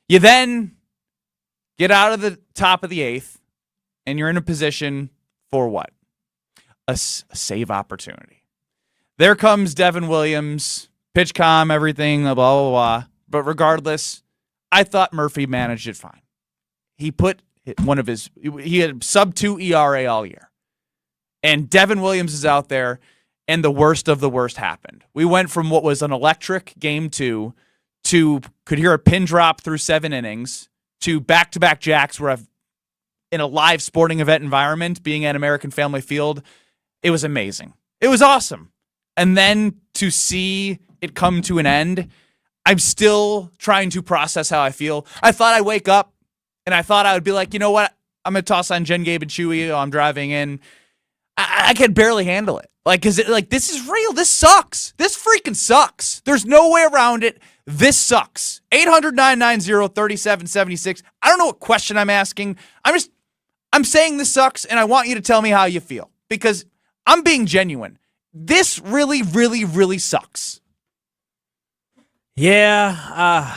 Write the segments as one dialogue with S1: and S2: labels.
S1: You then get out of the top of the eighth, and you're in a position for what? A save opportunity. There comes Devin Williams, pitch calm, everything, blah, blah, blah. But regardless, I thought Murphy managed it fine. He had sub-2 ERA all year. And Devin Williams is out there, and the worst of the worst happened. We went from what was an electric game 2 to could hear a pin drop through 7 innings to back-to-back jacks where I've in a live sporting event environment, being at American Family Field. It was amazing. It was awesome. And then to see it come to an end, I'm still trying to process how I feel. I thought I'd wake up and I thought I would be like, you know what? I'm going to toss on Jen, Gabe, and Chewy while I'm driving in. I can barely handle it. Because this is real. This sucks. This freaking sucks. There's no way around it. This sucks. 800-990-3776. I don't know what question I'm asking. I'm saying this sucks, and I want you to tell me how you feel. Because I'm being genuine. This really, really, really sucks.
S2: Yeah.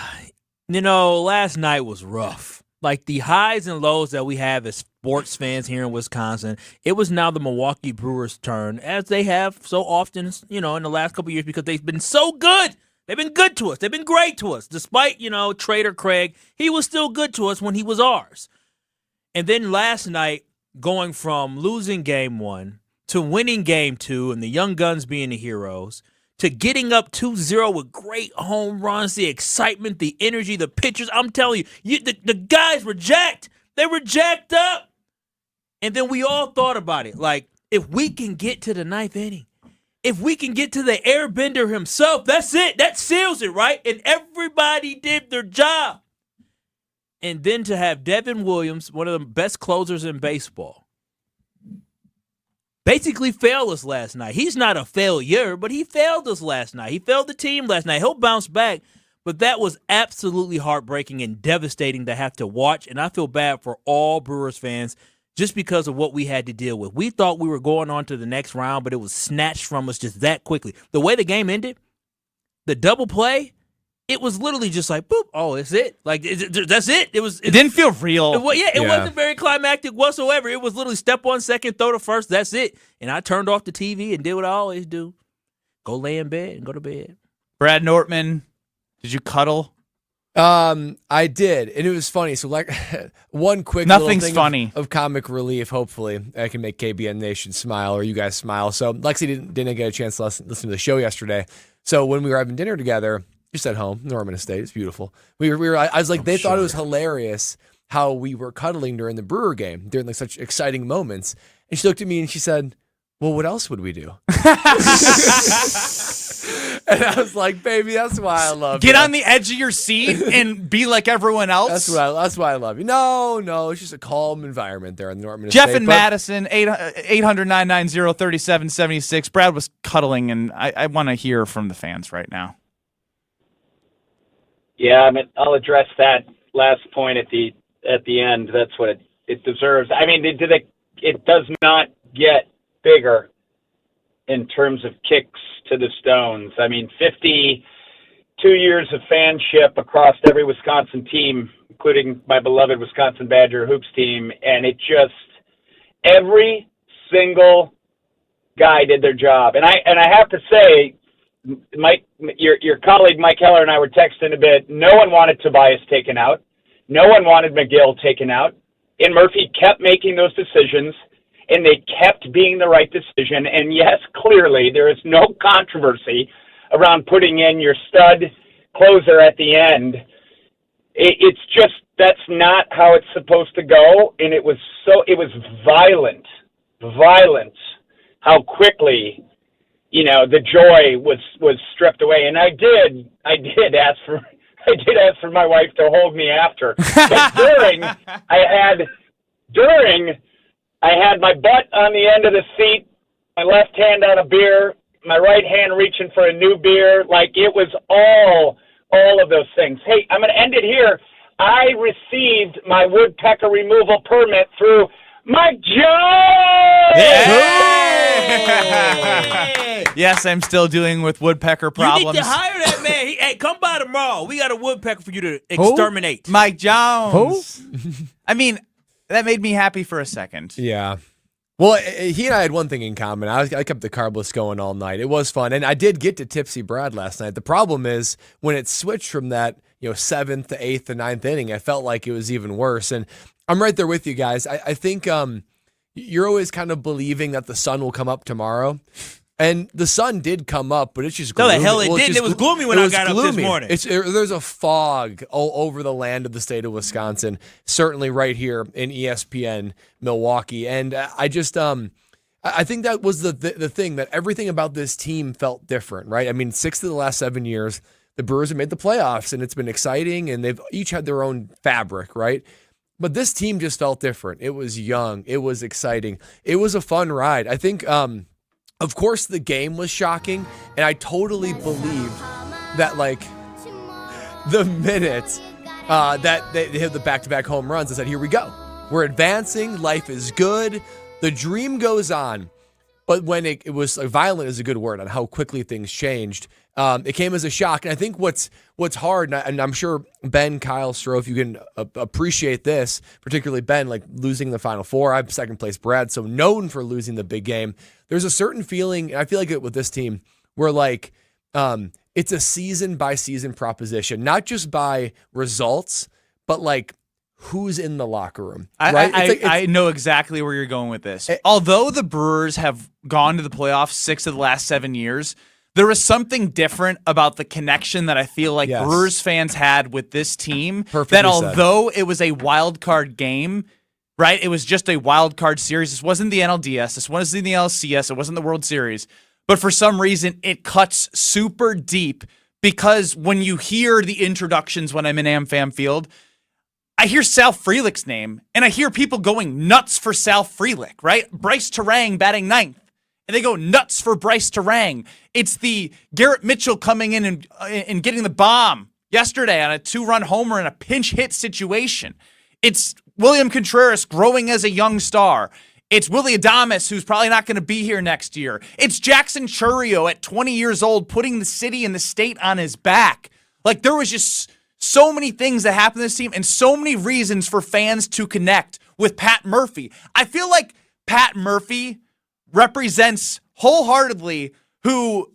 S2: Last night was rough. Like the highs and lows that we have as sports fans here in Wisconsin, it was now the Milwaukee Brewers' turn, as they have so often, in the last couple of years, because they've been so good. They've been good to us. They've been great to us. Despite, Trader Craig, he was still good to us when he was ours. And then last night, going from losing game 1 to winning game 2 and the young guns being the heroes, to getting up 2-0 with great home runs, the excitement, the energy, the pitchers. I'm telling you, the guys were jacked. They were jacked up. And then we all thought about it. Like, if we can get to the 9th inning, if we can get to the airbender himself, that's it. That seals it, right? And everybody did their job. And then to have Devin Williams, one of the best closers in baseball, basically failed us last night. He's not a failure, but he failed us last night. He failed the team last night. He'll bounce back, but that was absolutely heartbreaking and devastating to have to watch, and I feel bad for all Brewers fans just because of what we had to deal with. We thought we were going on to the next round, but it was snatched from us just that quickly. The way the game ended, the double play, it was literally just like, boop, oh, it's it. Like, that's it. It
S1: didn't feel real.
S2: It wasn't very climactic whatsoever. It was literally step 1 second, throw to first, that's it. And I turned off the TV and did what I always do. Go lay in bed and go to bed.
S1: Brad Nortman, did you cuddle?
S3: I did, and it was funny. So, like, one quick
S1: Nothing's
S3: little thing
S1: funny.
S3: Of comic relief, hopefully, I can make KBN Nation smile, or you guys smile. So, Lexi didn't get a chance to listen to the show yesterday. So, when we were having dinner together, just at home, Norman Estate. It's beautiful. I was like, they thought it was hilarious how we were cuddling during the Brewer game, during like such exciting moments. And she looked at me and she said, well, what else would we do? And I was like, baby, that's why I love you.
S1: Get on the edge of your seat and be like everyone else.
S3: That's why I love you. No, it's just a calm environment there in the Norman
S1: Jeff
S3: Estate.
S1: and Madison, 800-990-3776. Brad was cuddling, and I want to hear from the fans right now.
S4: Yeah, I'll address that last point at the end. That's what it deserves. I mean, it does not get bigger in terms of kicks to the stones. I mean, 52 years of fanship across every Wisconsin team, including my beloved Wisconsin Badger Hoops team, and it just every single guy did their job. And I have to say, Mike, your colleague Mike Heller and I were texting a bit. No one wanted Tobias taken out. No one wanted McGill taken out. And Murphy kept making those decisions, and they kept being the right decision. And yes, clearly there is no controversy around putting in your stud closer at the end. It's just that's not how it's supposed to go. And it was violent how quickly the joy was stripped away. And I did ask for my wife to hold me after. But I had my butt on the end of the seat, my left hand on a beer, my right hand reaching for a new beer. Like, it was all of those things. Hey, I'm going to end it here. I received my woodpecker removal permit through Mike Jones!
S1: Yes, I'm still dealing with woodpecker problems.
S2: You need to hire that man. Hey, come by tomorrow. We got a woodpecker for you to exterminate.
S1: Mike Jones. I mean, that made me happy for a second.
S3: Yeah. Well, he and I had one thing in common. I kept the carb list going all night. It was fun. And I did get to Tipsy Brad last night. The problem is when it switched from that, 7th to 8th to 9th inning, I felt like it was even worse. And I'm right there with you guys. I think you're always kind of believing that the sun will come up tomorrow. And the sun did come up, but it's just gloomy.
S2: No, the hell it didn't. It was gloomy when I got up this morning.
S3: There's a fog all over the land of the state of Wisconsin, certainly right here in ESPN Milwaukee. And I just I think that was the thing, that everything about this team felt different, right? I mean, 6 of the last 7 years, the Brewers have made the playoffs, and it's been exciting, and they've each had their own fabric, right? But this team just felt different. It was young. It was exciting. It was a fun ride. I think of course, the game was shocking, and I totally believe that, the minute that they hit the back-to-back home runs, I said, here we go. We're advancing. Life is good. The dream goes on. But when it was violent is a good word on how quickly things changed. It came as a shock. And I think what's hard, and I'm sure Ben, Kyle, Stroh, if you can appreciate this, particularly Ben, losing the Final Four. I'm second place Brad, so known for losing the big game. There's a certain feeling, and I feel like it with this team, where it's a season by season proposition, not just by results, but who's in the locker room. Right?
S1: I know exactly where you're going with this. Although the Brewers have gone to the playoffs 6 of the last 7 years, there is something different about the connection that I feel like Brewers fans had with this team.
S3: Perfectly
S1: although it was a wild card game, right? It was just a wild card series. This wasn't the NLDS. This wasn't the LCS. It wasn't the World Series. But for some reason, it cuts super deep because when you hear the introductions when I'm in AmFam Field, I hear Sal Frelick's name, and I hear people going nuts for Sal Frelick, right? Bryce Terang batting 9th, and they go nuts for Bryce Terang. It's the Garrett Mitchell coming in and getting the bomb yesterday on a 2-run homer in a pinch hit situation. It's William Contreras growing as a young star. It's Willy Adames, who's probably not going to be here next year. It's Jackson Chourio at 20 years old putting the city and the state on his back. There was just so many things that happened to this team and so many reasons for fans to connect with Pat Murphy. I feel like Pat Murphy represents wholeheartedly who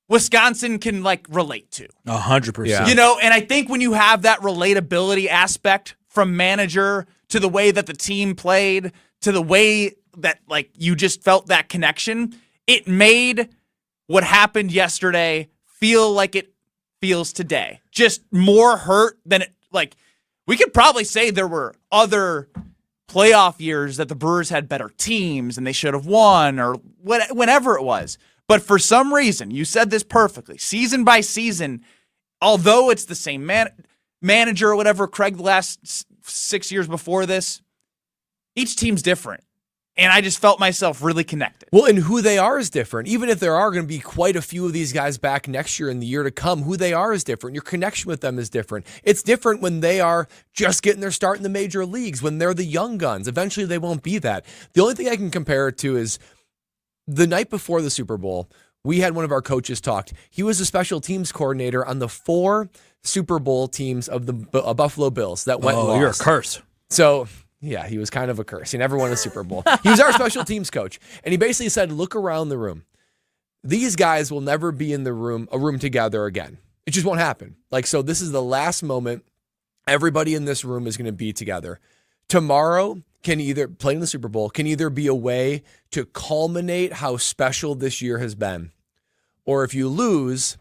S1: Wisconsin can relate to.
S2: 100%.
S3: Yeah.
S1: And I think when you have that relatability aspect from manager to the way that the team played to the way that you just felt that connection, it made what happened yesterday feel like it feels today. Just more hurt than it, we could probably say there were other playoff years that the Brewers had better teams and they should have won or whenever it was. But for some reason, you said this perfectly, season by season, although it's the same manager or whatever, Craig, the last 6 years before this, each team's different. And I just felt myself really connected.
S3: Well, and who they are is different. Even if there are going to be quite a few of these guys back next year and the year to come, who they are is different. Your connection with them is different. It's different when they are just getting their start in the major leagues, when they're the young guns. Eventually, they won't be that. The only thing I can compare it to is the night before the Super Bowl, we had one of our coaches talked. He was a special teams coordinator on the 4 Super Bowl teams of the Buffalo Bills that went lost.
S2: You're a curse.
S3: So... yeah, he was kind of a curse. He never won a Super Bowl. He was our special teams coach. And he basically said, look around the room. These guys will never be in a room together again. It just won't happen. So this is the last moment everybody in this room is going to be together. Tomorrow can either, playing the Super Bowl, can either be a way to culminate how special this year has been. Or if you lose,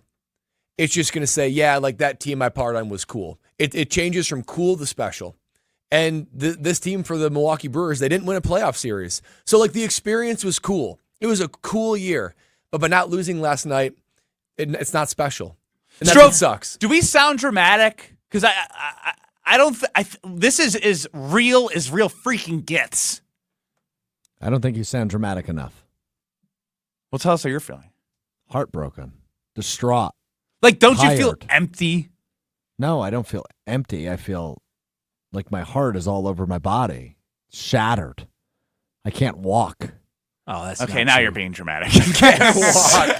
S3: it's just going to say, yeah, that team I part on was cool. It changes from cool to special. And this team for the Milwaukee Brewers, they didn't win a playoff series. So, the experience was cool. It was a cool year. But by not losing last night, it's not special. And that sucks.
S1: Do we sound dramatic? Because I don't this is as real freaking gets.
S5: I don't think you sound dramatic enough.
S1: Well, tell us how you're feeling.
S5: Heartbroken. Distraught.
S1: Don't
S5: tired.
S1: you feel empty?
S5: No, I don't feel empty. I feel like my heart is all over my body. Shattered. I can't walk.
S2: Oh, that's
S1: Okay,
S2: not
S1: now
S2: true.
S1: you're being dramatic.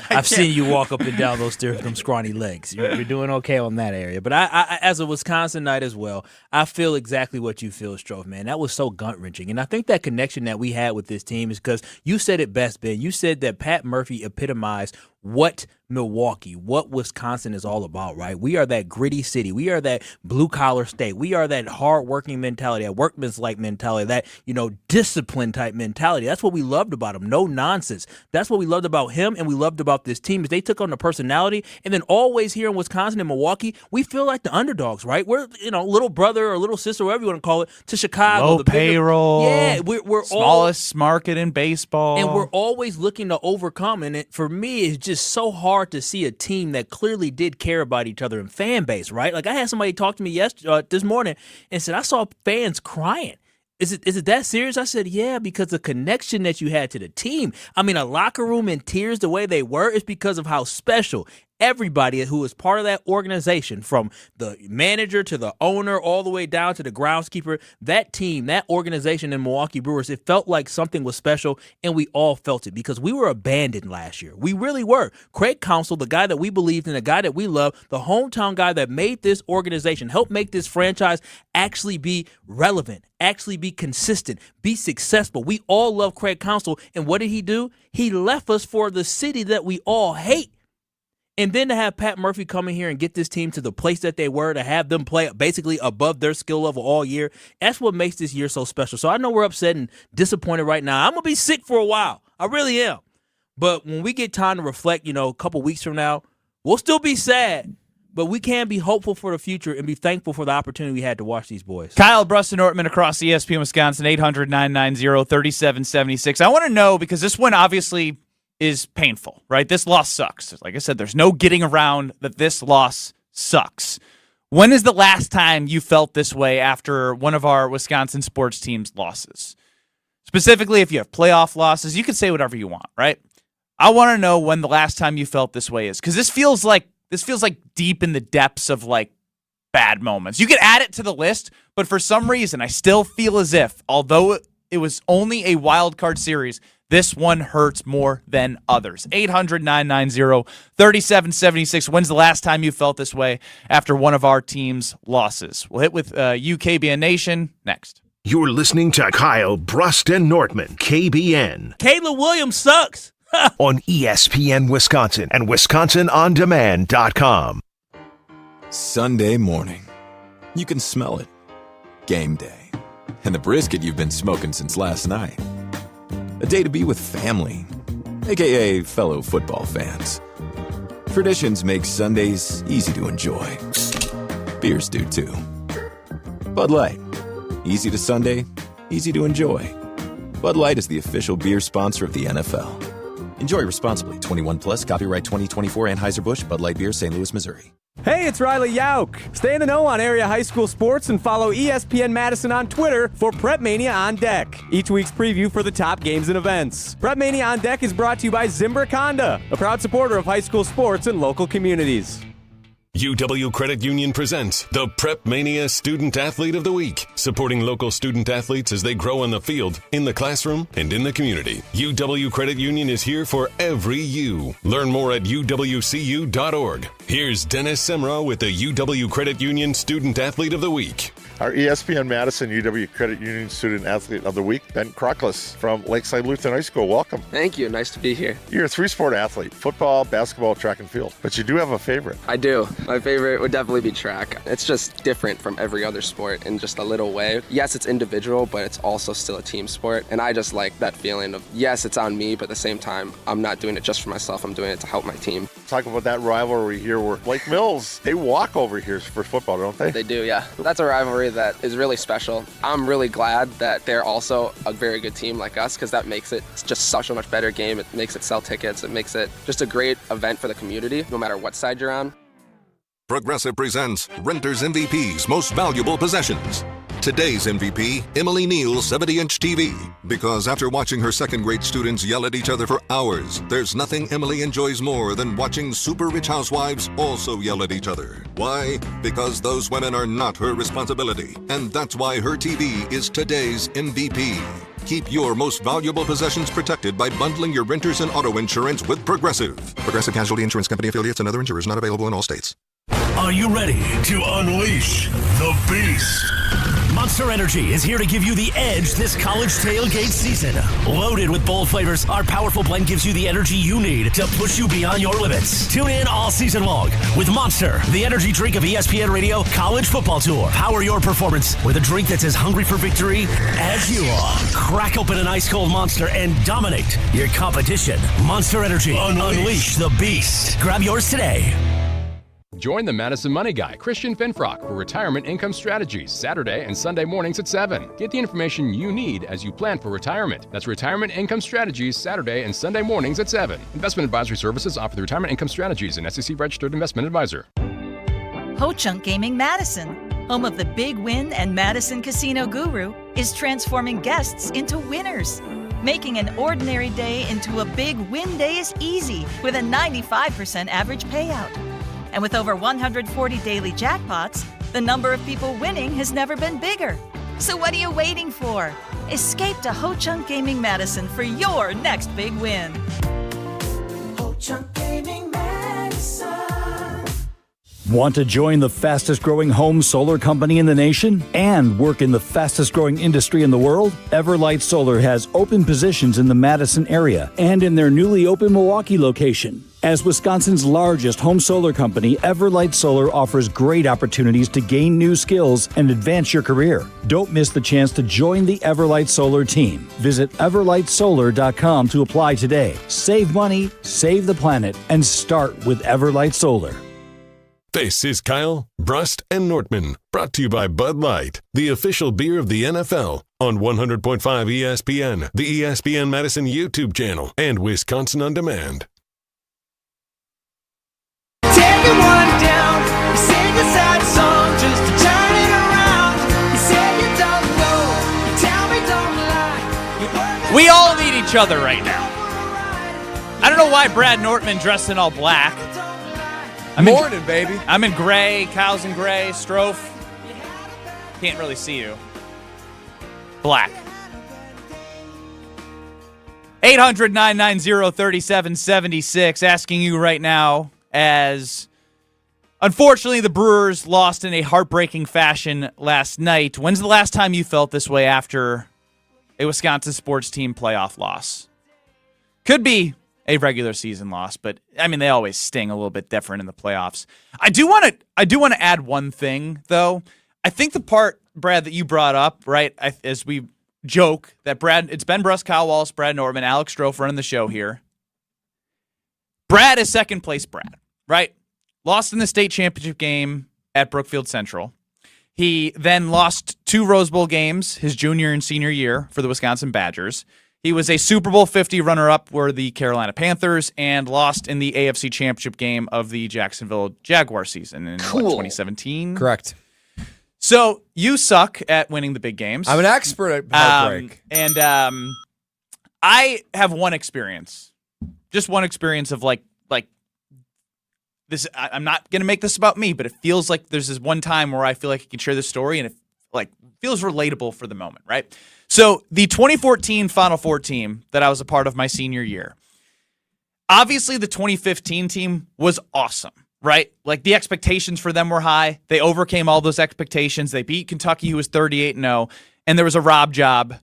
S2: I've seen you walk up and down those stairs with them scrawny legs. You're doing okay on that area. But I, as a Wisconsinite as well, I feel exactly what you feel, Strofe, man. That was so gut-wrenching. And I think that connection that we had with this team is because you said it best, Ben. You said that Pat Murphy epitomized what Milwaukee, what Wisconsin is all about, right? We are that gritty city. We are that blue-collar state. We are that hard-working mentality, that workman's-like mentality, that, discipline type mentality. That's what we loved about him. No nonsense. That's what we loved about him and we loved about this team is they took on the personality. And then always here in Wisconsin and Milwaukee, we feel like the underdogs, right? We're, little brother or little sister, whatever you want to call it, to Chicago.
S1: Low
S2: the bigger,
S1: payroll.
S2: Yeah, we're
S1: smallest market in baseball.
S2: and we're always looking to overcome. And for me, it's just so hard to see a team that clearly did care about each other and fan base, right? Like I had somebody talk to me this morning and said, I saw fans crying. Is it that serious? I said, yeah, because the connection that you had to the team. I mean, a locker room in tears the way they were is because of how special everybody who is part of that organization, from the manager to the owner all the way down to the groundskeeper, that team, that organization in Milwaukee Brewers, it felt like something was special, and we all felt it because we were abandoned last year. We really were. Craig Counsell, the guy that we believed in, the guy that we love, the hometown guy that made this organization, helped make this franchise actually be relevant, actually be consistent, be successful. We all love Craig Counsell, and what did he do? He left us for the city that we all hate. And then to have Pat Murphy come in here and get this team to the place that they were, to have them play basically above their skill level all year, that's what makes this year so special. So I know we're upset and disappointed right now. I'm going to be sick for a while. I really am. But when we get time to reflect, a couple weeks from now, we'll still be sad. But we can be hopeful for the future and be thankful for the opportunity we had to watch these boys.
S1: Kyle Bruston-Ortman across ESPN Wisconsin, 800-990-3776. I want to know, because this one obviously is painful, right? This loss sucks. Like I said, there's no getting around that this loss sucks. When is the last time you felt this way after one of our Wisconsin sports teams' losses? Specifically, if you have playoff losses, you can say whatever you want, right? I want to know when the last time you felt this way is, because this feels like deep in the depths of bad moments. You could add it to the list, but for some reason, I still feel as if, although it was only a wild card series, this one hurts more than others. 800-990-3776. When's the last time you felt this way after one of our team's losses? We'll hit with KBN Nation next.
S6: You're listening to Kyle Bruston-Ortman, KBN.
S2: Caleb Williams sucks.
S6: On ESPN Wisconsin and WisconsinOnDemand.com.
S7: Sunday morning. You can smell it. Game day. And the brisket you've been smoking since last night. A day to be with family, a.k.a. fellow football fans. Traditions make Sundays easy to enjoy. Beers do too. Bud Light. Easy to Sunday, easy to enjoy. Bud Light is the official beer sponsor of the NFL. Enjoy responsibly. 21 plus. Copyright 2024 Anheuser-Busch. Bud Light Beer, St. Louis, Missouri.
S8: Hey, it's Riley Yauk. Stay in the know on area high school sports and follow ESPN Madison on Twitter for Prep Mania on Deck, each week's preview for the top games and events. Prep Mania on Deck is brought to you by Zimbrick Honda, a proud supporter of high school sports and local communities.
S9: UW Credit Union presents the Prep Mania Student Athlete of the Week, supporting local student athletes as they grow on the field, in the classroom, and in the community. UW Credit Union is here for every you. Learn more at uwcu.org. Here's Dennis Semra with the UW Credit Union Student Athlete of the Week.
S10: Our ESPN Madison UW Credit Union Student Athlete of the Week, Ben Crockless from Lakeside Lutheran High School. Welcome.
S11: Thank you. Nice to be here.
S10: You're a three-sport athlete, football, basketball, track and field, but you do have a favorite.
S11: I do. My favorite would definitely be track. It's just different from every other sport in just a little way. Yes, it's individual, but it's also still a team sport, and I just like that feeling of, yes, it's on me, but at the same time, I'm not doing it just for myself. I'm doing it to help my team.
S10: Talk about that rivalry here where Lake Mills, they walk over here for football, don't they?
S11: They do, yeah. That's a rivalry that is really special. I'm really glad that they're also a very good team like us, because that makes it just such a much better game. It makes it sell tickets. It makes it just a great event for the community, no matter what side you're on.
S12: Progressive presents Renters MVP's Most Valuable Possessions. Today's MVP, Emily Neal's 70-inch TV. Because after watching her second-grade students yell at each other for hours, there's nothing Emily enjoys more than watching super rich housewives also yell at each other. Why? Because those women are not her responsibility. And that's why her TV is today's MVP. Keep your most valuable possessions protected by bundling your renters and auto insurance with Progressive. Progressive Casualty Insurance Company affiliates and other insurers not available in all states.
S6: Are you ready to unleash the beast?
S13: Monster Energy is here to give you the edge this college tailgate season. Loaded with bold flavors, our powerful blend gives you the energy you need to push you beyond your limits. Tune in all season long with Monster, the energy drink of ESPN Radio College Football Tour. Power your performance with a drink that's as hungry for victory as you are. Crack open an ice-cold Monster and dominate your competition. Monster Energy. Unleash the beast. Grab yours today.
S14: Join the Madison Money Guy, Christian Finfrock, for Retirement Income Strategies, Saturday and Sunday mornings at 7. Get the information you need as you plan for retirement. That's Retirement Income Strategies, Saturday and Sunday mornings at 7. Investment advisory services offered through Retirement Income Strategies, an SEC-registered investment advisor.
S15: Ho-Chunk Gaming Madison, home of the Big Win and Madison Casino Guru, is transforming guests into winners. Making an ordinary day into a big win day is easy with a 95% average payout. And with over 140 daily jackpots, the number of people winning has never been bigger. So what are you waiting for? Escape to Ho-Chunk Gaming Madison for your next big win.
S16: Ho-Chunk Gaming Madison.
S17: Want to join the fastest growing home solar company in the nation and work in the fastest growing industry in the world? Everlight Solar has open positions in the Madison area and in their newly opened Milwaukee location. As Wisconsin's largest home solar company, Everlight Solar offers great opportunities to gain new skills and advance your career. Don't miss the chance to join the Everlight Solar team. Visit everlightsolar.com to apply today. Save money, save the planet, and start with Everlight Solar.
S9: This is Kyle, Brust, and Nortman, brought to you by Bud Light, the official beer of the NFL, on 100.5 ESPN, the ESPN Madison YouTube channel, and Wisconsin On Demand.
S16: Everyone down, you sing a sad song just to turn it around. You say you don't know, you tell me don't lie.
S1: We all need each other right now. I don't know why Brad Nortman dressed in all black.
S3: Morning, baby.
S1: I'm in gray. Kyle's in gray. Strofe. Can't really see you. Black. 800-990-3776. Asking you right now, as unfortunately the Brewers lost in a heartbreaking fashion last night. When's the last time you felt this way after a Wisconsin sports team playoff loss? Could be a regular season loss, but I mean they always sting a little bit different in the playoffs. I do want to add one thing though. I think the part, Brad, that you brought up, right, as we joke that it's Ben Brust, Kyle Wallace, Brad Nortman, Alex Strofe running the show here. Brad is second place Brad, right? Lost in the state championship game at Brookfield Central. He then lost 2 Rose Bowl games his junior and senior year for the Wisconsin Badgers. He was a Super Bowl 50 runner-up were the Carolina Panthers and lost in the AFC Championship game of the Jacksonville Jaguar season in 2017.
S3: Correct.
S1: So you suck at winning the big games.
S3: I'm an expert at heartbreak.
S1: I have one experience. Just one experience of like this. I'm not going to make this about me, but it feels like there's this one time where I feel like I can share this story and it feels relatable for the moment, right? So the 2014 Final Four team that I was a part of my senior year, obviously the 2015 team was awesome, right? Like the expectations for them were high. They overcame all those expectations. They beat Kentucky, who was 38-0, and there was a rob job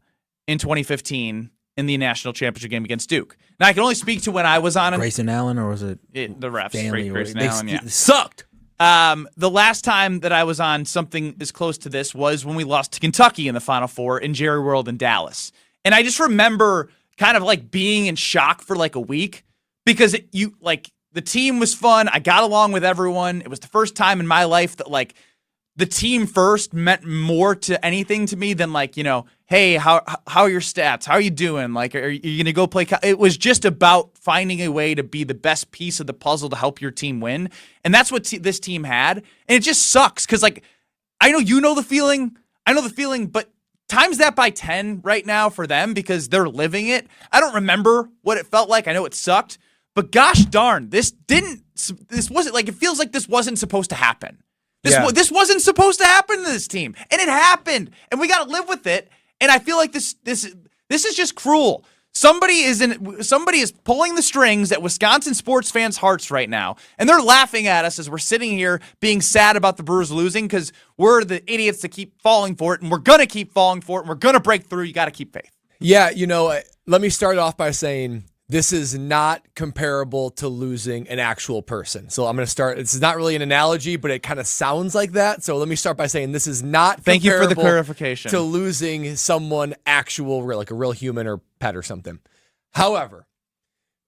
S1: in 2015 in the national championship game against Duke. Now, I can only speak to when I was on it.
S2: Grayson Allen, or was it
S1: the refs?
S2: Family,
S1: Grayson Allen, yeah.
S2: Sucked.
S1: The last time that I was on something as close to this was when we lost to Kentucky in the Final Four in Jerry World in Dallas. And I just remember kind of like being in shock for like a week because the team was fun. I got along with everyone. It was the first time in my life that like the team first meant more to anything to me than like, hey, how are your stats? How are you doing? Like, are you going to go play? It was just about finding a way to be the best piece of the puzzle to help your team win. And that's what this team had. And it just sucks because, like, I know you know the feeling. I know the feeling, but times that by 10 right now for them because they're living it. I don't remember what it felt like. I know it sucked. But gosh darn, this wasn't like, it feels like this wasn't supposed to happen. This wasn't supposed to happen to this team. And it happened. And we got to live with it. And I feel like this This is just cruel. Somebody is pulling the strings at Wisconsin sports fans' hearts right now, and they're laughing at us as we're sitting here being sad about the Brewers losing because we're the idiots that keep falling for it, and we're going to keep falling for it, and we're going to break through. You got to keep faith.
S3: Yeah, let me start off by saying this is not comparable to losing an actual person. So I'm going to start. This is not really an analogy, but it kind of sounds like that. So let me start by saying this is not
S1: Thank you for the
S3: comparable
S1: clarification.
S3: to losing someone actual, like a real human or pet or something. However,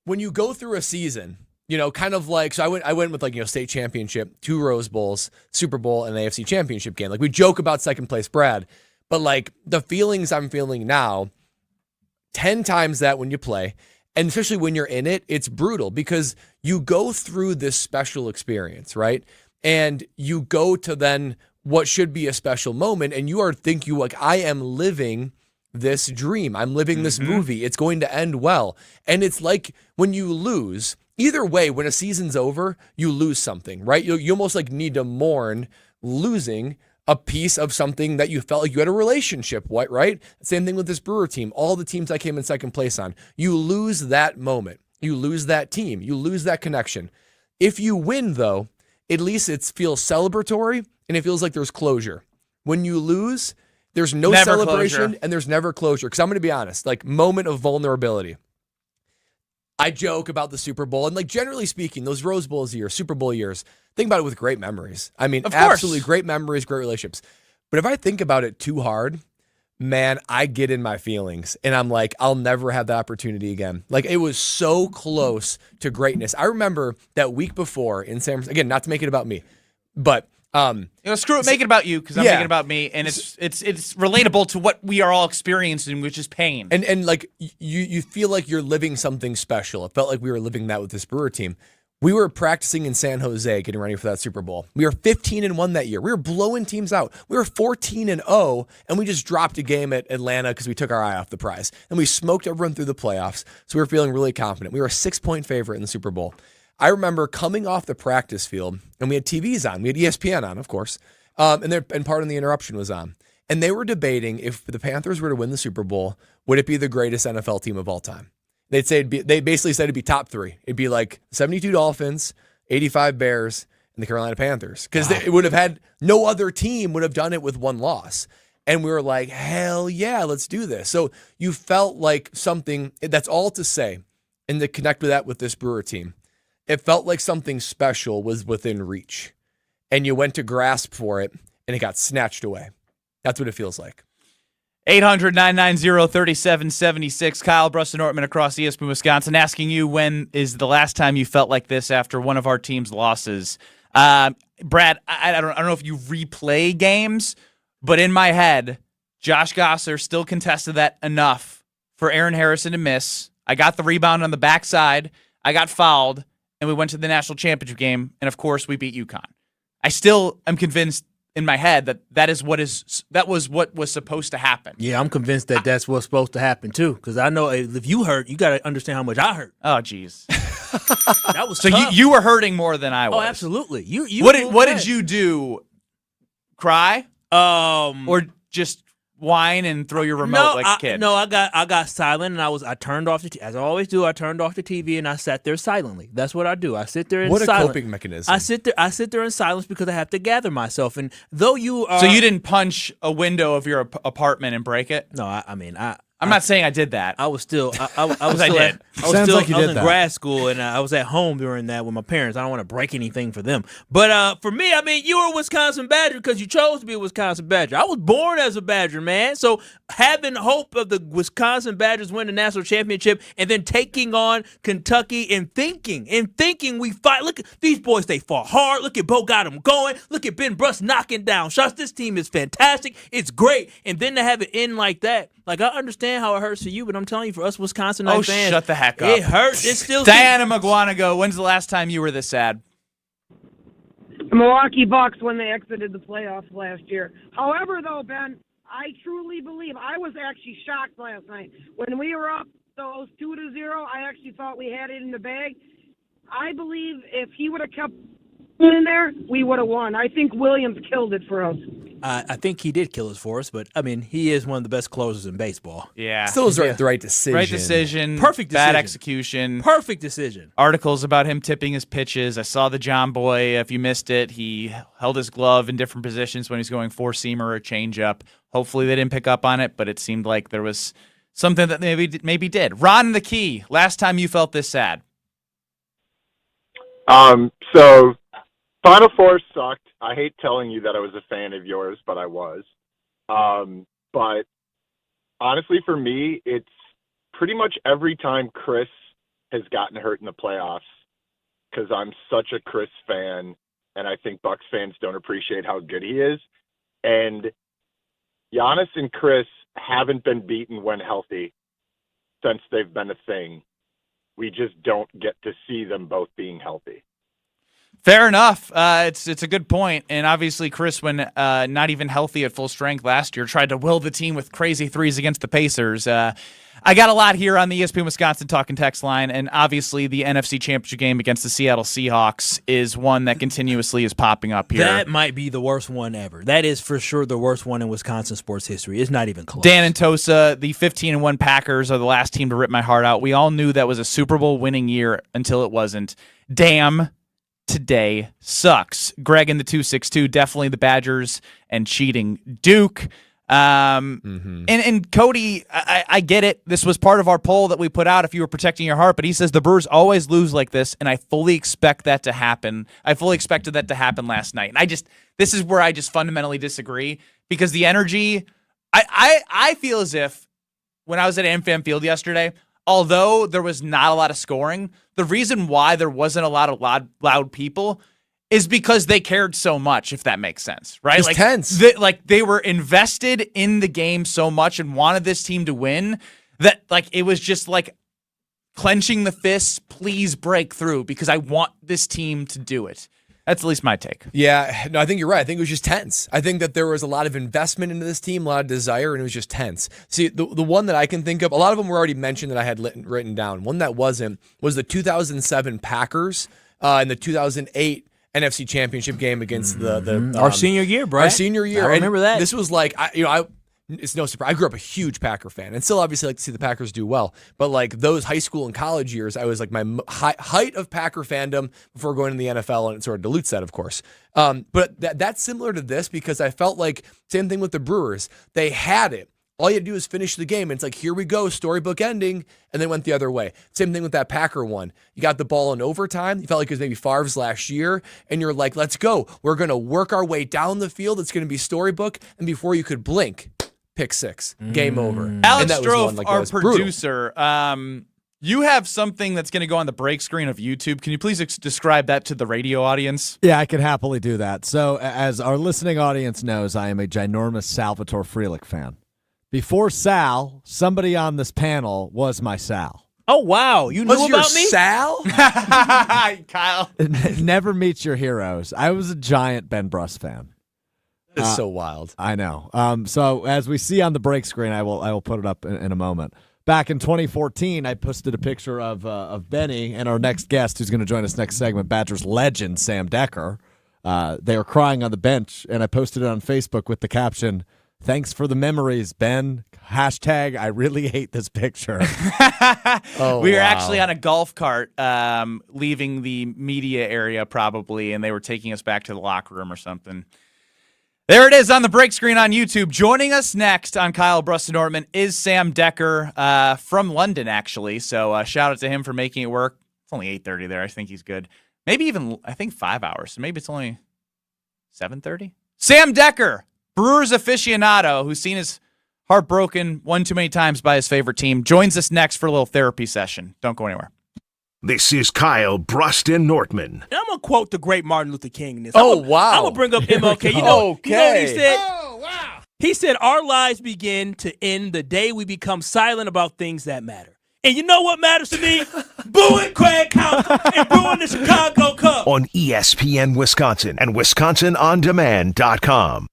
S3: when you go through a season, kind of like, so I went with state championship, 2 Rose Bowls, Super Bowl, and an AFC championship game. Like we joke about second place Brad, but like the feelings I'm feeling now, 10 times that when you play. And especially when you're in it, it's brutal because you go through this special experience, right? And you go to then what should be a special moment, and you are thinking like, I am living this dream. I'm living this movie. It's going to end well. And it's like when you lose, either way, when a season's over, you lose something, right? You almost like need to mourn losing a piece of something that you felt like you had a relationship, right? Same thing with this Brewer team. All the teams I came in second place on, you lose that moment. You lose that team. You lose that connection. If you win, though, at least it feels celebratory and it feels like there's closure. When you lose, there's no celebration closure. And there's never closure. Because I'm going to be honest, like moment of vulnerability. I joke about the Super Bowl, and like generally speaking, those Rose Bowls years, Super Bowl years, think about it with great memories. I mean, absolutely great memories, great relationships. But if I think about it too hard, man, I get in my feelings, and I'm like, I'll never have the opportunity again. Like it was so close to greatness. I remember that week before in San Francisco, again, not to make it about me, but
S1: screw it, make it about you because I'm making it about me, and it's relatable to what we are all experiencing, which is pain.
S3: And like you feel like you're living something special. It felt like we were living that with this Brewer team. We were practicing in San Jose, getting ready for that Super Bowl. We were 15-1 that year. We were blowing teams out. We were 14-0, and we just dropped a game at Atlanta because we took our eye off the prize. And we smoked everyone through the playoffs, so we were feeling really confident. We were a 6-point favorite in the Super Bowl. I remember coming off the practice field, and we had TVs on. We had ESPN on, of course, and part of the interruption was on. And they were debating if the Panthers were to win the Super Bowl, would it be the greatest NFL team of all time? They basically said it'd be top 3. It'd be like 72 Dolphins, 85 Bears, and the Carolina Panthers. Because it would have had no other team would have done it with 1 loss. And we were like, hell yeah, let's do this. So you felt like something, that's all to say, and to connect with that with this Brewer team. It felt like something special was within reach. And you went to grasp for it, and it got snatched away. That's what it feels like.
S1: 800-990-3776. Kyle Bruston-Nortman across ESPN Wisconsin asking you when is the last time you felt like this after one of our team's losses. Brad, I don't know if you replay games, but in my head, Josh Gosser still contested that enough for Aaron Harrison to miss. I got the rebound on the backside. I got fouled. And we went to the national championship game, and of course we beat UConn. I still am convinced in my head that was what was supposed to happen.
S2: Yeah, I'm convinced that that's what's supposed to happen too. Because I know if you hurt, you got to understand how much I hurt.
S1: Oh, jeez.
S2: That was
S1: so
S2: tough.
S1: You were hurting more than I was.
S2: Oh, absolutely. You
S1: what did you do? Cry? Or just whine and throw your remote like a kid?
S2: No, I got silent and I turned off as I always do. I turned off the TV and I sat there silently. That's what I do. I sit there in silence.
S3: What a coping mechanism.
S2: I sit there in silence because I have to gather myself. And though you are,
S1: so you didn't punch a window of your apartment and break it?
S2: No,
S1: I'm not saying I did that.
S2: I was still. I was
S1: I did.
S2: I was in grad school and I was at home during that with my parents. I don't want to break anything for them. But for me, I mean, you were a Wisconsin Badger because you chose to be a Wisconsin Badger. I was born as a Badger, man. So having hope of the Wisconsin Badgers win the national championship and then taking on Kentucky and thinking we fight. Look at these boys. They fought hard. Look at Bo got them going. Look at Ben Bruss knocking down shots. This team is fantastic. It's great. And then to have it end like that. Like, I understand how it hurts for you, but I'm telling you, for us Wisconsin fans,
S1: shut the heck up.
S2: It hurts. It's still
S1: Diana McGuanago, when's the last time you were this sad?
S18: The Milwaukee Bucks when they exited the playoffs last year. However, though, Ben, I truly believe I was actually shocked last night. When we were up those 2-0, I actually thought we had it in the bag. I believe if he would have kept in there, we would have won. I think Williams killed it for us.
S2: I think he did kill us for us, but, I mean, he is one of the best closers in baseball.
S1: Yeah.
S3: Still was the right decision.
S1: Right decision.
S2: Perfect decision.
S1: Bad execution.
S2: Perfect decision.
S1: Articles about him tipping his pitches. I saw the John Boy. If you missed it, he held his glove in different positions when he's going four-seamer or changeup. Hopefully they didn't pick up on it, but it seemed like there was something that maybe did. Ron the Key, last time you felt this sad.
S19: So Final Four sucked. I hate telling you that I was a fan of yours, but I was. But honestly, for me, it's pretty much every time Chris has gotten hurt in the playoffs, because I'm such a Chris fan, and I think Bucks fans don't appreciate how good he is. And Giannis and Chris haven't been beaten when healthy since they've been a thing. We just don't get to see them both being healthy.
S1: Fair enough. It's a good point. And obviously, Chris, when not even healthy at full strength last year, tried to will the team with crazy threes against the Pacers. I got a lot here on the ESPN Wisconsin talking text line, and obviously the NFC Championship game against the Seattle Seahawks is one that continuously is popping up here.
S2: That might be the worst one ever. That is for sure the worst one in Wisconsin sports history. It's not even close.
S1: Dan and Tosa, the 15-1 Packers are the last team to rip my heart out. We all knew that was a Super Bowl winning year until it wasn't. Damn. Today sucks. Greg in the 262, definitely the Badgers and cheating Duke. And Cody, I get it. This was part of our poll that we put out if you were protecting your heart, but he says the Brewers always lose like this, and I fully expect that to happen. I fully expected that to happen last night. And this is where I just fundamentally disagree, because the energy, I feel as if when I was at AmFam Field yesterday, although there was not a lot of scoring, the reason why there wasn't a lot of loud people is because they cared so much, if that makes sense, right?
S3: It's tense.
S1: They were invested in the game so much and wanted this team to win that it was just clenching the fists, please break through, because I want this team to do it. That's at least my take.
S3: Yeah, no, I think you're right. I think it was just tense. I think that there was a lot of investment into this team, a lot of desire, and it was just tense. See, the one that I can think of, a lot of them were already mentioned that I had written down. One that wasn't was the 2007 Packers and the 2008 NFC Championship game against
S2: our senior year, bro.
S3: Our senior year.
S2: I remember that.
S3: This was it's no surprise. I grew up a huge Packer fan, and still obviously like to see the Packers do well. But those high school and college years, I was my height of Packer fandom before going to the NFL, and it sort of dilutes that, of course. But that's similar to this, because I felt like same thing with the Brewers. They had it. All you had to do is finish the game. And it's here we go, storybook ending, and then went the other way. Same thing with that Packer one. You got the ball in overtime. You felt like it was maybe Favre's last year, and you're like, let's go. We're going to work our way down the field. It's going to be storybook, and before you could blink, pick six, game over.
S1: Alex Strofe, our producer, you have something that's going to go on the break screen of YouTube. Can you please describe that to the radio audience?
S5: Yeah, I could happily do that. So, as our listening audience knows, I am a ginormous Salvatore Frelick fan. Before Sal, somebody on this panel was my Sal.
S2: Oh, wow. You knew about me?
S3: Sal?
S1: Kyle.
S5: Never meet your heroes. I was a giant Ben Bruss fan.
S3: It's so wild.
S5: I know. So as we see on the break screen, I will put it up in a moment. Back in 2014, I posted a picture of Benny and our next guest, who's going to join us next segment, Badgers legend Sam Decker. They were crying on the bench, and I posted it on Facebook with the caption, "Thanks for the memories, Ben. Hashtag I really hate this picture."
S1: We were actually on a golf cart leaving the media area probably, and they were taking us back to the locker room or something. There it is on the break screen on YouTube. Joining us next on Kyle Bruston Ortman is Sam Decker from London, actually. So shout out to him for making it work. It's only 8:30 there. I think he's good. Maybe even, 5 hours. So maybe it's only 7:30. Sam Decker, Brewers aficionado, who's seen his heart broken one too many times by his favorite team, joins us next for a little therapy session. Don't go anywhere.
S6: This is Kyle Bruston Nortman.
S2: I'm going to quote the great Martin Luther King in this.
S3: Wow.
S2: I'm going to bring up MLK. You know what he said?
S16: Oh, wow.
S2: He said, our lives begin to end the day we become silent about things that matter. And you know what matters to me? Booing Craig Counsell and booing the Chicago Cubs.
S6: On ESPN Wisconsin and WisconsinOnDemand.com.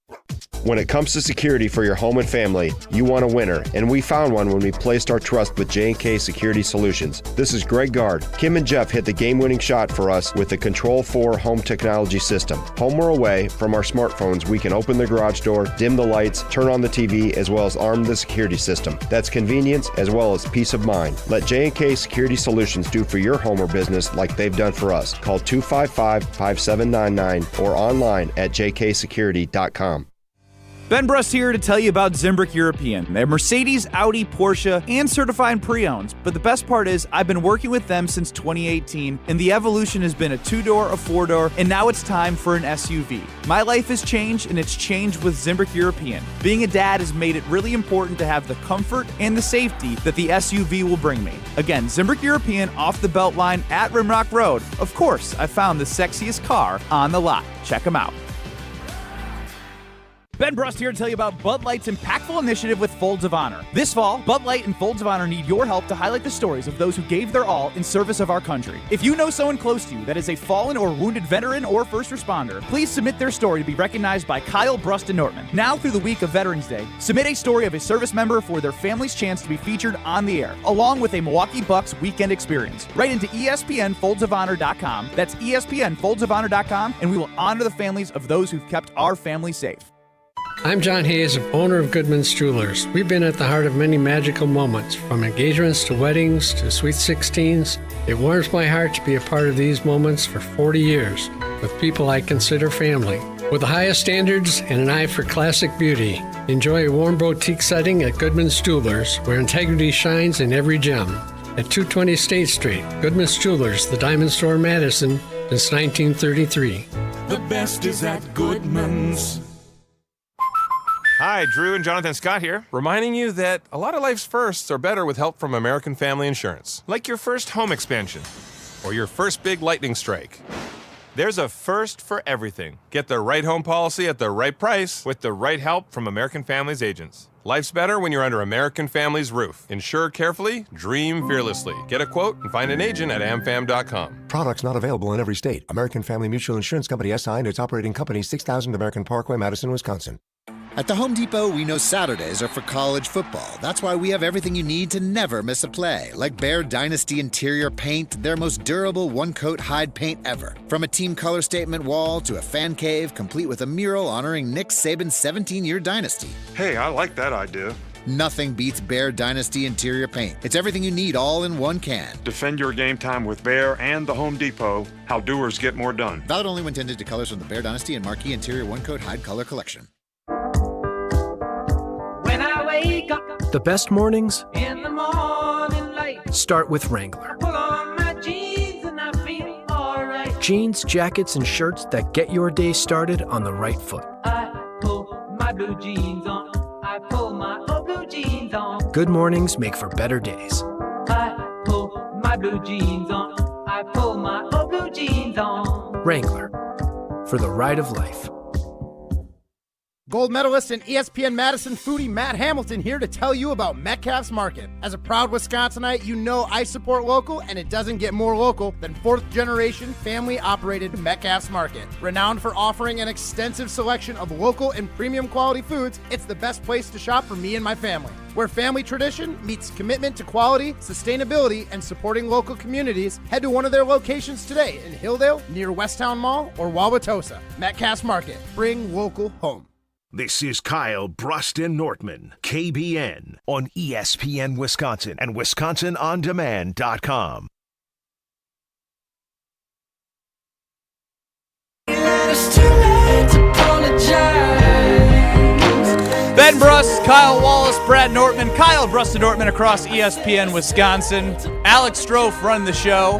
S20: When it comes to security for your home and family, you want a winner, and we found one when we placed our trust with J&K Security Solutions. This is Greg Gard. Kim and Jeff hit the game-winning shot for us with the Control 4 home technology system. Home or away, from our smartphones, we can open the garage door, dim the lights, turn on the TV, as well as arm the security system. That's convenience as well as peace of mind. Let J&K Security Solutions do for your home or business like they've done for us. Call 255-5799 or online at jksecurity.com.
S1: Ben Brust here to tell you about Zimbrick European. They're Mercedes, Audi, Porsche, and certified pre-owned. But the best part is I've been working with them since 2018, and the evolution has been a 2-door, a 4-door, and now it's time for an SUV. My life has changed, and it's changed with Zimbrick European. Being a dad has made it really important to have the comfort and the safety that the SUV will bring me. Again, Zimbrick European off the belt line at Rimrock Road. Of course, I found the sexiest car on the lot. Check them out. Ben Brust here to tell you about Bud Light's impactful initiative with Folds of Honor. This fall, Bud Light and Folds of Honor need your help to highlight the stories of those who gave their all in service of our country. If you know someone close to you that is a fallen or wounded veteran or first responder, please submit their story to be recognized by Kyle Brust and Nortman. Now through the week of Veterans Day, submit a story of a service member for their family's chance to be featured on the air, along with a Milwaukee Bucks weekend experience. Write into ESPNFoldsOfHonor.com. That's ESPNFoldsOfHonor.com, and we will honor the families of those who've kept our family safe.
S21: I'm John Hayes, owner of Goodman's Jewelers. We've been at the heart of many magical moments, from engagements to weddings to sweet 16s. It warms my heart to be a part of these moments for 40 years with people I consider family. With the highest standards and an eye for classic beauty, enjoy a warm boutique setting at Goodman's Jewelers, where integrity shines in every gem. At 220 State Street, Goodman's Jewelers, the Diamond Store, Madison, since 1933.
S22: The best is at Goodman's.
S23: Hi, Drew and Jonathan Scott here, reminding you that a lot of life's firsts are better with help from American Family Insurance. Like your first home expansion, or your first big lightning strike. There's a first for everything. Get the right home policy at the right price with the right help from American Family's agents. Life's better when you're under American Family's roof. Insure carefully, dream fearlessly. Get a quote and find an agent at amfam.com.
S24: Products not available in every state. American Family Mutual Insurance Company SI and its operating company, 6000 American Parkway, Madison, Wisconsin.
S25: At the Home Depot, we know Saturdays are for college football. That's why we have everything you need to never miss a play, like Bear Dynasty interior paint, their most durable one-coat hide paint ever. From a team color statement wall to a fan cave, complete with a mural honoring Nick Saban's 17-year dynasty.
S26: Hey, I like that idea.
S25: Nothing beats Bear Dynasty interior paint. It's everything you need all in one can.
S26: Defend your game time with Bear and the Home Depot. How doers get more done.
S25: Valid only when tinted to colors from the Bear Dynasty and Marquee interior one-coat hide color collection.
S27: The best mornings
S16: In the morning light,
S27: start with Wrangler.
S16: pull on my jeans and I feel alright.
S27: Jeans, jackets, and shirts that get your day started on the right foot.
S16: I pull my blue jeans on. I pull my old blue jeans on.
S27: Good mornings make for better days.
S16: I pull my blue jeans on. I pull my old blue jeans on.
S27: Wrangler, for the ride of life.
S28: Gold medalist and ESPN Madison foodie Matt Hamilton here to tell you about Metcalf's Market. As a proud Wisconsinite, you know I support local, and it doesn't get more local than fourth-generation, family-operated Metcalf's Market. Renowned for offering an extensive selection of local and premium quality foods, it's the best place to shop for me and my family. Where family tradition meets commitment to quality, sustainability, and supporting local communities, head to one of their locations today in Hilldale, near Westtown Mall, or Wauwatosa. Metcalf's Market. Bring local home.
S6: This is Kyle Brust and Nortman, KBN, on ESPN Wisconsin and WisconsinOnDemand.com.
S1: Ben Brust, Kyle Wallace, Brad Nortman, Kyle Brust and Nortman across ESPN Wisconsin. Alex Strofe running the show.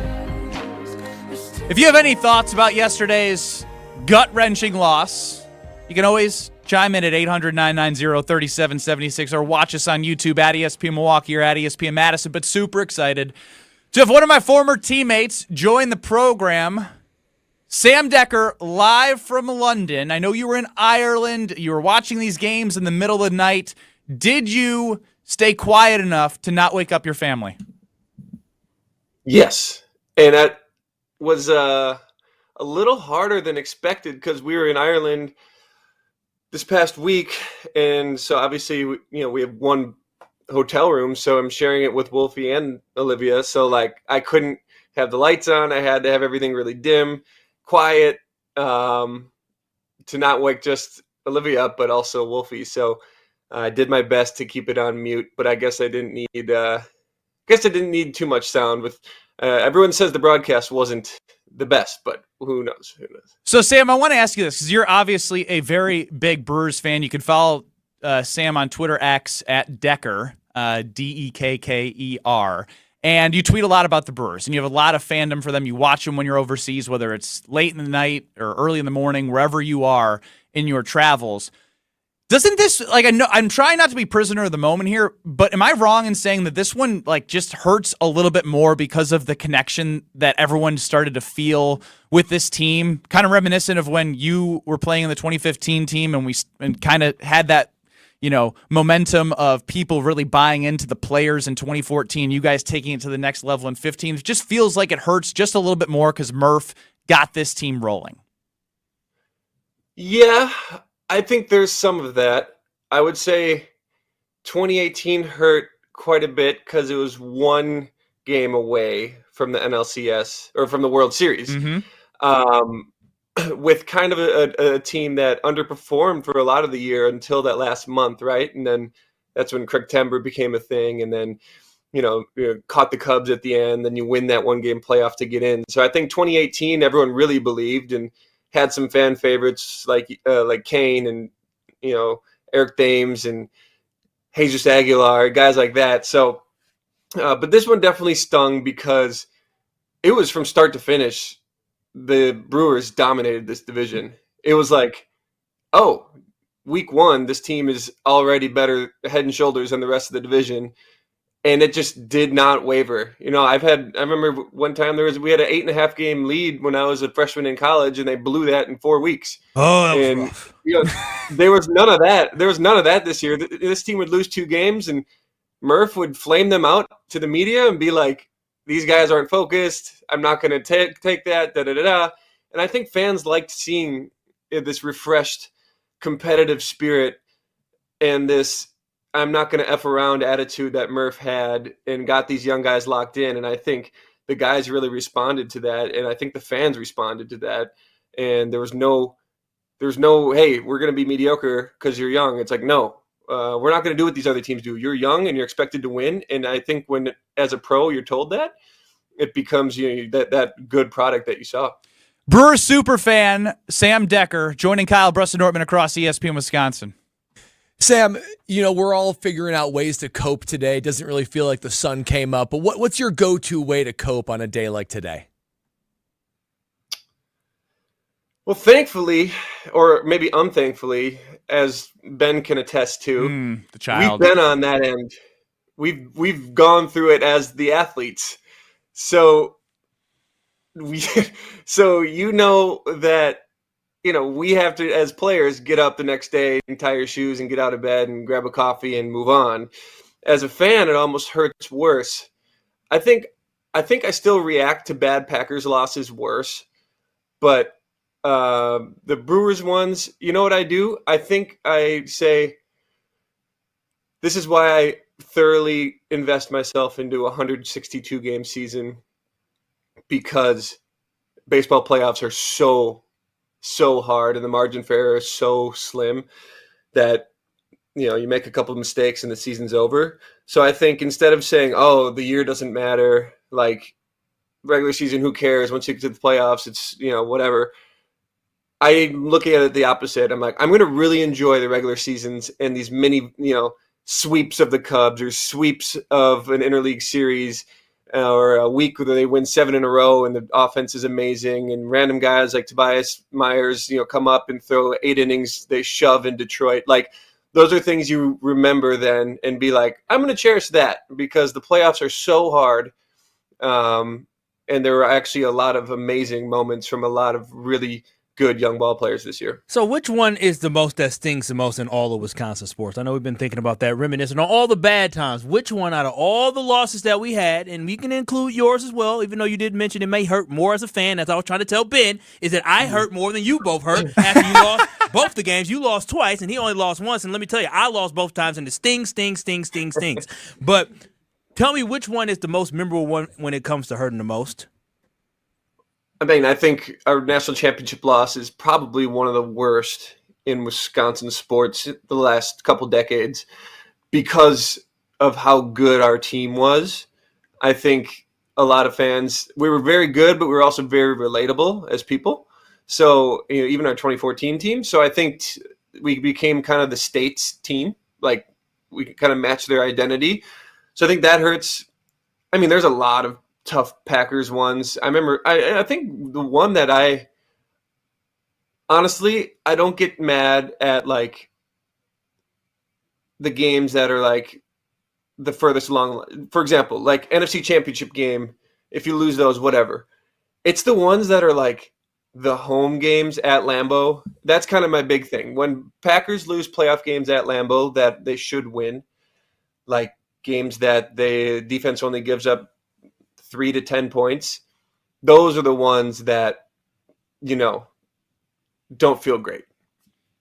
S1: If you have any thoughts about yesterday's gut-wrenching loss, you can always chime in at 800-990-3776 or watch us on YouTube at ESPN Milwaukee or at ESPN Madison. But super excited to have one of my former teammates join the program. Sam Decker, live from London. I know you were in Ireland. You were watching these games in the middle of the night. Did you stay quiet enough to not wake up your family?
S29: Yes. And that was a little harder than expected because we were in Ireland
S4: this past week, and so obviously, we have one hotel room, so I'm sharing it with Wolfie and Olivia. So like, I couldn't have the lights on. I had to have everything really dim, quiet, to not wake just Olivia up, but also Wolfie. So I did my best to keep it on mute, but I guess I didn't need too much sound. With everyone says the broadcast wasn't the best, but who knows?
S1: So, Sam, I want to ask you this because you're obviously a very big Brewers fan. You can follow Sam on Twitter X at Decker, Dekker, and you tweet a lot about the Brewers, and you have a lot of fandom for them. You watch them when you're overseas, whether it's late in the night or early in the morning, wherever you are in your travels. Doesn't this, like, I know I'm trying not to be prisoner of the moment here, but am I wrong in saying that this one, like, just hurts a little bit more because of the connection that everyone started to feel with this team? Kind of reminiscent of when you were playing in the 2015 team and kind of had that, momentum of people really buying into the players in 2014, you guys taking it to the next level in 15. It just feels like it hurts just a little bit more because Murph got this team rolling.
S4: Yeah, I think there's some of that. I would say 2018 hurt quite a bit because it was one game away from the NLCS or from the World Series. With kind of a team that underperformed for a lot of the year until that last month, right? And then that's when Craig Timber became a thing, and then caught the Cubs at the end. Then you win that one game playoff to get in. So I think 2018, everyone really believed and had some fan favorites like Kane and Eric Thames and Jesus Aguilar, guys like that. So, but this one definitely stung because it was from start to finish. The Brewers dominated this division. It was like, oh, week one, this team is already better head and shoulders than the rest of the division. And it just did not waver. I remember one time we had an 8.5 game lead when I was a freshman in college, and they blew that in 4 weeks.
S2: Oh, that was rough.
S4: There was none of that. There was none of that this year. This team would lose 2 games, and Murph would flame them out to the media and be like, these guys aren't focused. I'm not going to take that, da-da-da-da. And I think fans liked seeing this refreshed competitive spirit and this I'm not going to F around attitude that Murph had and got these young guys locked in. And I think the guys really responded to that. And I think the fans responded to that. And there was no, hey, we're going to be mediocre because you're young. It's like, no, we're not going to do what these other teams do. You're young and you're expected to win. And I think when, as a pro, you're told that, it becomes that good product that you saw.
S1: Brewers superfan Sam Decker joining Kyle Bruston-Nortman across ESPN Wisconsin.
S3: Sam, we're all figuring out ways to cope today. It doesn't really feel like the sun came up, but what's your go-to way to cope on a day like today?
S4: Well, thankfully, or maybe unthankfully, as Ben can attest to,
S1: the child.
S4: We've been on that end. We've gone through it as the athletes. So that we have to, as players, get up the next day and tie your shoes and get out of bed and grab a coffee and move on. As a fan, it almost hurts worse. I think I still react to bad Packers losses worse, but the Brewers ones, you know what I do? I think I say, this is why I thoroughly invest myself into a 162 game season, because baseball playoffs are so hard and the margin for error is so slim that you make a couple of mistakes and the season's over. So I think instead of saying, oh, the year doesn't matter, like regular season, who cares, once you get to the playoffs, it's whatever, I'm looking at it the opposite. I'm like, I'm going to really enjoy the regular seasons and these mini sweeps of the Cubs or sweeps of an interleague series, or a week where they win 7 in a row and the offense is amazing, and random guys like Tobias Myers, come up and throw 8 innings they shove in Detroit. Like, those are things you remember then and be like, I'm going to cherish that, because the playoffs are so hard. And there were actually a lot of amazing moments from a lot of really good young ball players this year.
S2: So which one is the most that stings the most in all of Wisconsin sports? I know we've been thinking about that, reminiscing on all the bad times. Which one out of all the losses that we had, and we can include yours as well, even though you did mention it may hurt more as a fan, as I was trying to tell Ben, is that I hurt more than you both hurt after you lost both the games. You lost twice, and he only lost once. And let me tell you, I lost both times, and it stings. But tell me which one is the most memorable one when it comes to hurting the most?
S4: I mean, I think our national championship loss is probably one of the worst in Wisconsin sports the last couple decades because of how good our team was. I think a lot of fans, we were very good, but we were also very relatable as people. So even our 2014 team. So I think we became kind of the state's team. Like we kind of matched their identity. So I think that hurts. I mean, there's a lot of tough Packers ones. I remember, I think the one that I don't get mad at, like the games that are like the furthest along. For example, like NFC Championship game, if you lose those, whatever. It's the ones that are like the home games at Lambeau. That's kind of my big thing. When Packers lose playoff games at Lambeau that they should win, like games that the defense only gives up 3 to 10 points, those are the ones that, don't feel great.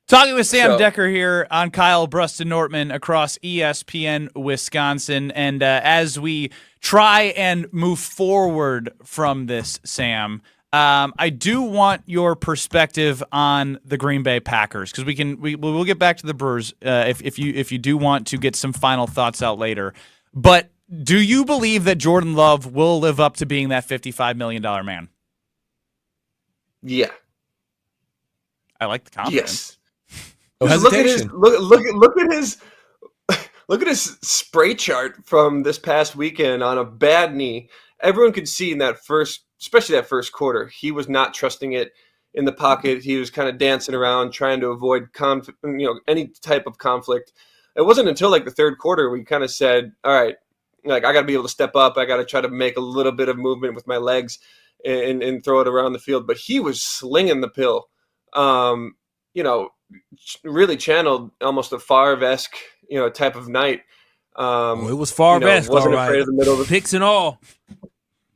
S1: Talking with Sam Decker here on Kyle Bruston Nortman across ESPN Wisconsin. And as we try and move forward from this, Sam, I do want your perspective on the Green Bay Packers, because we'll get back to the Brewers if you do want to get some final thoughts out later. But do you believe that Jordan Love will live up to being that $55 million man?
S4: Yeah.
S1: I like the confidence.
S4: Yes. Look at his spray chart from this past weekend on a bad knee. Everyone could see in that especially that first quarter, he was not trusting it in the pocket. He was kind of dancing around, trying to avoid any type of conflict. It wasn't until like the third quarter we kind of said, all right, like I got to be able to step up. I got to try to make a little bit of movement with my legs and throw it around the field. But he was slinging the pill, really channeled almost a Favre-esque, type of night.
S2: It was Favre-esque,
S4: wasn't
S2: all right.
S4: afraid of the middle of the
S2: picks and all.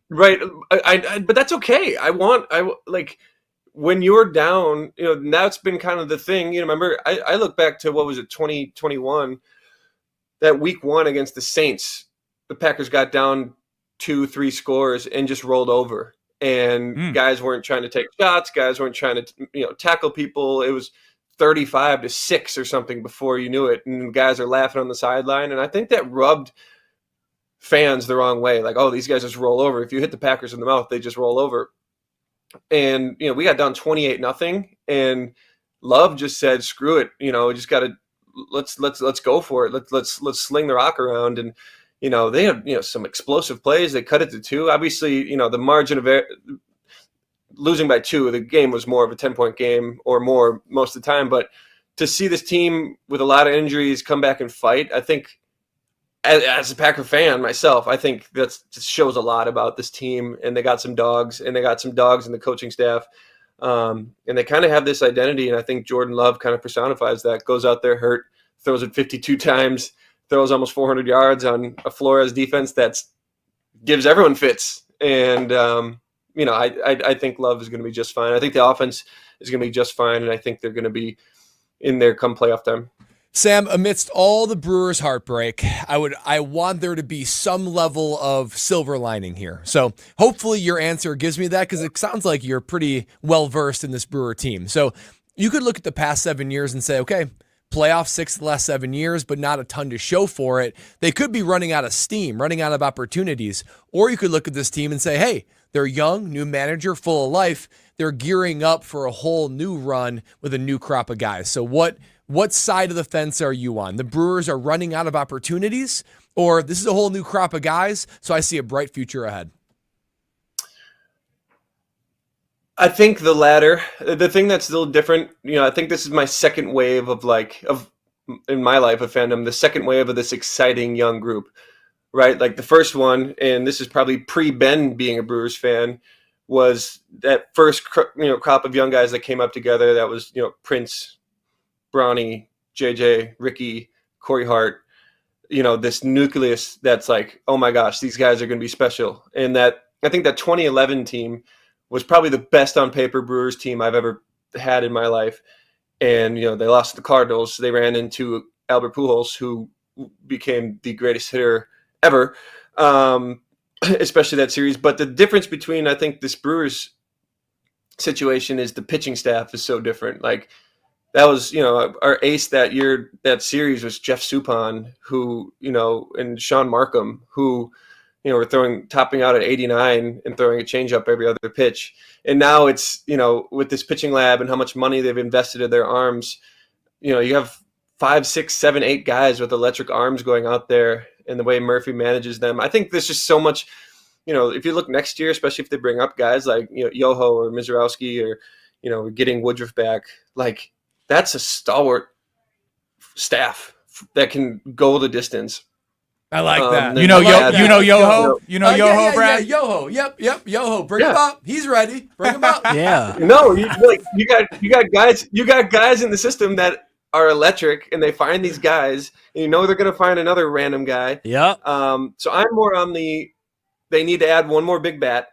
S4: Right. But that's okay. When you're down, that's been kind of the thing. Remember, I look back to, 2021, that week 1 against the Saints. The Packers got down 2-3 scores and just rolled over. And guys weren't trying to take shots. Guys weren't trying to, tackle people. It was 35-6 or something before you knew it. And guys are laughing on the sideline. And I think that rubbed fans the wrong way. Like, oh, these guys just roll over. If you hit the Packers in the mouth, they just roll over. And, we got down 28-0. And Love just said, screw it. Just got to, let's go for it. Let's sling the rock around. And, they had, some explosive plays. They cut it to 2. Obviously, the margin of losing by 2, the game was more of a 10-point game or more most of the time. But to see this team with a lot of injuries come back and fight, I think as a Packer fan myself, I think that shows a lot about this team. And they got some dogs, and they got some dogs in the coaching staff. And they kind of have this identity. And I think Jordan Love kind of personifies that. Goes out there hurt, throws it 52 times, throws almost 400 yards on a Flores defense that gives everyone fits. And, I think Love is going to be just fine. I think the offense is going to be just fine. And I think they're going to be in there come playoff time.
S3: Sam, amidst all the Brewers' heartbreak, I want there to be some level of silver lining here. So hopefully your answer gives me that, because it sounds like you're pretty well-versed in this Brewer team. So you could look at the past 7 years and say, okay, playoff 6 of the last 7 years, but not a ton to show for it. They could be running out of steam, running out of opportunities. Or you could look at this team and say, hey, they're young, new manager, full of life. They're gearing up for a whole new run with a new crop of guys. So what side of the fence are you on? The Brewers are running out of opportunities, or this is a whole new crop of guys, so I see a bright future ahead?
S4: I think the latter. The thing that's still different, I think this is my second wave of in my life of fandom, the second wave of this exciting young group, right? Like the first one, and this is probably pre-Ben being a Brewers fan, was that first crop of young guys that came up together. That was Prince, Bronny, JJ, Ricky, Corey Hart. This nucleus that's like, oh my gosh, these guys are going to be special. And that I think that 2011 team was probably the best on paper Brewers team I've ever had in my life. And they lost to the Cardinals. They ran into Albert Pujols, who became the greatest hitter ever. Especially that series. But the difference between, I think, this Brewers situation is the pitching staff is so different. Like, that was, our ace that year, that series was Jeff Suppan, who, and Sean Markham, who, were topping out at 89 and throwing a changeup every other pitch. And now it's, with this pitching lab and how much money they've invested in their arms, you have 5, 6, 7, 8 guys with electric arms going out there, and the way Murphy manages them. I think there's just so much, if you look next year, especially if they bring up guys like, Yoho or Mizorowski or, getting Woodruff back, like, that's a stalwart staff that can go the distance.
S3: I like that.
S1: Yoho? Yoho, Brad?
S3: Yeah, Yoho. Yep. Yoho. Bring him up. He's ready. Bring him up.
S2: Yeah.
S4: No, you got guys in the system that are electric, and they find these guys, and they're going to find another random guy.
S2: Yeah.
S4: So I'm more on they need to add one more big bat,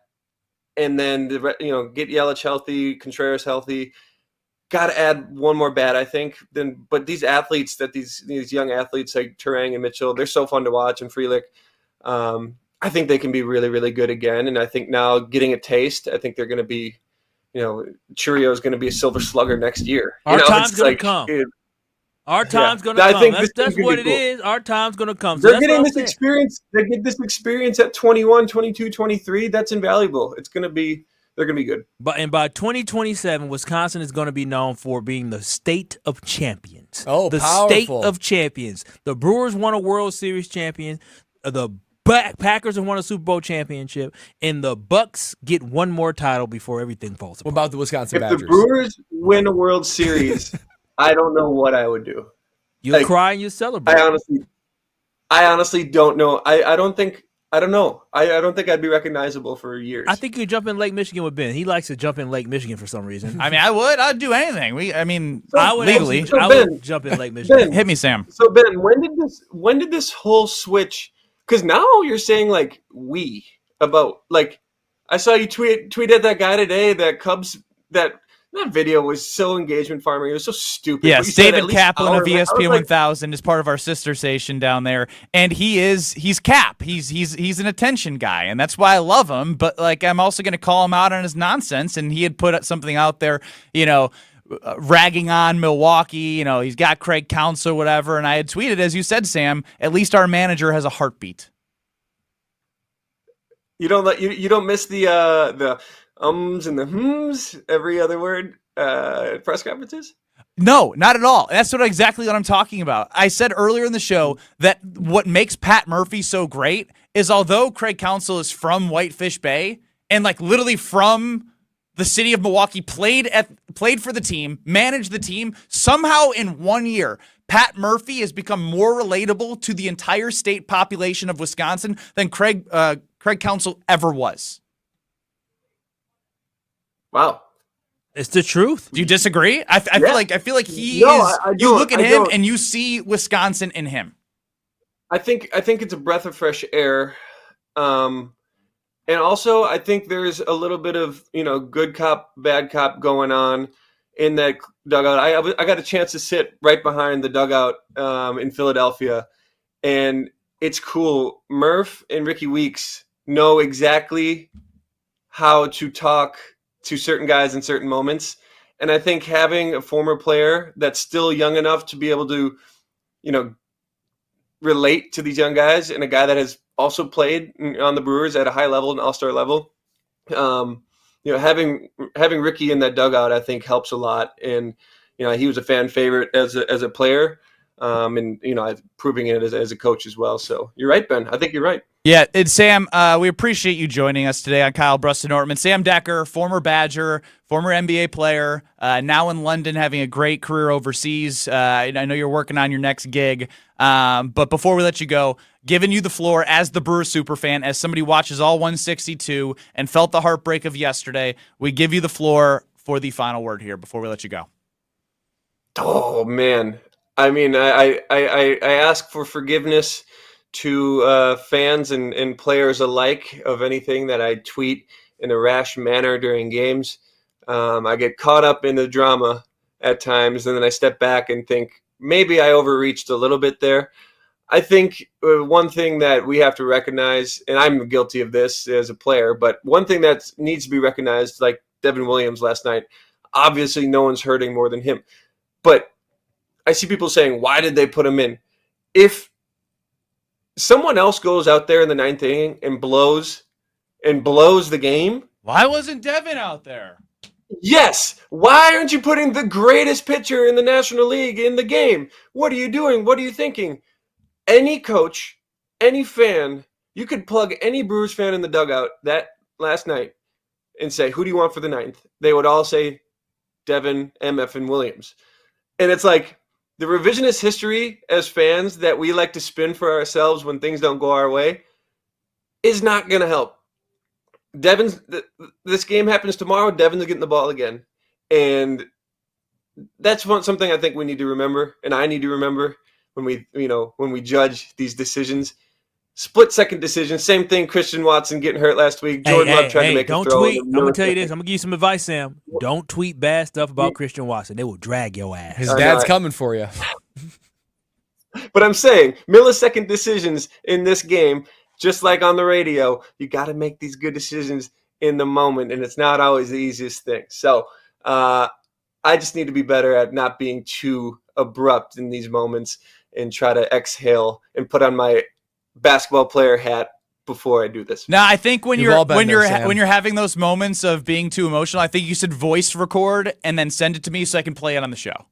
S4: and then get Yelich healthy, Contreras healthy. Got to add one more bat, I think. But these athletes, these young athletes like Turang and Mitchell, they're so fun to watch, and Frelick. I think they can be really, really good again. And I think now getting a taste, I think they're going to be, Churio is going to be a silver slugger next year.
S2: Our time's going to come. Our time's going to come. That's what it is. Our time's going to come. So
S4: they're getting this experience. They get this experience at 21, 22, 23. That's invaluable. They're going to be good.
S2: But by 2027, Wisconsin is going to be known for being the state of champions.
S3: Oh,
S2: the
S3: powerful.
S2: State of champions. The Brewers won a World Series champion. The Packers have won a Super Bowl championship, and the Bucks get one more title before everything falls apart.
S3: What about the Wisconsin Badgers?
S4: If the Brewers win a World Series, I don't know what I would do.
S2: You cry and you celebrate.
S4: I honestly don't know. I don't know. I don't think I'd be recognizable for years.
S2: I think you jump in Lake Michigan with Ben. He likes to jump in Lake Michigan for some reason.
S1: I mean, I'd do anything.
S2: I would
S1: legally.
S2: I would jump in Lake Michigan.
S1: Hit me, Sam.
S4: So Ben, when did this whole switch? Because now you're saying like about like I saw you tweeted that guy today that Cubs that video was so engagement farming. It was so stupid.
S1: Yes, David Kaplan of ESPN 1000 is part of our sister station down there, and he's Cap. He's an attention guy, and that's why I love him. But like, I'm also going to call him out on his nonsense. And he had put something out there, ragging on Milwaukee. He's got Craig Counsell or whatever. And I had tweeted, as you said, Sam, at least our manager has a heartbeat.
S4: You don't miss the ums and the hms every other word at press conferences?
S1: No, not at all. That's exactly what I'm talking about. I said earlier in the show that what makes Pat Murphy so great is although Craig Counsell is from Whitefish Bay and like literally from the city of Milwaukee, played for the team, managed the team, somehow in 1 year, Pat Murphy has become more relatable to the entire state population of Wisconsin than Craig Counsell ever was.
S4: Wow.
S2: It's the truth.
S1: Do you disagree? I feel like he
S4: is.
S1: You look at him and you see Wisconsin in him.
S4: I think it's a breath of fresh air, and also I think there's a little bit of good cop, bad cop going on in that dugout. I got a chance to sit right behind the dugout in Philadelphia, and it's cool. Murph and Ricky Weeks know exactly how to talk to certain guys in certain moments. And I think having a former player that's still young enough to be able to, relate to these young guys, and a guy that has also played on the Brewers at a high level, an all-star level, having Ricky in that dugout, I think helps a lot. And, he was a fan favorite as a player, and, proving it as a coach as well. So you're right, Ben. I think you're right.
S1: Yeah, it's Sam. We appreciate you joining us today on Kyle Bruston Nortman. Sam Decker, former Badger, former NBA player, now in London having a great career overseas. I know you're working on your next gig. But before we let you go, giving you the floor as the Brewers superfan, as somebody who watches all 162 and felt the heartbreak of yesterday, we give you the floor for the final word here before we let you go.
S4: Oh, man. I mean, I ask for forgiveness to fans and players alike of anything that I tweet in a rash manner during games. I get caught up in the drama at times, and then I step back and think maybe I overreached a little bit there. I think one thing that we have to recognize, and I'm guilty of this as a player, but one thing that needs to be recognized, like Devin Williams last night, obviously no one's hurting more than him. But I see people saying, why did they put him in? If someone else goes out there in the ninth inning and blows the game.
S1: Why wasn't Devin out there?
S4: Yes. Why aren't you putting the greatest pitcher in the National League in the game? What are you doing? What are you thinking? Any coach, any fan, you could plug any Brewers fan in the dugout that last night and say, who do you want for the ninth? They would all say Devin, MF, and Williams. And it's like, the revisionist history as fans that we like to spin for ourselves when things don't go our way is not going to help. This game happens tomorrow. Devin's getting the ball again. And that's something I think we need to remember, and I need to remember when we judge these decisions. Split-second decision. Same thing, Christian Watson getting hurt last week. Jordan Love tried to make a throw.
S2: Don't tweet. I'm going to tell you this. I'm going to give you some advice, Sam. Don't tweet bad stuff about Christian Watson. They will drag your ass.
S3: His dad's coming for you.
S4: But I'm saying, millisecond decisions in this game, just like on the radio, you got to make these good decisions in the moment, and it's not always the easiest thing. So I just need to be better at not being too abrupt in these moments and try to exhale and put on my basketball player hat before I do this.
S1: Now, I think when you're having those moments of being too emotional, I think you should voice record and then send it to me so I can play it on the show.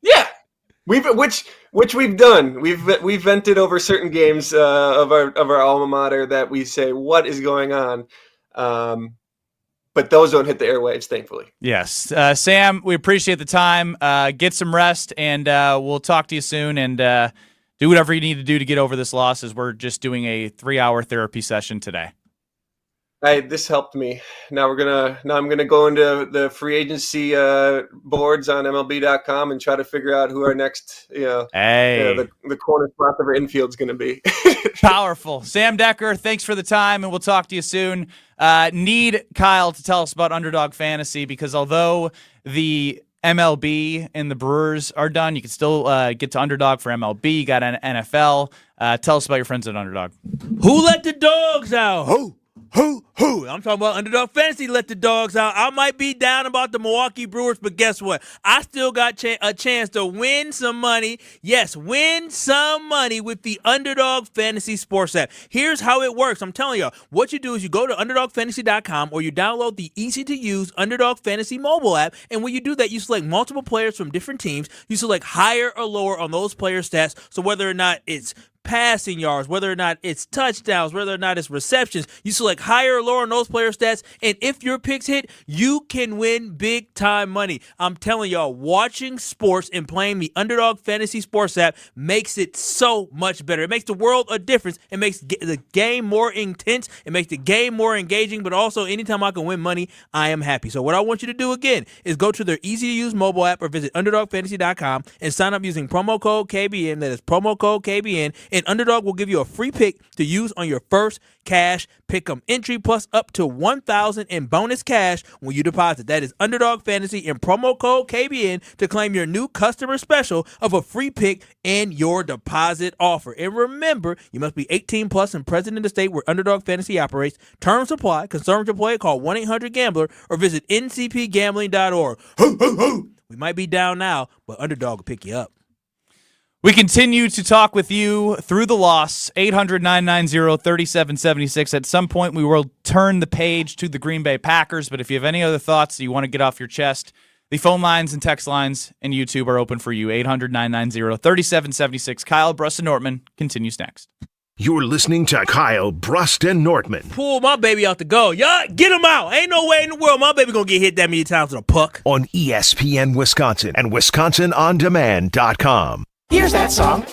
S4: Yeah, which we've done. We've vented over certain games of our alma mater that we say, what is going on? But those don't hit the airwaves, thankfully.
S1: Yes, Sam, we appreciate the time. Get some rest, and we'll talk to you soon. And do whatever you need to do to get over this loss, as we're just doing a 3-hour therapy session today.
S4: This helped me. Now I'm gonna go into the free agency boards on MLB.com and try to figure out who our next, the corner spot of our infield's gonna be.
S1: Powerful. Sam Decker, thanks for the time, and we'll talk to you soon. Need Kyle to tell us about Underdog Fantasy, because although the MLB and the Brewers are done, you can still get to Underdog for MLB. You got an NFL. Tell us about your friends at Underdog.
S2: Who let the dogs out? Who? I'm talking about Underdog Fantasy let the dogs out. I might be down about the Milwaukee Brewers, but guess what? I still got a chance to win some money. Yes, win some money with the Underdog Fantasy Sports app. Here's how it works. I'm telling you, what you do is you go to UnderdogFantasy.com or you download the easy-to-use Underdog Fantasy mobile app, and when you do that, you select multiple players from different teams. You select higher or lower on those player stats, so whether or not it's passing yards, whether or not it's touchdowns, whether or not it's receptions, you select higher or lower on those player stats, and if your picks hit, you can win big time money. I'm telling y'all, watching sports and playing the Underdog Fantasy Sports app makes it so much better. It makes the world a difference. It makes the game more intense. It makes the game more engaging, but also anytime I can win money, I am happy. So what I want you to do again is go to their easy-to-use mobile app or visit UnderdogFantasy.com and sign up using promo code KBN. That is promo code KBN. And Underdog will give you a free pick to use on your first cash pick'em entry, plus up to $1,000 in bonus cash when you deposit. That is Underdog Fantasy and promo code KBN to claim your new customer special of a free pick and your deposit offer. And remember, you must be 18 plus and present in the state where Underdog Fantasy operates. Terms apply. Concerned to play, call 1-800-GAMBLER or visit ncpgambling.org. We might be down now, but Underdog will pick you up.
S1: We continue to talk with you through the loss, 800-990-3776. At some point, we will turn the page to the Green Bay Packers, but if you have any other thoughts that you want to get off your chest, the phone lines and text lines and YouTube are open for you, 800-990-3776. Kyle Bruston Nortman continues next.
S6: You're listening to Kyle, Brust, and Nortman
S2: Pull my baby out the goal. Yeah, get him out. Ain't no way in the world my baby gonna get hit that many times with a puck.
S6: on ESPN Wisconsin and WisconsinOnDemand.com.
S16: Here's that song.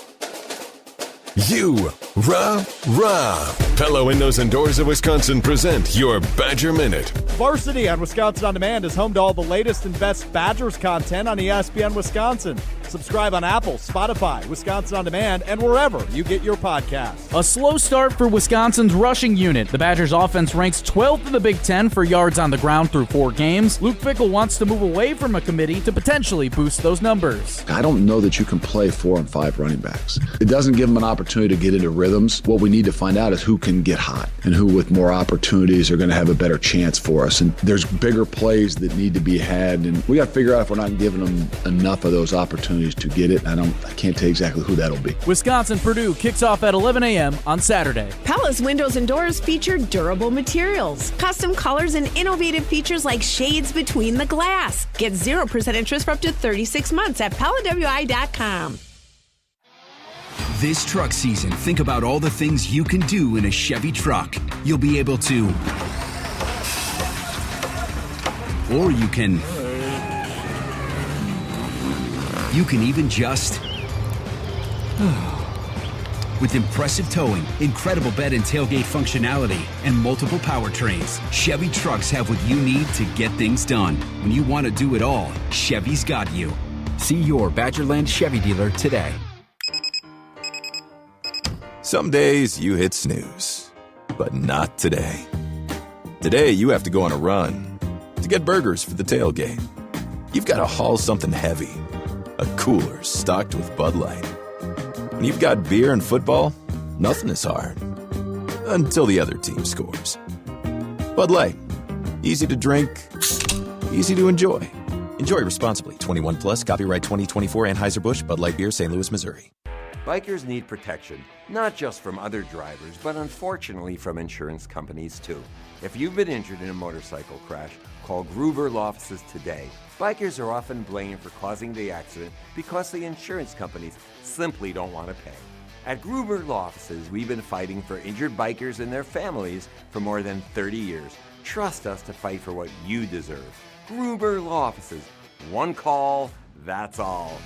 S9: Pella Windows and Doors of Wisconsin present your Badger Minute.
S5: Varsity on Wisconsin On Demand is home to all the latest and best Badgers content on ESPN Wisconsin. Subscribe on Apple, Spotify, Wisconsin On Demand, and wherever you get your podcasts.
S7: A slow start for Wisconsin's rushing unit. The Badgers offense ranks 12th in the Big Ten for yards on the ground through 4 games. Luke Fickell wants to move away from a committee to potentially boost those numbers.
S8: I don't know that you can play 4 and 5 running backs. It doesn't give them an opportunity to get into rhythms. What we need to find out is who can get hot and who with more opportunities are going to have a better chance for us. And there's bigger plays that need to be had, and we got to figure out if we're not giving them enough of those opportunities to get it. I can't tell you exactly who that'll be.
S7: Wisconsin-Purdue kicks off at 11 a.m. on Saturday.
S10: Pella's windows and doors feature durable materials, custom colors, and innovative features like shades between the glass. Get 0% interest for up to 36 months at PellaWI.com.
S11: This truck season, think about all the things you can do in a Chevy truck. You'll be able to, or you can even just, with impressive towing, incredible bed and tailgate functionality, and multiple powertrains, Chevy trucks have what you need to get things done. When you want to do it all, Chevy's got you. See your Badgerland Chevy dealer today.
S12: Some days you hit snooze, but not today. Today you have to go on a run to get burgers for the tailgate. You've got to haul something heavy, a cooler stocked with Bud Light. When you've got beer and football, nothing is hard. Until the other team scores. Bud Light. Easy to drink, easy to enjoy. Enjoy responsibly. 21 plus, copyright 2024 Anheuser-Busch, Bud Light Beer, St. Louis, Missouri.
S13: Bikers need protection, not just from other drivers, but unfortunately from insurance companies too. If you've been injured in a motorcycle crash, call Gruber Law Offices today. Bikers are often blamed for causing the accident because the insurance companies simply don't want to pay. At Gruber Law Offices, we've been fighting for injured bikers and their families for more than 30 years. Trust us to fight for what you deserve. Gruber Law Offices. One call, that's all.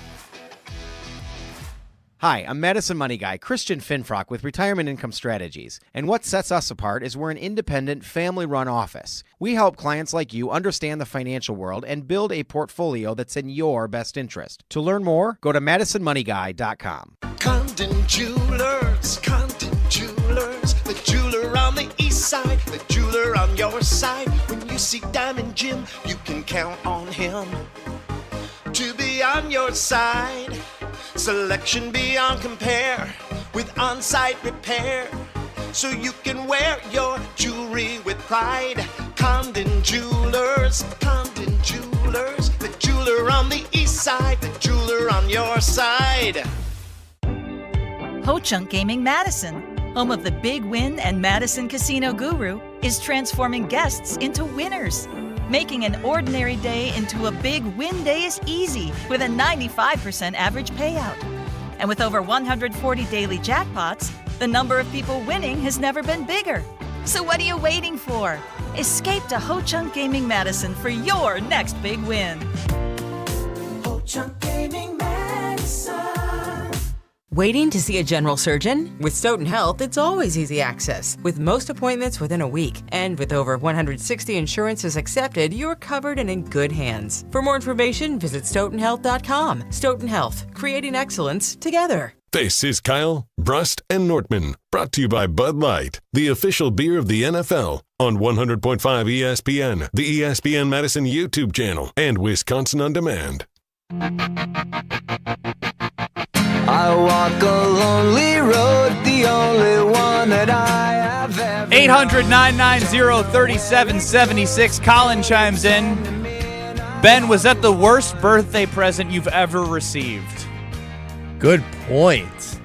S14: Hi, I'm Madison Money Guy, Christian Finfrock with Retirement Income Strategies. And what sets us apart is we're an independent, family-run office. We help clients like you understand the financial world and build a portfolio that's in your best interest. To learn more, go to MadisonMoneyGuy.com.
S16: Condon Jewelers, the jeweler on the east side, the jeweler on your side. When you see Diamond Jim, you can count on him to be on your side. Selection beyond compare with on-site repair, so you can wear your jewelry with pride. Condon Jewelers, the jeweler on the east side, the jeweler on your side.
S15: Ho-Chunk Gaming Madison, home of the Big Win and Madison Casino Guru, is transforming guests into winners. Making an ordinary day into a big win day is easy with a 95% average payout. And with over 140 daily jackpots, the number of people winning has never been bigger. So what are you waiting for? Escape to Ho-Chunk Gaming Madison for your next big win.
S16: Ho-Chunk Gaming Madison.
S29: Waiting to see a general surgeon? With Stoughton Health, it's always easy access, with most appointments within a week. And with over 160 insurances accepted, you're covered and in good hands. For more information, visit StoughtonHealth.com. Stoughton Health, creating excellence together.
S9: This is Kyle, Brust, and Nortman, brought to you by Bud Light, the official beer of the NFL, on 100.5 ESPN, the ESPN Madison YouTube channel, and Wisconsin On Demand.
S16: I walk a lonely road, the only one that I have ever
S1: 800-990-3776. Colin chimes in. Ben, was that the worst birthday present you've ever received?
S3: Good point.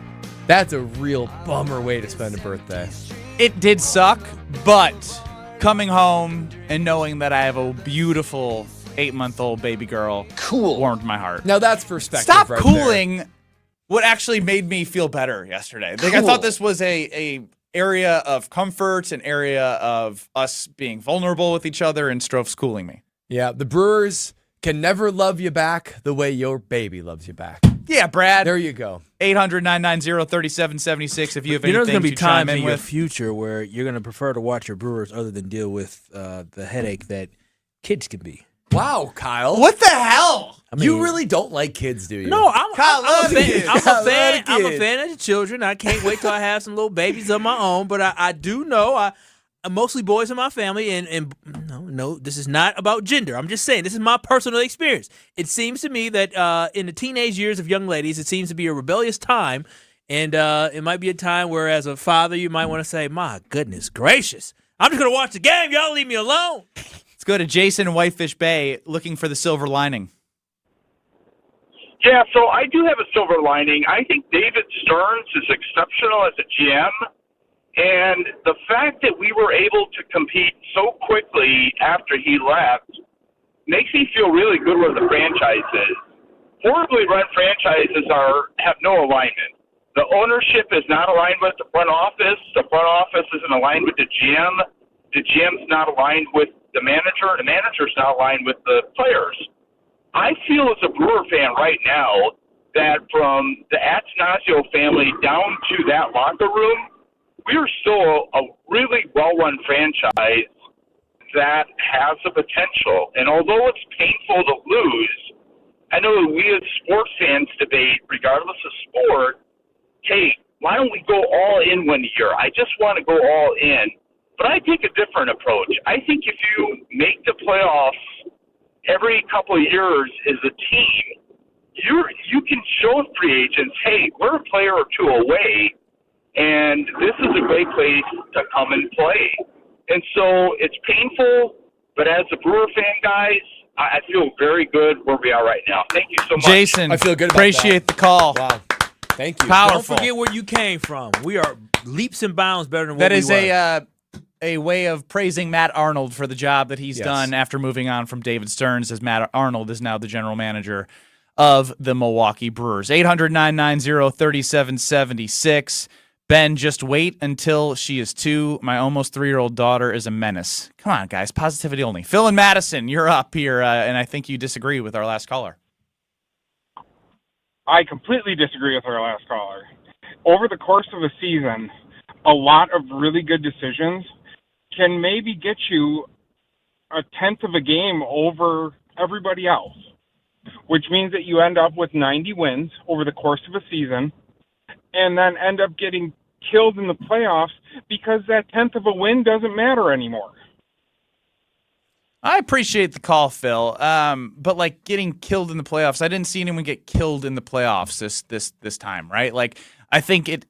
S3: That's a real bummer way to spend a birthday.
S1: It did suck, but coming home and knowing that I have a beautiful 8-month-old baby girl warmed my heart.
S3: Now that's perspective.
S1: Stop
S3: right
S1: cooling
S3: there.
S1: what actually made me feel better yesterday. Like, I thought this was a area of comfort, an area of us being vulnerable with each other, and Strofe schooling me.
S3: Yeah, the Brewers can never love you back the way your baby loves you back.
S1: Yeah, Brad.
S3: There you go.
S1: 800-990-3776 if you have anything
S2: there's going to be
S1: to chime
S2: times
S1: in
S2: in your
S1: with.
S2: future where you're going to prefer to watch your Brewers other than deal with the headache that kids can be.
S3: Wow, Kyle.
S1: What the hell?
S3: You really don't like kids, do you?
S2: No, I'm a fan. I'm a
S3: kids.
S2: fan of the children. I can't wait till I have some little babies of my own. But I do know I'm mostly boys in my family, and no, this is not about gender. I'm just saying this is my personal experience. It seems to me that in the teenage years of young ladies, it seems to be a rebellious time, and it might be a time where, as a father, you might want to say, "My goodness gracious, I'm just gonna watch the game. Y'all leave me alone."
S1: Let's go to Jason in Whitefish Bay looking for the silver lining.
S17: Yeah, so I do have a silver lining. I think David Stearns is exceptional as a GM, and the fact that we were able to compete so quickly after he left makes me feel really good with the franchise is. Horribly run franchises have no alignment. The ownership is not aligned with the front office. The front office isn't aligned with the GM. The GM's not aligned with the manager. The manager's not aligned with the players. I feel as a Brewer fan right now that from the Attanasio family down to that locker room, we are still a really well-run franchise that has the potential. And although it's painful to lose, I know that we as sports fans debate, regardless of sport, hey, why don't we go all in one year? I just want to go all in. But I take a different approach. I think if you make the playoffs every couple of years as a team, you can show free agents, hey, we're a player or two away, and this is a great place to come and play. And so it's painful, but as a Brewer fan, guys, I feel very good where we are right now. Thank you so much.
S1: Jason,
S3: I feel good about
S1: appreciate the call.
S3: Wow. Thank you.
S1: Powerful.
S2: Don't forget where you came from. We are leaps and bounds better than what
S1: That
S2: we
S1: is
S2: were.
S1: a way of praising Matt Arnold for the job that he's
S3: Yes.
S1: done after moving on from David Stearns, as Matt Arnold is now the general manager of the Milwaukee Brewers. 800-990-3776. Ben, just wait until she is 2. My almost 3-year-old daughter is a menace. Come on, guys. Positivity only. Phil and Madison, you're up here, and I think you disagree with our last caller.
S18: I completely disagree with our last caller. Over the course of a season, a lot of really good decisions can maybe get you a tenth of a game over everybody else, which means that you end up with 90 wins over the course of a season and then end up getting killed in the playoffs because that tenth of a win doesn't matter anymore.
S1: I appreciate the call, Phil. But like getting killed in the playoffs, I didn't see anyone get killed in the playoffs this time, right? Like I think it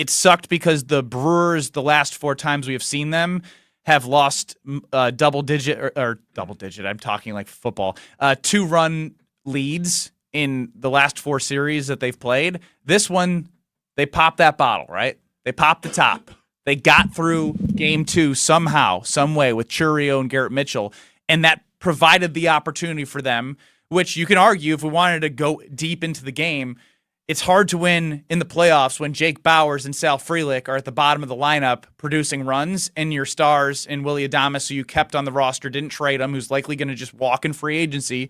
S1: sucked because the Brewers, the last 4 times we have seen them, have lost double digit. I'm talking like football. 2-run leads in the last 4 series that they've played. This one, they popped that bottle, right? They popped the top. They got through game 2 somehow, some way with Churio and Garrett Mitchell, and that provided the opportunity for them, which you can argue if we wanted to go deep into the game, it's hard to win in the playoffs when Jake Bauers and Sal Frelick are at the bottom of the lineup producing runs, and your stars in Willie Adames, who you kept on the roster, didn't trade him, who's likely going to just walk in free agency,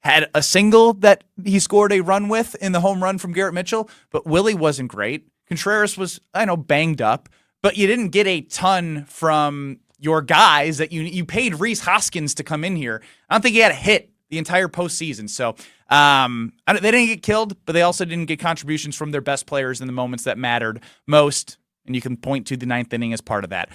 S1: had a single that he scored a run with in the home run from Garrett Mitchell, but Willie wasn't great. Contreras was, banged up, but you didn't get a ton from your guys that you paid Rhys Hoskins to come in here. I don't think he had a hit the entire postseason. So they didn't get killed, but they also didn't get contributions from their best players in the moments that mattered most, and you can point to the 9th inning as part of that.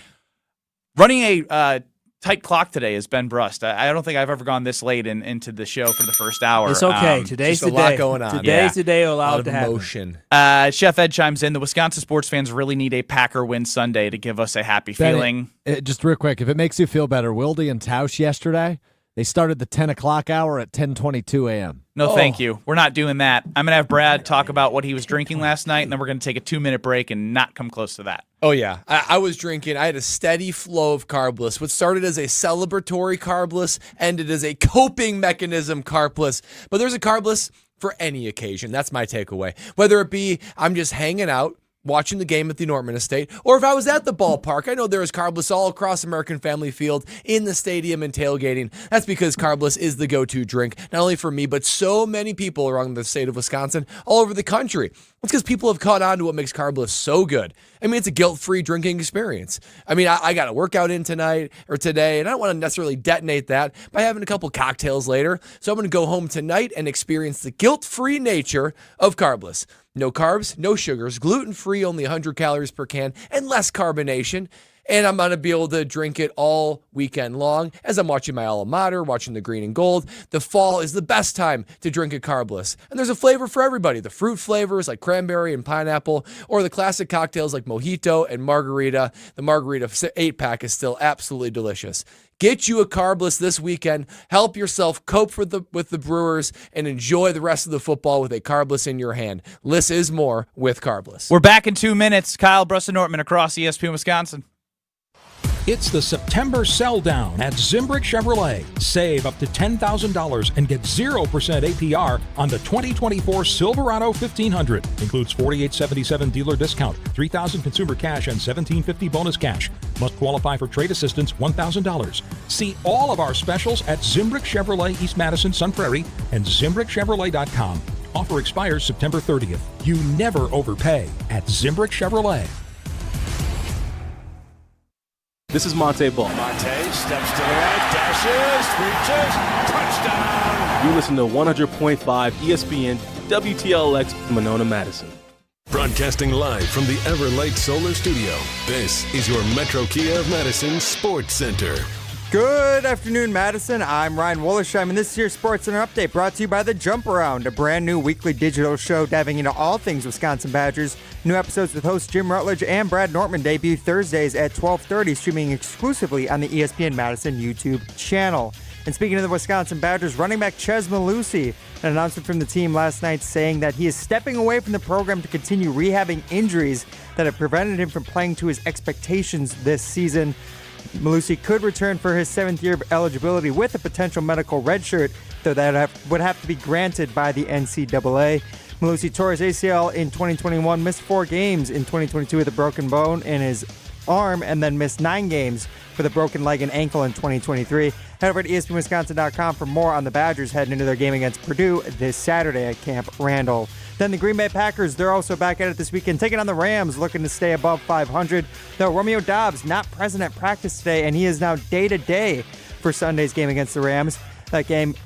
S1: Running a tight clock today is Ben Brust. I don't think I've ever gone this late into the show for the first hour.
S2: It's okay. Today's
S3: just
S2: the
S3: a lot
S2: day.
S3: going on.
S2: Today's the day allowed to happen.
S3: Emotion.
S1: Chef Ed chimes in. The Wisconsin sports fans really need a Packer win Sunday to give us a happy feeling.
S5: Just real quick, if it makes you feel better, Wilde and Tausch yesterday, They started the 10 o'clock hour at 10:22 a.m.
S1: No, thank you. We're not doing that. I'm going to have Brad talk about what he was drinking last night, and then we're going to take a 2-minute break and not come close to that.
S3: Oh, yeah. I was drinking. I had a steady flow of carbless. What started as a celebratory carbless ended as a coping mechanism carbless. But there's a carbless for any occasion. That's my takeaway. Whether it be I'm just hanging out, watching the game at the Norman Estate, or if I was at the ballpark. I know there is carbless all across American Family Field, in the stadium, and tailgating. That's because carbless is the go-to drink, not only for me, but so many people around the state of Wisconsin, all over the country. It's because people have caught on to what makes carbless so good. I mean, it's a guilt-free drinking experience. I mean, I got a workout in tonight or today, and I don't want to necessarily detonate that by having a couple cocktails later. So I'm going to go home tonight and experience the guilt-free nature of carbless. No carbs, no sugars, gluten-free, only 100 calories per can, and less carbonation. And I'm going to be able to drink it all weekend long as I'm watching my alma mater, watching the green and gold. The fall is the best time to drink a carbless. And there's a flavor for everybody. The fruit flavors like cranberry and pineapple, or the classic cocktails like mojito and margarita. The margarita 8-pack is still absolutely delicious. Get you a carbless this weekend. Help yourself cope with the Brewers and enjoy the rest of the football with a carbless in your hand. Less is more with carbless.
S1: We're back in 2 minutes. Kyle Bruston-Nortman across ESPN Wisconsin.
S19: It's the September sell down at Zimbrick Chevrolet. Save up to $10,000 and get 0% APR on the 2024 Silverado 1500. Includes $4,877 dealer discount, $3,000 consumer cash, and $1,750 bonus cash. Must qualify for trade assistance $1,000. See all of our specials at Zimbrick Chevrolet, East Madison, Sun Prairie, and ZimbrickChevrolet.com. Offer expires September 30th. You never overpay at Zimbrick Chevrolet.
S20: This is Monte Ball.
S16: Monte steps to the right, dashes, reaches, touchdown.
S20: You listen to 100.5 ESPN WTLX Monona, Madison.
S9: Broadcasting live from the Everlight Solar Studio, this is your Metro Kia of Madison Sports Center.
S21: Good afternoon, Madison. I'm Ryan Wollersheim, and this is your Sports Center Update brought to you by The Jump Around, a brand new weekly digital show diving into all things Wisconsin Badgers. New episodes with hosts Jim Rutledge and Brad Nortman debut Thursdays at 12:30, streaming exclusively on the ESPN Madison YouTube channel. And speaking of the Wisconsin Badgers, running back Chez Mellusi, an announcement from the team last night saying that he is stepping away from the program to continue rehabbing injuries that have prevented him from playing to his expectations this season. Mellusi could return for his 7th year of eligibility with a potential medical redshirt, though that would have to be granted by the NCAA. Mellusi tore his ACL in 2021, missed 4 games in 2022 with a broken bone in his arm, and then missed 9 games with a broken leg and ankle in 2023. Head over to ESPNWisconsin.com for more on the Badgers heading into their game against Purdue this Saturday at Camp Randall. Then the Green Bay Packers, they're also back at it this weekend, taking on the Rams, looking to stay above 500. Though Romeo Doubs not present at practice today, and he is now day-to-day for Sunday's game against the Rams. That game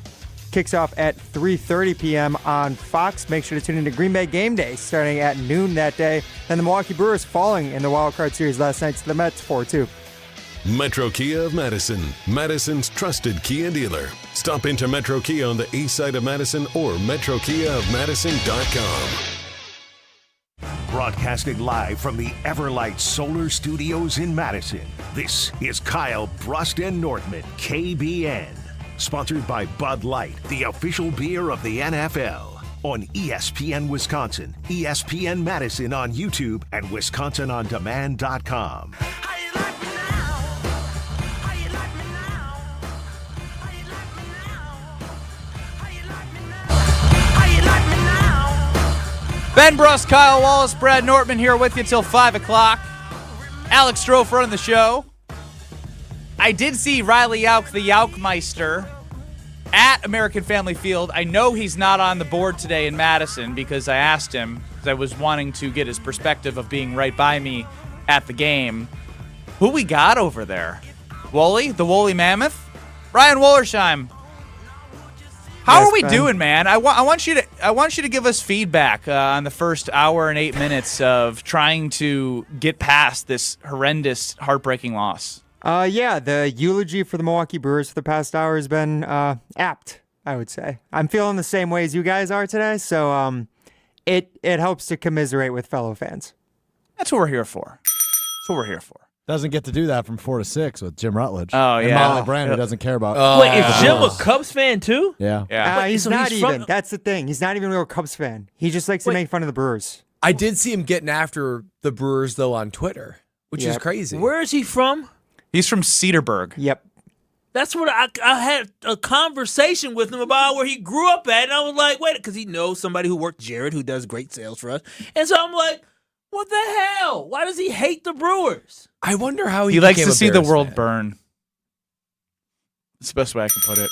S21: kicks off at 3:30 p.m. on Fox. Make sure to tune into Green Bay Game Day starting at noon that day. And the Milwaukee Brewers falling in the Wild Card Series last night to the Mets 4-2.
S9: Metro Kia of Madison, Madison's trusted Kia dealer. Stop into Metro Kia on the east side of Madison or metrokiaofmadison.com.
S6: Broadcasting live from the Everlight Solar Studios in Madison, this is Kyle Bruston-Nortman, KBN. Sponsored by Bud Light, the official beer of the NFL. On ESPN Wisconsin, ESPN Madison on YouTube, and WisconsinOnDemand.com.
S1: Ben Bruss, Kyle Wallace, Brad Nortman here with you till 5 o'clock. Alex Strofe running the show. I did see Riley Yauk, the Yaukmeister, at American Family Field. I know he's not on the board today in Madison because I asked him, because I was wanting to get his perspective of being right by me at the game. Who we got over there? Wooly? The Woolly Mammoth? Ryan Wollersheim. How are we doing, man? I want you to give us feedback on the first hour and 8 minutes of trying to get past this horrendous, heartbreaking loss.
S21: Yeah, the eulogy for the Milwaukee Brewers for the past hour has been apt, I would say. I'm feeling the same way as you guys are today, so it helps to commiserate with fellow fans.
S1: That's what we're here for. That's what we're here for.
S5: Doesn't get to do that from 4 to 6 with Jim Rutledge.
S1: Oh,
S5: and
S1: yeah.
S5: Molly Brand, who doesn't care about.
S2: Wait, is Jim a Cubs fan too?
S5: Yeah.
S21: He's
S2: so
S21: not
S2: he's
S21: even.
S2: from-
S21: That's the thing. He's not even a real Cubs fan. He just likes to make fun of the Brewers.
S3: I did see him getting after the Brewers, though, on Twitter, which is crazy.
S2: Where is he from?
S1: He's from Cedarburg.
S21: Yep.
S2: That's what I had a conversation with him about where he grew up at, and I was like, wait, because he knows somebody who worked, Jared, who does great sales for us, and so I'm like, what the hell? Why does he hate the Brewers?
S3: I wonder how
S1: He likes to
S3: became a
S1: see the
S3: Bears
S1: world
S3: fan.
S1: burn. That's the best way I can put it.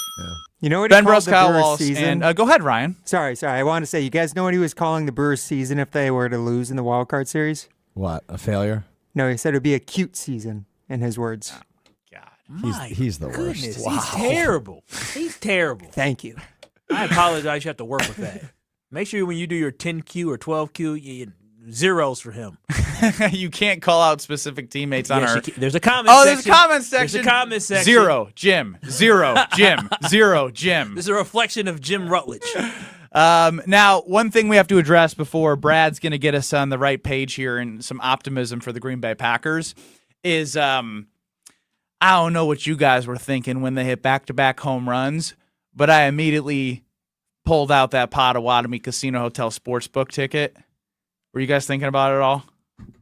S21: You know what
S1: Ben
S21: he called
S1: Brust,
S21: the
S1: Kyle
S21: Brewers
S1: Wallace,
S21: season?
S1: and go ahead, Ryan.
S21: Sorry. I want to say, you guys know what he was calling the Brewers season if they were to lose in the wild card series?
S5: What, a failure?
S21: No, he said it would be a cute season, in his words.
S5: He's the
S2: Goodness,
S5: worst.
S2: he's terrible. He's terrible.
S21: Thank you.
S2: I apologize. You have to work with that. Make sure when you do your 10Q or 12Q, you zeros for him.
S1: You can't call out specific teammates on
S2: Yes,
S1: our.
S2: you can. There's a comment
S1: Oh,
S2: section.
S1: there's a comment section.
S2: There's a comment section.
S1: 0, Jim. 0, Jim. 0, Jim.
S2: This is a reflection of Jim Rutledge.
S1: Now, one thing we have to address before Brad's going to get us on the right page here and some optimism for the Green Bay Packers is I don't know what you guys were thinking when they hit back-to-back home runs, but I immediately pulled out that Potawatomi Casino Hotel Sportsbook ticket. Were you guys thinking about it at all?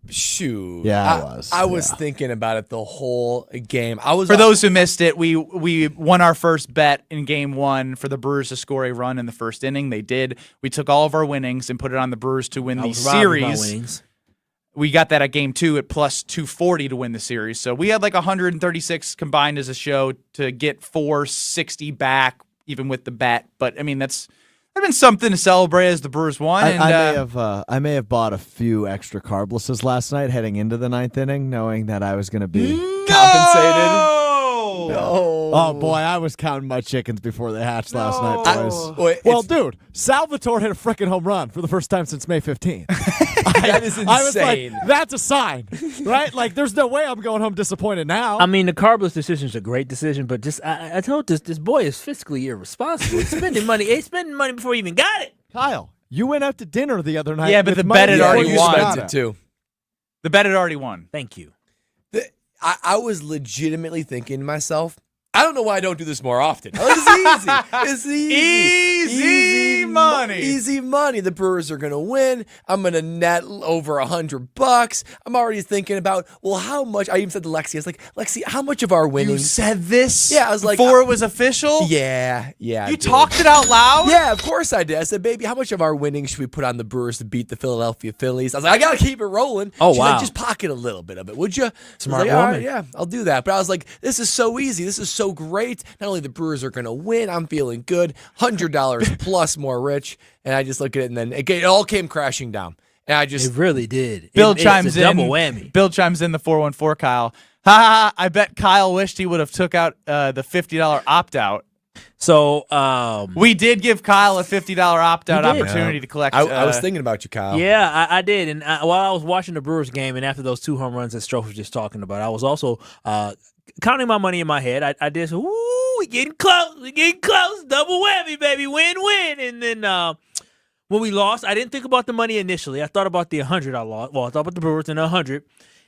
S3: Shoot.
S5: Yeah,
S3: I was thinking about it the whole game.
S1: For those who missed it, we won our first bet in game 1 for the Brewers to score a run in the first inning. They did. We took all of our winnings and put it on the Brewers to win the series. We got that at game 2 at plus 240 to win the series. So we had like 136 combined as a show to get 460 back, even with the bet. But I mean, that's been something to celebrate as the Brewers won.
S5: I may have bought a few extra carblesses last night heading into the 9th inning, knowing that I was going to be compensated.
S3: No.
S5: Oh boy, I was counting my chickens before they hatched last night, boys.
S3: Well,
S5: dude, Salvatore hit a freaking home run for the first time since May 15th.
S3: That is insane.
S5: I was like, that's a sign, right? Like, there's no way I'm going home disappointed now.
S2: I mean, the carbless decision is a great decision, but just I told this boy is fiscally irresponsible. He's spending money. He's spending money before he even got it.
S5: Kyle, you went out to dinner the other night.
S1: Yeah, but
S5: with
S1: the
S5: money
S1: bet had
S5: before
S1: already
S5: you
S1: won.
S5: spent
S3: it too.
S1: The bet had already won.
S2: Thank you.
S3: I was legitimately thinking to myself, I don't know why I don't do this more often. It's easy. It's
S1: Easy money.
S3: Easy money. The Brewers are going to win. I'm going to net over $100. I'm already thinking about, well, how much? I even said to Lexi, I was like, Lexi, how much of our winnings?
S1: You said this?
S3: Yeah, I was like,
S1: before it was official?
S3: Yeah. I
S1: You
S3: did.
S1: talked it out loud?
S3: Yeah, of course I did. I said, baby, how much of our winnings should we put on the Brewers to beat the Philadelphia Phillies? I was like, I got to keep it rolling.
S2: Oh,
S3: She's
S2: wow.
S3: like, just pocket a little bit of it, would you?
S2: Smart
S3: I was like, all
S2: woman.
S3: right, yeah, I'll do that. But I was like, this is so easy. This is so great. Not only the Brewers are going to win, I'm feeling good. $100 plus more rich. And I just look at it, and then it all came crashing down. And I just
S2: It really did.
S1: Bill chimes
S2: it's a double whammy.
S1: Bill chimes in the 414 Kyle. Ha! I bet Kyle wished he would have took out the $50 opt out.
S2: So
S1: We did give Kyle a $50 opt out
S2: You did.
S1: opportunity to collect.
S3: I was thinking about you, Kyle.
S2: yeah, I did. And while I was watching the Brewers game, and after those 2 home runs that Stroh was just talking about, I was also counting my money in my head. I did. Ooh, we getting close. We getting close. Double whammy, baby. Win-win. And then when we lost, I didn't think about the money initially. I thought about the 100 I lost. Well, I thought about the Brewers and 100.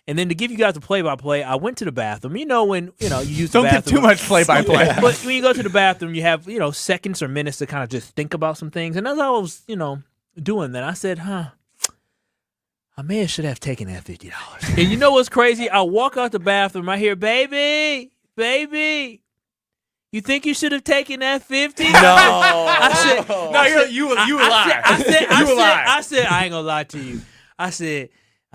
S2: And then to give you guys a play-by-play, I went to the bathroom. You know when you use the
S1: Don't give
S2: bathroom.
S1: too much play-by-play.
S2: But when you go to the bathroom, you have seconds or minutes to kind of just think about some things. And as I was doing that, I said, I may have should have taken that $50. And you know what's crazy? I walk out the bathroom. I hear, baby, you think you should have taken that 50?
S1: No.
S2: I said,
S1: No, you lie.
S2: I said, I ain't gonna lie to you. I said,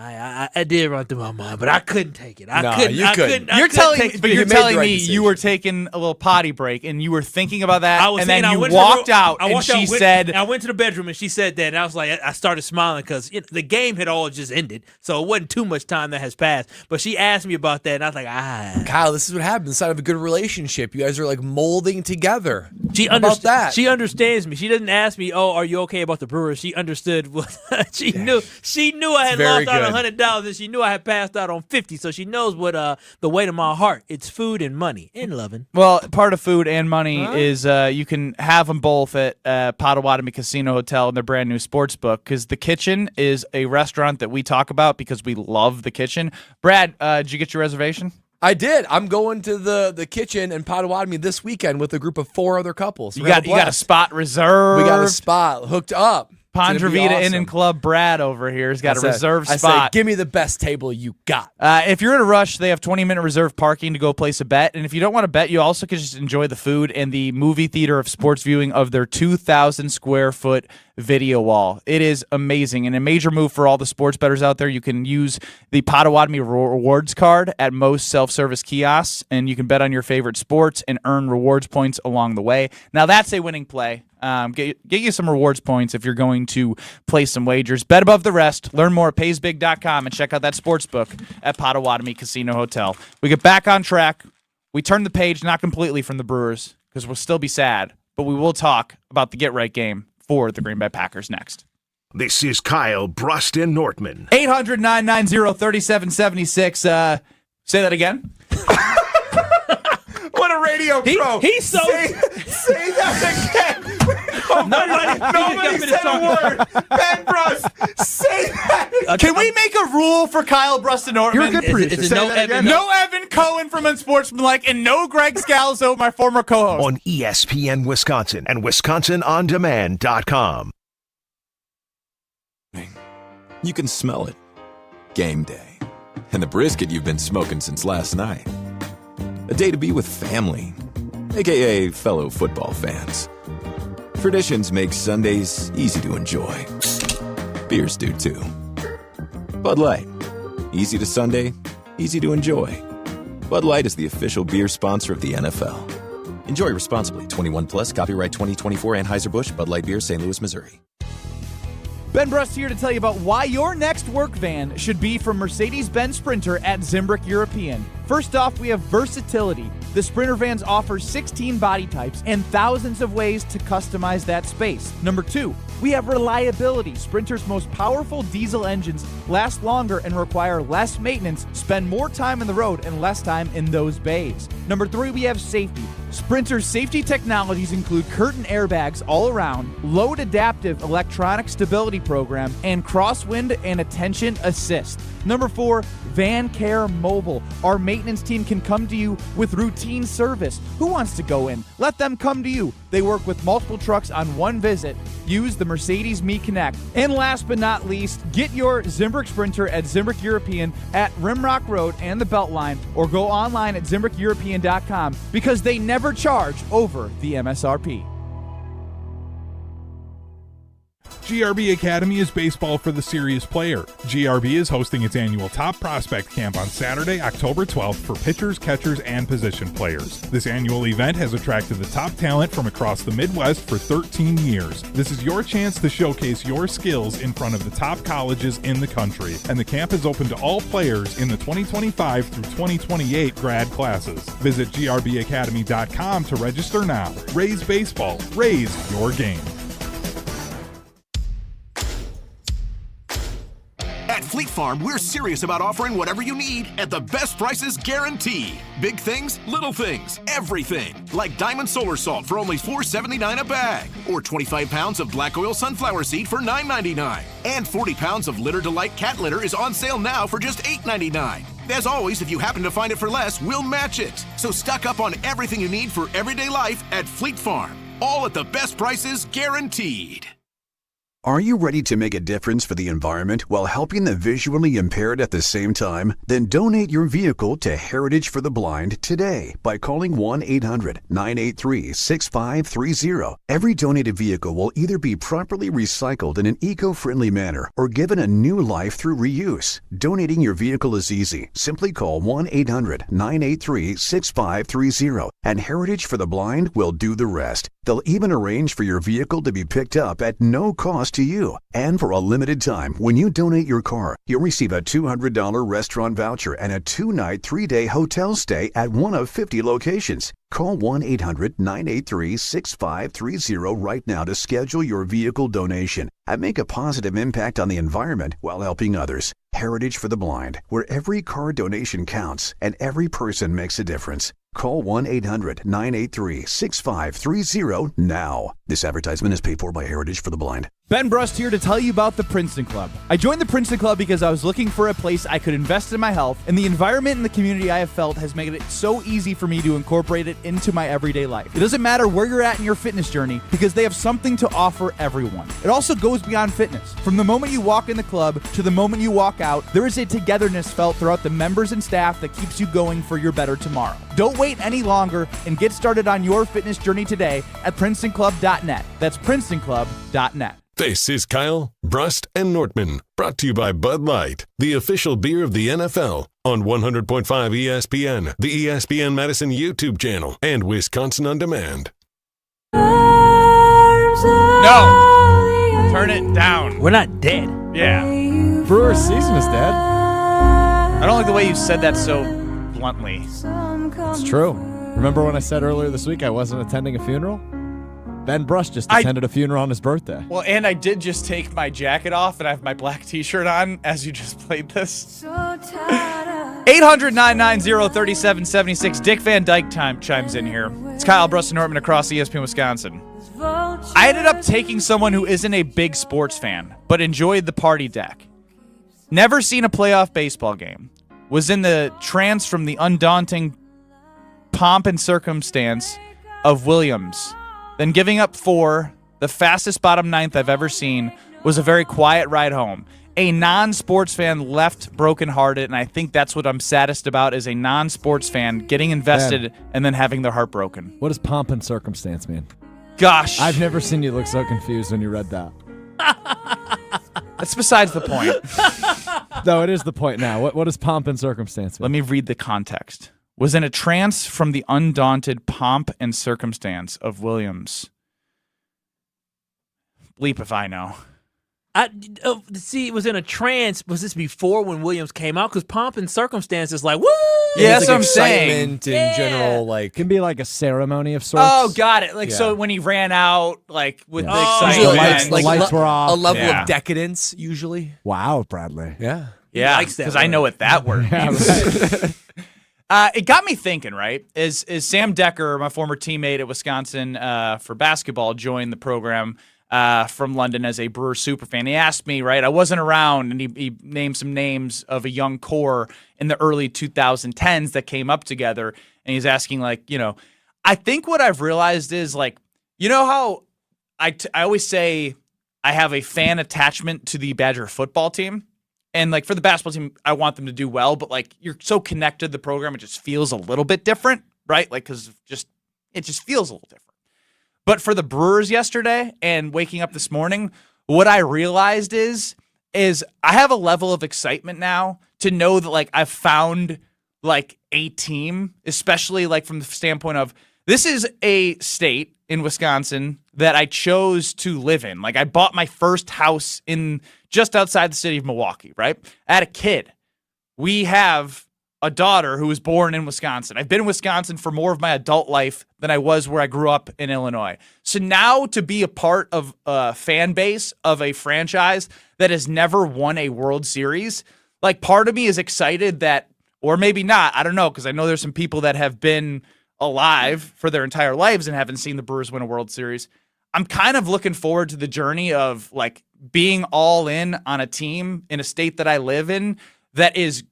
S2: I did run through my mind, but I couldn't take it.
S3: No, you couldn't.
S1: You're telling me
S3: right
S1: you were taking a little potty break and you were thinking about that,
S2: I was
S1: and then
S2: thinking,
S1: you walked out, and she said,
S2: I went to the bedroom and she said that, and I was like, I started smiling because the game had all just ended, so it wasn't too much time that has passed. But she asked me about that, and I was like,
S3: Kyle, this is what happens inside of a good relationship. You guys are like molding together.
S2: She
S3: about that.
S2: She understands me. She doesn't ask me, "Oh, are you okay about the Brewers?" She understood what she knew. She knew I had
S3: very
S2: lost out $100 and she knew I had passed out on 50, so she knows what the weight of my heart. It's food and money and loving.
S1: Well, part of food and money is you can have them both at Potawatomi Casino Hotel in their brand new sports book, because the Kitchen is a restaurant that we talk about because we love the Kitchen. Brad, did you get your reservation?
S3: I did. I'm going to the Kitchen in Potawatomi this weekend with a group of 4 other couples.
S1: You got a spot reserved.
S3: We got a spot hooked up.
S1: Pandra Vita Inn and Club Brad over here has got a reserved spot.
S3: I say, give me the best table you got.
S1: If you're in a rush, they have 20-minute reserved parking to go place a bet. And if you don't want to bet, you also can just enjoy the food and the movie theater of sports viewing of their 2,000-square-foot video wall. It is amazing and a major move for all the sports bettors out there. You can use the Potawatomi Rewards card at most self-service kiosks, and you can bet on your favorite sports and earn rewards points along the way. Now, that's a winning play. Get you some rewards points if you're going to place some wagers. Bet above the rest. Learn more at paysbig.com and check out that sports book at Potawatomi Casino Hotel. We get back on track. We turn the page, not completely from the Brewers, because we'll still be sad, but we will talk about the get-right game for the Green Bay Packers next.
S6: This is Kyle Bruston Nortman.
S1: 800-990-3776. Say that again. What a radio pro.
S2: He's so...
S1: Say that again. Nobody said a word. Ben Brust, say that. Can we make a rule for Kyle Bruston Nortman?
S21: You're a good producer.
S2: Is it no Evan?
S1: No Evan Cohen from Unsportsmanlike, and no Greg Scalzo, my former co-host.
S6: On ESPN Wisconsin and WisconsinOnDemand.com.
S12: You can smell it. Game day. And the brisket you've been smoking since last night. A day to be with family, a.k.a. fellow football fans. Traditions make Sundays easy to enjoy. Beers do too. Bud Light. Easy to Sunday, easy to enjoy. Bud Light is the official beer sponsor of the NFL. Enjoy responsibly. 21 plus. Copyright 2024 Anheuser-Busch. Bud Light Beer, St. Louis, Missouri.
S1: Ben Brust here to tell you about why your next work van should be from Mercedes-Benz Sprinter at Zimbrick European. First off, we have versatility. The Sprinter vans offer 16 body types and thousands of ways to customize that space. Number 2, we have reliability. Sprinter's most powerful diesel engines last longer and require less maintenance, spend more time on the road and less time in those bays. Number 3, we have safety. Sprinter's safety technologies include curtain airbags all around, load adaptive electronic stability program, and crosswind and attention assist. Number 4, Van Care Mobile. Our maintenance team can come to you with routine service. Who wants to go in? Let them come to you. They work with multiple trucks on one visit. Use the Mercedes Me Connect. And last but not least, get your Zimbrick Sprinter at Zimbrick European at Rimrock Road and the Beltline, or go online at ZimbrickEuropean.com, because they never charge over the MSRP.
S4: GRB Academy is baseball for the serious player. GRB is hosting its annual Top Prospect Camp on Saturday, October 12th for pitchers, catchers, and position players. This annual event has attracted the top talent from across the Midwest for 13 years. This is your chance to showcase your skills in front of the top colleges in the country, and the camp is open to all players in the 2025 through 2028 grad classes. Visit grbacademy.com to register now. Raise baseball. Raise your game.
S8: At Fleet Farm, we're serious about offering whatever you need at the best prices guaranteed. Big things, little things, everything. Like Diamond Solar Salt for only $4.79 a bag. Or 25 pounds of black oil sunflower seed for $9.99. And 40 pounds of Litter Delight cat litter is on sale now for just $8.99. As always, if you happen to find it for less, we'll match it. So stock up on everything you need for everyday life at Fleet Farm. All at the best prices guaranteed.
S22: Are you ready to make a difference for the environment while helping the visually impaired at the same time? Then donate your vehicle to Heritage for the Blind today by calling 1-800-983-6530. Every donated vehicle will either be properly recycled in an eco-friendly manner or given a new life through reuse. Donating your vehicle is easy. Simply call 1-800-983-6530 and Heritage for the Blind will do the rest. They'll even arrange for your vehicle to be picked up at no cost to you. And for a limited time, when you donate your car, you'll receive a $200 restaurant voucher and a 2-night, 3-day hotel stay at one of 50 locations. Call 1-800-983-6530 right now to schedule your vehicle donation and make a positive impact on the environment while helping others. Heritage for the Blind, where every car donation counts and every person makes a difference. Call 1-800-983-6530 now. This advertisement is paid for by Heritage for the Blind.
S1: Ben Brust here to tell you about the Princeton Club. I joined the Princeton Club because I was looking for a place I could invest in my health, and the environment and the community I have felt has made it so easy for me to incorporate it into my everyday life. It doesn't matter where you're at in your fitness journey because they have something to offer everyone. It also goes beyond fitness. From the moment you walk in the club to the moment you walk out, there is a togetherness felt throughout the members and staff that keeps you going for your better tomorrow. Don't wait any longer and get started on your fitness journey today at PrincetonClub.net. That's PrincetonClub.net.
S9: This is Kyle, Brust, and Nortman, brought to you by Bud Light, the official beer of the NFL, on 100.5 ESPN, the ESPN Madison YouTube channel, and Wisconsin On Demand.
S1: No! Turn it down.
S2: We're not dead.
S1: Yeah.
S5: Brewers season is dead.
S1: I don't like the way you said that so bluntly.
S5: It's true. Remember when I said earlier this week I wasn't attending a funeral? Ben Brust just attended a funeral on his birthday.
S1: Well, and I did just take my jacket off and I have my black t-shirt on as you just played this. 800-990-3776. Dick Van Dyke chimes in here. It's Kyle, Brust, and Nortman across ESPN Wisconsin. I ended up taking someone who isn't a big sports fan, but enjoyed the party deck. Never seen a playoff baseball game. Was in the trance from the undaunting pomp and circumstance of Williams. Then giving up 4, the fastest bottom 9th I've ever seen, was a very quiet ride home. A non-sports fan left brokenhearted, and I think that's what I'm saddest about, is a non-sports fan getting invested and then having their heart broken.
S5: What does pomp and circumstance mean?
S1: Gosh.
S5: I've never seen you look so confused when you read that.
S1: That's besides the point.
S5: No, it is the point now. What does pomp and circumstance mean?
S1: Let me read the context. Was in a trance from the undaunted pomp and circumstance of Williams. Bleep if I know.
S2: See, it was in a trance. Was this before when Williams came out? Because pomp and circumstance is like, woo!
S1: Yeah, that's what I'm saying.
S3: Excitement in general, like,
S5: can be like a ceremony of sorts.
S1: Oh, got it. So when he ran out, like with the
S3: usually
S1: excitement,
S3: the lights were off. A level
S1: Yeah.
S3: of decadence, usually.
S5: Wow, Bradley.
S3: Yeah.
S1: Yeah,
S2: likes that
S1: because I
S2: word.
S1: know what that word means. It got me thinking, right? Is Sam Decker, my former teammate at Wisconsin for basketball, joined the program from London as a Brewers superfan. He asked me, right? I wasn't around, and he named some names of a young core in the early 2010s that came up together, and he's asking, like, I think what I've realized is, like, you know how I always say I have a fan attachment to the Badger football team? And, like, for the basketball team, I want them to do well, but, like, you're so connected to the program, it just feels a little bit different, right? Like, because it just feels a little different. But for the Brewers yesterday and waking up this morning, what I realized is I have a level of excitement now to know that, like, I've found, like, a team, especially, like, from the standpoint of this is a state in Wisconsin that I chose to live in. Like, I bought my first house in just outside the city of Milwaukee, right? I had a kid. We have a daughter who was born in Wisconsin. I've been in Wisconsin for more of my adult life than I was where I grew up in Illinois. So now to be a part of a fan base of a franchise that has never won a World Series, like, part of me is excited that, or maybe not, I don't know, because I know there's some people that have been alive for their entire lives and haven't seen the Brewers win a World Series. I'm kind of looking forward to the journey of, like, being all in on a team in a state that I live in that is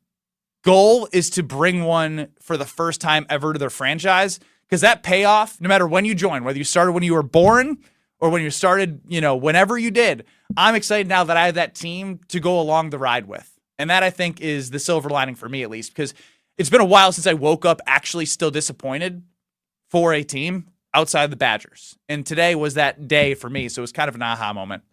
S1: goal is to bring one for the first time ever to their franchise, because that payoff, no matter when you join, whether you started when you were born or when you started, whenever you did, I'm excited now that I have that team to go along the ride with. And that, I think, is the silver lining for me, at least, because it's been a while since I woke up actually still disappointed for a team outside the Badgers. And today was that day for me, so it was kind of an aha moment.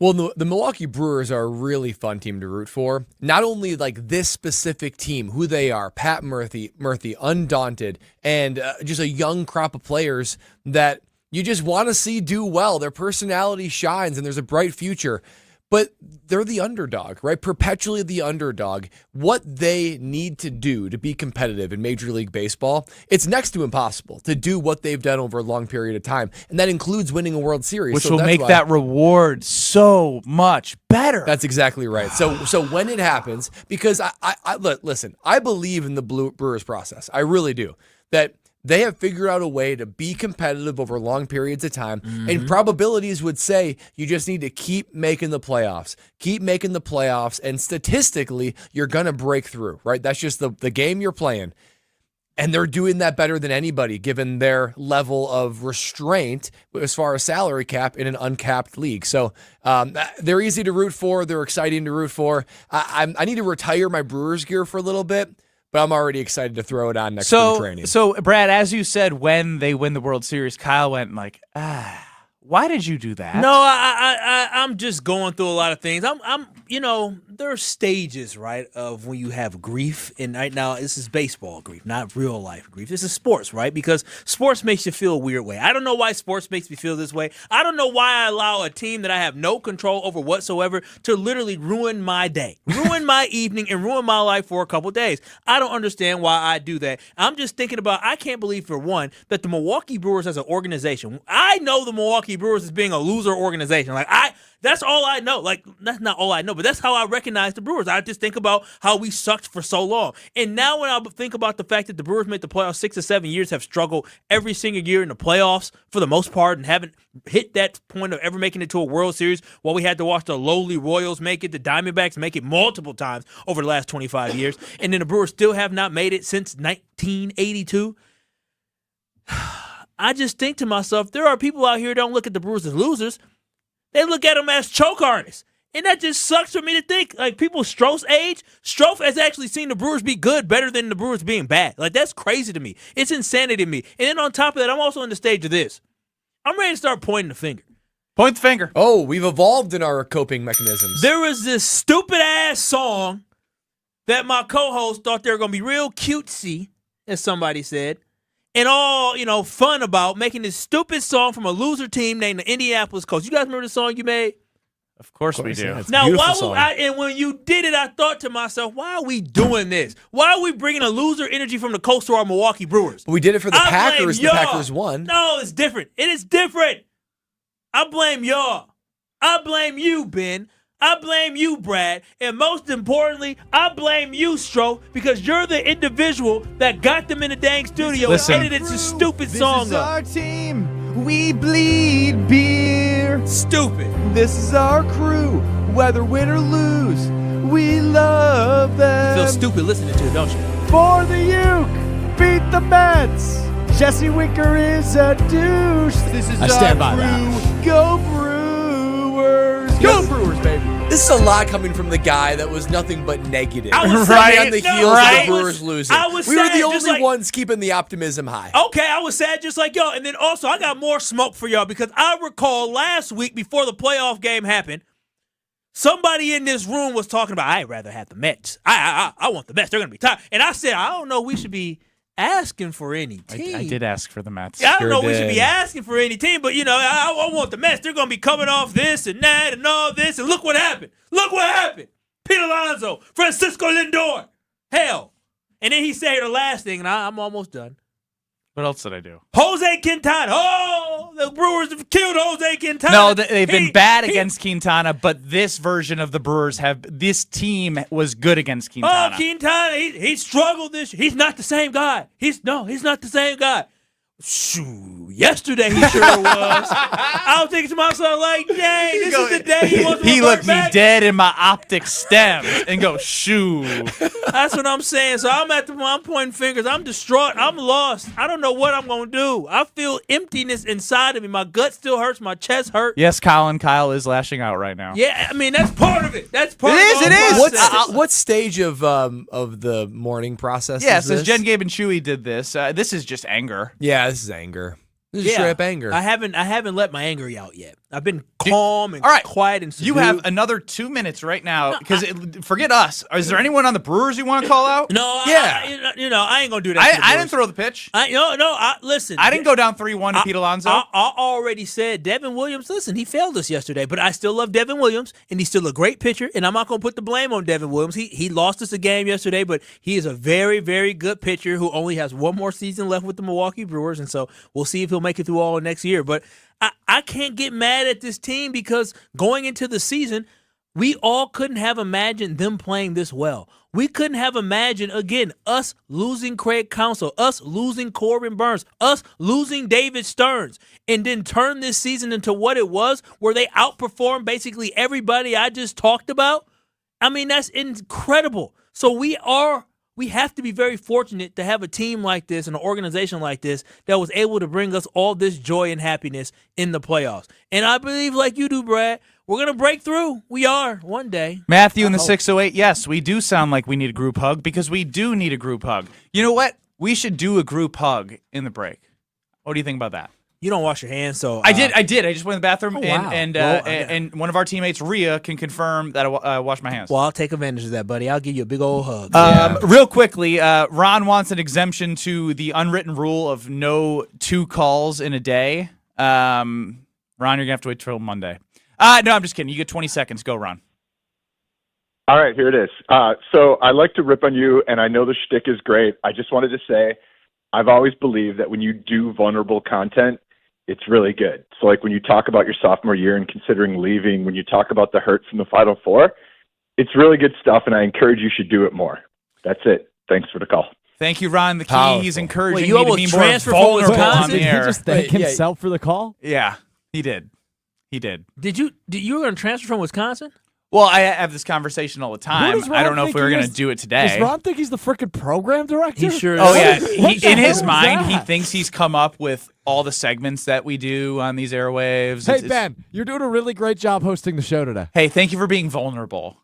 S3: Well, the Milwaukee Brewers are a really fun team to root for. Not only like this specific team, who they are, Pat Murphy, undaunted, and just a young crop of players that you just want to see do well. Their personality shines, and there's a bright future. But they're the underdog, right? Perpetually the underdog. What they need to do to be competitive in Major League Baseball, it's next to impossible to do what they've done over a long period of time. And that includes winning a World Series.
S1: Which will make that reward so much better.
S3: That's exactly right. So when it happens, because listen, I believe in the Brewers process. I really do. That they have figured out a way to be competitive over long periods of time, and probabilities would say you just need to keep making the playoffs, and statistically, you're going to break through, right? That's just the game you're playing. And they're doing that better than anybody, given their level of restraint as far as salary cap in an uncapped league. So they're easy to root for. They're exciting to root for. I need to retire my Brewers gear for a little bit, but I'm already excited to throw it on next spring training.
S1: So, Brad, as you said, when they win the World Series, Kyle went like, why did you do that?
S2: No, I'm just going through a lot of things. I'm there are stages, right, of when you have grief, and right now this is baseball grief, not real life grief. This is sports, right? Because sports makes you feel a weird way. I don't know why sports makes me feel this way. I don't know why I allow a team that I have no control over whatsoever to literally ruin my day, ruin my evening, and ruin my life for a couple days. I don't understand why I do that. I'm just thinking about, I can't believe, for one, that the Milwaukee Brewers as an organization, I know the Milwaukee Brewers as being a loser organization. That's all I know. That's not all I know, but that's how I recognize the Brewers. I just think about how we sucked for so long. And now when I think about the fact that the Brewers made the playoffs 6 or 7 years, have struggled every single year in the playoffs for the most part, and haven't hit that point of ever making it to a World Series, while we had to watch the lowly Royals make it, the Diamondbacks make it multiple times over the last 25 years, and then the Brewers still have not made it since 1982. I just think to myself, there are people out here who don't look at the Brewers as losers. They look at them as choke artists. And that just sucks for me to think. Like, people Stroh's age, Stroh has actually seen the Brewers be good better than the Brewers being bad. Like, that's crazy to me. It's insanity to me. And then on top of that, I'm also on the stage of this. I'm ready to start pointing the finger.
S1: Point the finger.
S3: Oh, we've evolved in our coping mechanisms.
S2: There was this stupid-ass song that my co-host thought they were going to be real cutesy, as somebody said, and all, fun about making this stupid song from a loser team named the Indianapolis Colts. You guys remember the song you made?
S1: Of course we do.
S2: Now, and when you did it, I thought to myself, why are we doing this? Why are we bringing a loser energy from the Colts to our Milwaukee Brewers?
S3: We did it for the Packers. The Packers won.
S2: No, it's different. It is different. I blame y'all. I blame you, Ben. I blame you, Brad. And most importantly, I blame you, Stroh, because you're the individual that got them in the dang studio and edited this stupid song
S7: This is our team. We bleed beer.
S2: Stupid.
S7: This is our crew. Whether win or lose, we love them.
S2: You feel stupid listening to it, don't you?
S7: For the Uke, beat the Mets. Jesse Winker is a douche. This is
S5: I stand
S7: our
S5: by
S7: crew.
S5: that.
S7: Go Brewers. Go Brewers, baby.
S3: This is a lot coming from the guy that was nothing but negative.
S2: I was
S3: on the heels of the Brewers losing. We were the only ones keeping the optimism high.
S2: Okay, I was sad just like y'all. And then also, I got more smoke for y'all, because I recall last week before the playoff game happened, somebody in this room was talking about, I'd rather have the Mets. I want the Mets. They're going to be tired. And I said, I don't know, we should be asking for any team.
S1: I did ask for the Mets.
S2: I don't know we should be asking for any team, but, I want the Mets. They're going to be coming off this and that and all this, and look what happened. Look what happened. Pete Alonso, Francisco Lindor. Hell. And then he said the last thing, and I'm almost done.
S1: What else did I do?
S2: Jose Quintana. Oh, the Brewers have killed Jose Quintana.
S1: No, they've been bad against Quintana, but this version of the Brewers this team was good against Quintana.
S2: Oh, Quintana, he struggled this year. He's not the same guy. He's not the same guy. Shoo, yesterday he sure was. I was thinking to myself, like, dang, this is the day he wants to
S1: He looked
S2: back.
S1: me dead in my optic stems and go, shoo.
S2: That's what I'm saying. So I'm pointing fingers. I'm distraught. I'm lost. I don't know what I'm going to do. I feel emptiness inside of me. My gut still hurts. My chest hurts.
S1: Yes, Kyle is lashing out right now.
S2: Yeah, I mean, that's part of it. That's part of
S1: It is.
S3: What stage of the mourning process
S1: Yeah,
S3: is
S1: since
S3: this?
S1: Jen, Gabe, and Chewy did this, this is just anger.
S3: Yeah, this is anger. This is straight up anger.
S2: I haven't let my anger out yet. I've been calm and quiet and subdued.
S1: You have another 2 minutes right now because forget us. Is there anyone on the Brewers you want to call out?
S2: No, I ain't gonna do that.
S1: I didn't throw the pitch.
S2: Listen.
S1: I didn't go down 3-1 to Pete Alonso.
S2: I already said Devin Williams. Listen, he failed us yesterday, but I still love Devin Williams, and he's still a great pitcher. And I'm not gonna put the blame on Devin Williams. He lost us a game yesterday, but he is a very, very good pitcher who only has one more season left with the Milwaukee Brewers, and so we'll see if he'll make it through all next year. But I can't get mad at this team because going into the season, we all couldn't have imagined them playing this well. We couldn't have imagined, again, us losing Craig Counsell, us losing Corbin Burns, us losing David Stearns, and then turn this season into what it was, where they outperformed basically everybody I just talked about. I mean, that's incredible. So we have to be very fortunate to have a team like this and an organization like this that was able to bring us all this joy and happiness in the playoffs. And I believe, like you do, Brad, we're going to break through. We are one day.
S1: Matthew in the 608, yes, we do sound like we need a group hug because we do need a group hug. You know what? We should do a group hug in the break. What do you think about that?
S2: You don't wash your hands, so
S1: I did. I just went to the bathroom,
S2: wow.
S1: and one of our teammates, Rhea, can confirm that I washed my hands.
S2: Well, I'll take advantage of that, buddy. I'll give you a big old hug.
S1: Real quickly, Ron wants an exemption to the unwritten rule of no 2 calls in a day. Ron, you're gonna have to wait till Monday. No, I'm just kidding. You get 20 seconds. Go, Ron.
S10: All right, here it is. So I like to rip on you, and I know the shtick is great. I just wanted to say, I've always believed that when you do vulnerable content, it's really good. So like when you talk about your sophomore year and considering leaving, when you talk about the hurt from the Final Four, it's really good stuff, and I encourage you should do it more. That's it. Thanks for the call.
S1: Thank you, Ron. The key, he's encouraging
S2: you
S1: me to be more vulnerable on the
S5: Did he
S1: air.
S5: just thank himself for the call?
S1: Yeah, he did. He did.
S2: Did you were going to transfer from Wisconsin?
S1: Well, I have this conversation all the time. I don't know if we were going to do it today.
S5: Does Ron think he's the freaking program director?
S2: He sure
S1: Oh,
S2: is.
S1: yeah. In his mind, he thinks he's come up with all the segments that we do on these airwaves.
S5: Hey, Ben, you're doing a really great job hosting the show today.
S1: Hey, thank you for being vulnerable.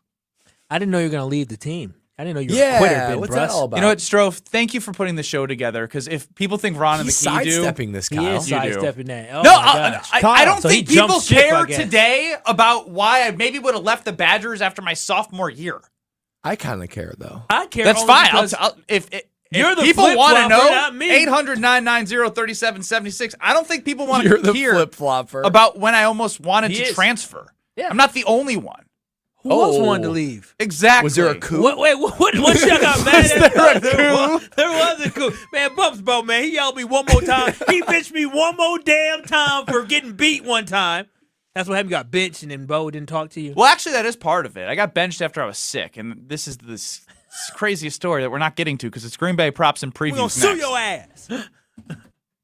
S2: I didn't know you were going to leave the team. I didn't know you were a quitter, Ben
S3: what's
S2: Bruss.
S3: that all about?
S1: You know what, Strofe? Thank you for putting the show together, because if people think Ron and the Key do...
S3: He's sidestepping this, Kyle.
S2: He is
S1: You do.
S2: sidestepping that. Oh,
S1: No,
S2: my gosh.
S1: I don't
S2: So
S1: think
S2: he
S1: people
S2: jumped ship, I
S1: care
S2: guess.
S1: today about why I maybe would have left the Badgers after my sophomore year.
S3: I kind of care, though.
S2: I care.
S1: That's
S2: only
S1: fine.
S2: because
S1: If
S2: you're the
S1: people want to
S2: flip-flopper,
S1: know,
S2: not me.
S1: 800-990-3776. I don't think people want
S3: You're
S1: to
S3: the
S1: hear
S3: flip-flopper.
S1: about when I almost wanted
S2: He
S1: to
S2: is.
S1: transfer.
S2: Yeah.
S1: I'm not the only one.
S2: Who else wanted to leave?
S1: Exactly.
S3: Was there a coup?
S2: What y'all got mad at?
S1: there a coup?
S2: There was a coup. Man, Bumps Bo, man, he yelled me one more time. He bitched me one more damn time for getting beat one time. That's what happened. You got benched and then Bo didn't talk to you.
S1: Well, actually, that is part of it. I got benched after I was sick, and this is this craziest story that we're not getting to because it's Green Bay props and previews
S2: We're going to sue your ass.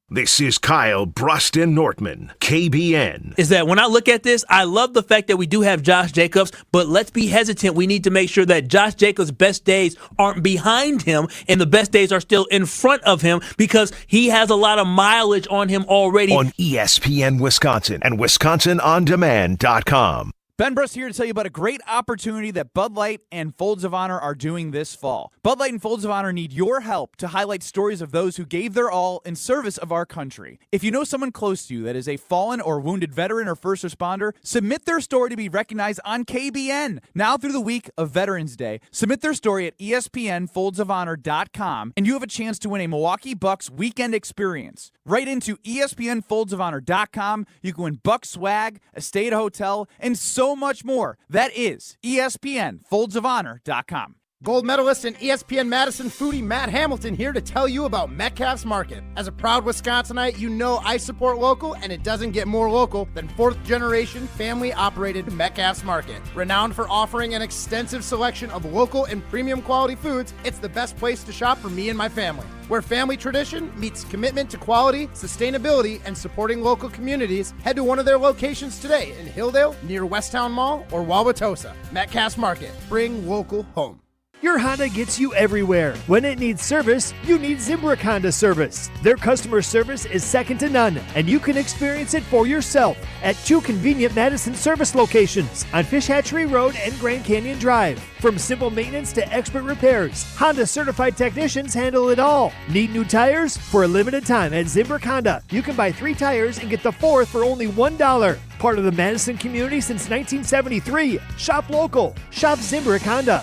S6: This is Kyle Bruston Nortman, KBN.
S2: Is that when I look at this, I love the fact that we do have Josh Jacobs, but let's be hesitant. We need to make sure that Josh Jacobs' best days aren't behind him and the best days are still in front of him because he has a lot of mileage on him already.
S6: On ESPN Wisconsin and WisconsinOnDemand.com.
S1: Ben Bruss here to tell you about a great opportunity that Bud Light and Folds of Honor are doing this fall. Bud Light and Folds of Honor need your help to highlight stories of those who gave their all in service of our country. If you know someone close to you that is a fallen or wounded veteran or first responder, submit their story to be recognized on KBN. Now through the week of Veterans Day, submit their story at ESPNFoldsofHonor.com and you have a chance to win a Milwaukee Bucks weekend experience. Right into ESPNFoldsofHonor.com, you can win Bucks swag, a stay at a hotel, and so much more. That is ESPNFoldsofHonor.com.
S11: Gold medalist and ESPN Madison foodie Matt Hamilton here to tell you about Metcalf's Market. As a proud Wisconsinite, you know I support local, and it doesn't get more local than fourth-generation, family-operated Metcalf's Market. Renowned for offering an extensive selection of local and premium quality foods, it's the best place to shop for me and my family. Where family tradition meets commitment to quality, sustainability, and supporting local communities, head to one of their locations today in Hilldale, near Westtown Mall, or Wauwatosa. Metcalf's Market. Bring local home.
S7: Your Honda gets you everywhere. When it needs service, you need Zimbrick Honda service. Their customer service is second to none, and you can experience it for yourself at 2 convenient Madison service locations on Fish Hatchery Road and Grand Canyon Drive. From simple maintenance to expert repairs, Honda certified technicians handle it all. Need new tires? For a limited time at Zimbrick Honda, you can buy 3 tires and get the 4th for only $1. Part of the Madison community since 1973. Shop local. Shop Zimbrick Honda.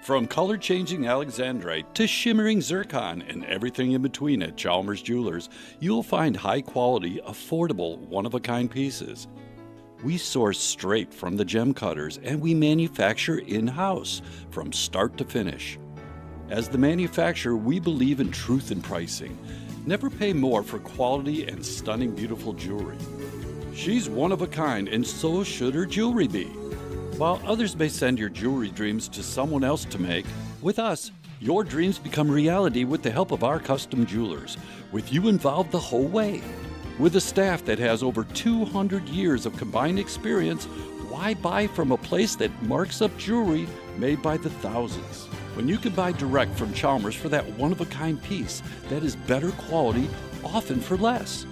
S13: From color-changing alexandrite to shimmering zircon and everything in between at Chalmers Jewelers, you'll find high-quality, affordable, one-of-a-kind pieces. We source straight from the gem cutters, and we manufacture in-house from start to finish. As the manufacturer, we believe in truth in pricing. Never pay more for quality and stunning, beautiful jewelry. She's one of a kind, and so should her jewelry be. While others may send your jewelry dreams to someone else to make, with us, your dreams become reality with the help of our custom jewelers, with you involved the whole way. With a staff that has over 200 years of combined experience, why buy from a place that marks up jewelry made by the thousands? When you can buy direct from Chalmers for that one-of-a-kind piece that is better quality, often for less.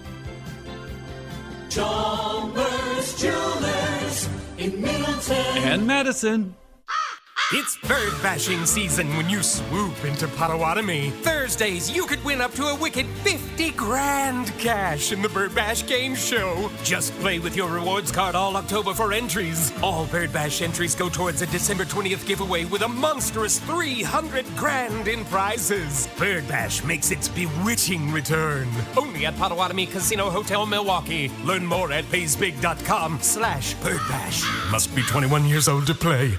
S16: Chalmers Jewelers in Middleton
S13: And Madison.
S14: It's bird bashing season when you swoop into Potawatomi. Thursdays, you could win up to a wicked 50 grand cash in the Bird Bash Game Show. Just play with your rewards card all October for entries. All Bird Bash entries go towards a December 20th giveaway with a monstrous 300 grand in prizes. Bird Bash makes its bewitching return. Only at Potawatomi Casino Hotel, Milwaukee. Learn more at paysbig.com/birdbash. Must be 21 years old to play.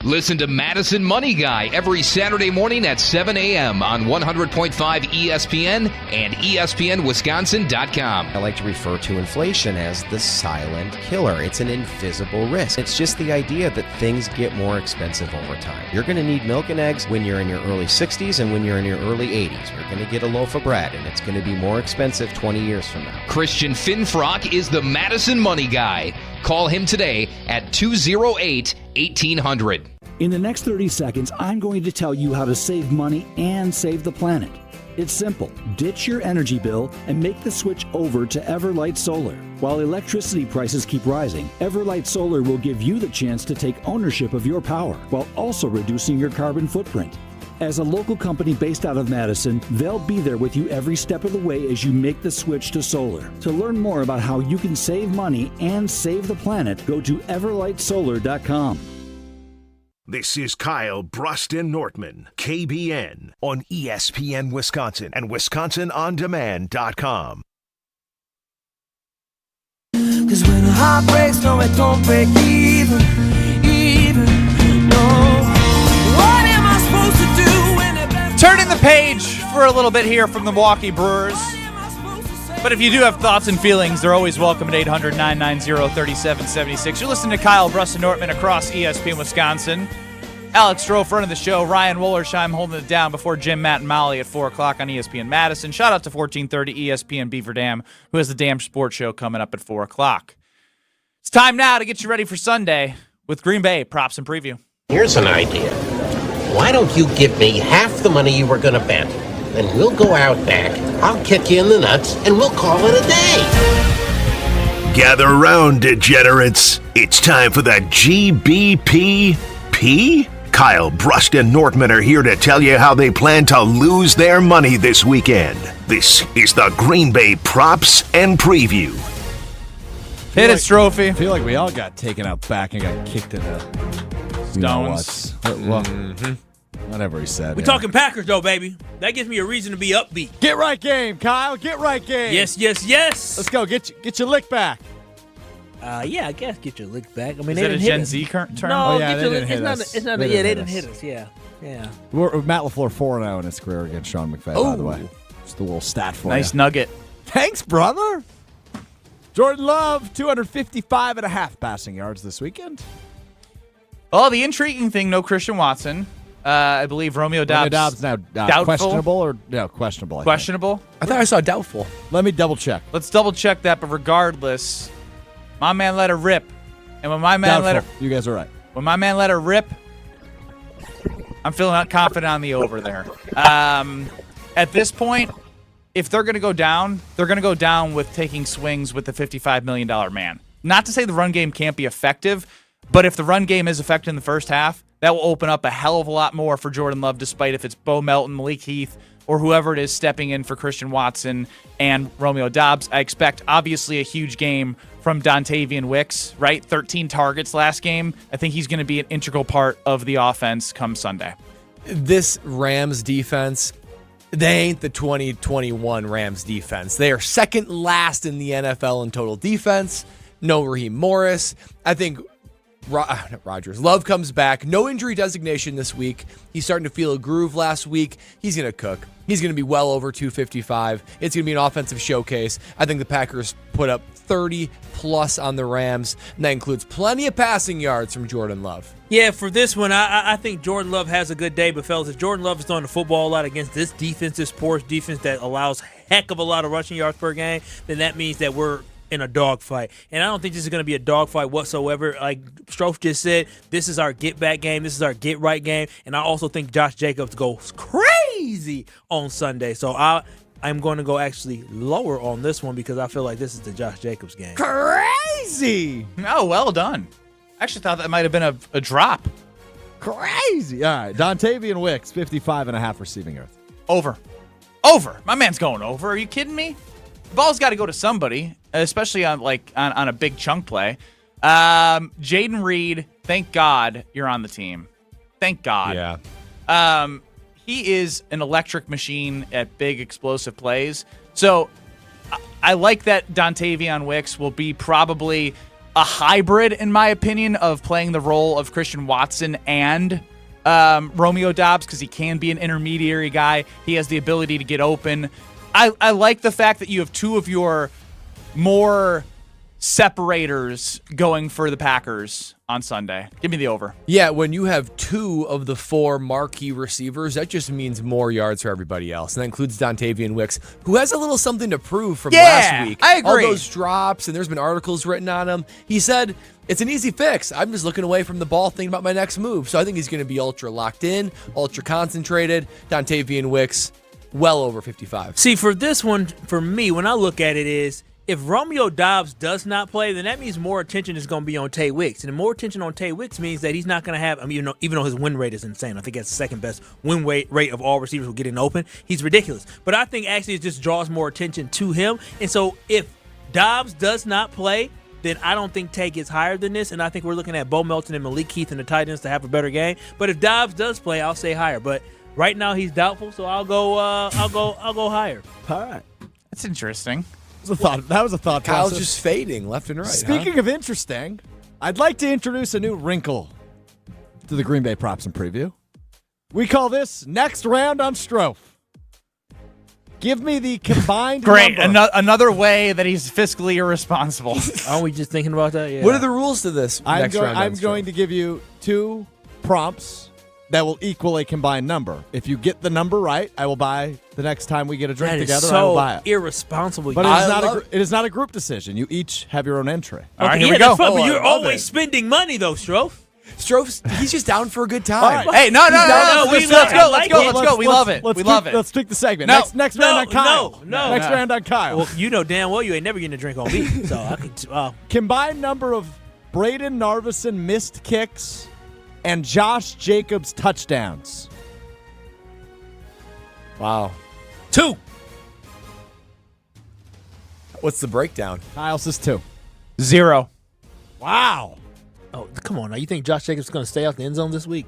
S15: Listen to Madison Money Guy every Saturday morning at 7 a.m. on 100.5 ESPN and ESPNWisconsin.com.
S23: I like to refer to inflation as the silent killer. It's an invisible risk. It's just the idea that things get more expensive over time. You're going to need milk and eggs when you're in your early 60s and when you're in your early 80s. You're going to get a loaf of bread, and it's going to be more expensive 20 years from now.
S15: Christian Finfrock is the Madison Money Guy. Call him today at 208-1800.
S24: In the next 30 seconds, I'm going to tell you how to save money and save the planet. It's simple. Ditch your energy bill and make the switch over to Everlight Solar. While electricity prices keep rising, Everlight Solar will give you the chance to take ownership of your power while also reducing your carbon footprint. As a local company based out of Madison, they'll be there with you every step of the way as you make the switch to solar. To learn more about how you can save money and save the planet, go to everlightsolar.com.
S6: This is Kyle Bruston-Nortman, KBN, on ESPN Wisconsin and WisconsinOnDemand.com.
S16: Cause when a heart breaks, no, it don't break even, no. What am I supposed to do when it
S1: Turning the page for a little bit here from the Milwaukee Brewers. But if you do have thoughts and feelings, they're always welcome at 800-990-3776. You're listening to Kyle Bruston-Nortman across ESPN Wisconsin. Alex Stroh running the show. Ryan Wollersheim holding it down before Jim, Matt, and Molly at 4 o'clock on ESPN Madison. Shout out to 1430 ESPN Beaver Dam, who has the Dam Sports Show coming up at 4 o'clock. It's time now to get you ready for Sunday with Green Bay Props and Preview.
S25: Here's an idea. Why don't you give me half the money you were going to bet? Then we'll go out back, I'll kick you in the nuts, and we'll call it a day.
S6: Gather around, degenerates. It's time for the GBPP. Kyle Bruston-Nortman are here to tell you how they plan to lose their money this weekend. This is the Green Bay Props and Preview.
S1: Hit it, Strophy.
S5: I feel like we all got taken out back and got kicked in the
S1: stones.
S5: Whatever he said.
S2: We talking Packers, though, baby. That gives me a reason to be upbeat.
S5: Get right game, Kyle. Get right game.
S2: Yes, yes, yes.
S5: Let's go. Get your lick back.
S2: Yeah, I guess get your lick back. I mean,
S1: is
S2: they
S1: that a
S2: didn't
S1: Gen
S2: hit
S1: Z term?
S2: No,
S5: they didn't hit us.
S2: It's not. They didn't hit us. Yeah.
S5: Matt LaFleur 4-0 in his career against Sean McVay, by the way. Just a little stat for you.
S1: Nice nugget.
S5: Thanks, brother. Jordan Love, 255.5 passing yards this weekend.
S1: Oh, the intriguing thing, no Christian Watson. I believe Romeo Doubs
S5: now
S1: doubtful?
S5: questionable or no questionable.
S1: Questionable.
S3: I thought I saw doubtful.
S5: Let me double check.
S1: Let's double check that. But regardless, my man let her rip, and when my man
S5: doubtful. You guys are right.
S1: When my man let her rip, I'm feeling confident on the over there. At this point, if they're going to go down, they're going to go down with taking swings with the $55 million man. Not to say the run game can't be effective, but if the run game is effective in the first half, that will open up a hell of a lot more for Jordan Love, despite if it's Bo Melton, Malik Heath, or whoever it is stepping in for Christian Watson and Romeo Doubs. I expect, obviously, a huge game from Dontavian Wicks, right? 13 targets last game. I think he's going to be an integral part of the offense come Sunday.
S3: This Rams defense, they ain't the 2021 Rams defense. They are second last in the NFL in total defense. No Raheem Morris. I think Love comes back. No injury designation this week. He's starting to feel a groove last week. He's going to cook. He's going to be well over 255. It's going to be an offensive showcase. I think the Packers put up 30-plus on the Rams, and that includes plenty of passing yards from Jordan Love.
S2: Yeah, for this one, I think Jordan Love has a good day, but fellas, if Jordan Love is throwing the football a lot against this defense, this porous defense that allows heck of a lot of rushing yards per game, then that means that we're in a dogfight. And I don't think this is going to be a dogfight whatsoever. Like Strofe just said, this is our get-back game. This is our get-right game. And I also think Josh Jacobs goes crazy on Sunday. So I'm going to go actually lower on this one because I feel like this is the Josh Jacobs game.
S5: Crazy!
S1: Oh, well done. I actually thought that might have been a drop.
S5: Crazy! All right, Dontavian Wicks, 55.5 receiving yards.
S1: Over. Over. My man's going over. Are you kidding me? The ball's got to go to somebody, especially on a big chunk play. Jaden Reed, thank God you're on the team. Thank God.
S3: Yeah.
S1: He is an electric machine at big explosive plays. So I like that Dontavian Wicks will be probably a hybrid, in my opinion, of playing the role of Christian Watson and Romeo Doubs because he can be an intermediary guy. He has the ability to get open. I like the fact that you have two of your more separators going for the Packers on Sunday. Give me the over.
S3: Yeah, when you have two of the four marquee receivers, that just means more yards for everybody else. And that includes Dontavian Wicks, who has a little something to prove from last week.
S1: I agree.
S3: All those drops, and there's been articles written on him. He said, it's an easy fix. I'm just looking away from the ball, thinking about my next move. So I think he's going to be ultra locked in, ultra concentrated. Dontavian Wicks, well over 55.
S2: See, for this one, for me, when I look at it is, if Romeo Doubs does not play, then that means more attention is going to be on Tay Wicks. And more attention on Tay Wicks means that he's not going to have, even though his win rate is insane. I think that's the second best win rate of all receivers who get in open. He's ridiculous. But I think actually it just draws more attention to him. And so if Doubs does not play, then I don't think Tay gets higher than this. And I think we're looking at Bo Melton and Malik Heath and the tight ends to have a better game. But if Doubs does play, I'll say higher. But right now he's doubtful, so I'll go higher.
S5: All right.
S1: That's interesting.
S5: That was a thought
S3: Kyle's
S5: process.
S3: just fading left and right.
S5: Speaking of interesting, I'd like to introduce a new wrinkle to the Green Bay Props and Preview. We call this Next Round on Strofe. Give me the combined
S1: Great.
S5: number.
S1: Another way that he's fiscally irresponsible.
S2: Aren't we just thinking about that? Yeah.
S3: What are the rules to this next round?
S5: I'm going to give you two prompts that will equal a combined number. If you get the number right, I will buy the next time we get a drink
S2: That is
S5: together.
S2: so
S5: I will buy it.
S2: irresponsible.
S5: But it is not a group decision. You each have your own entry.
S1: All right,
S2: Okay,
S1: here we
S2: that's
S1: go.
S2: fun, but
S3: Oh,
S2: you're
S3: I love
S2: always
S3: it.
S2: spending money, though, Strofe.
S3: Strofe, he's just down for a good time.
S5: All right.
S1: Hey, no,
S2: let's
S1: go. We love it. We love it.
S5: Let's tweak the segment.
S1: No.
S5: Next round on Kyle.
S2: No.
S5: Next round on Kyle.
S2: Well, you know damn well you ain't never getting a drink on me. So I could.
S5: Combined number of Braden Narvison missed kicks and Josh Jacobs touchdowns.
S3: Wow.
S2: 2.
S3: What's the breakdown?
S5: Kyle says 2.
S1: 0.
S5: Wow.
S2: Oh, come on now. You think Josh Jacobs is going to stay out the end zone this week?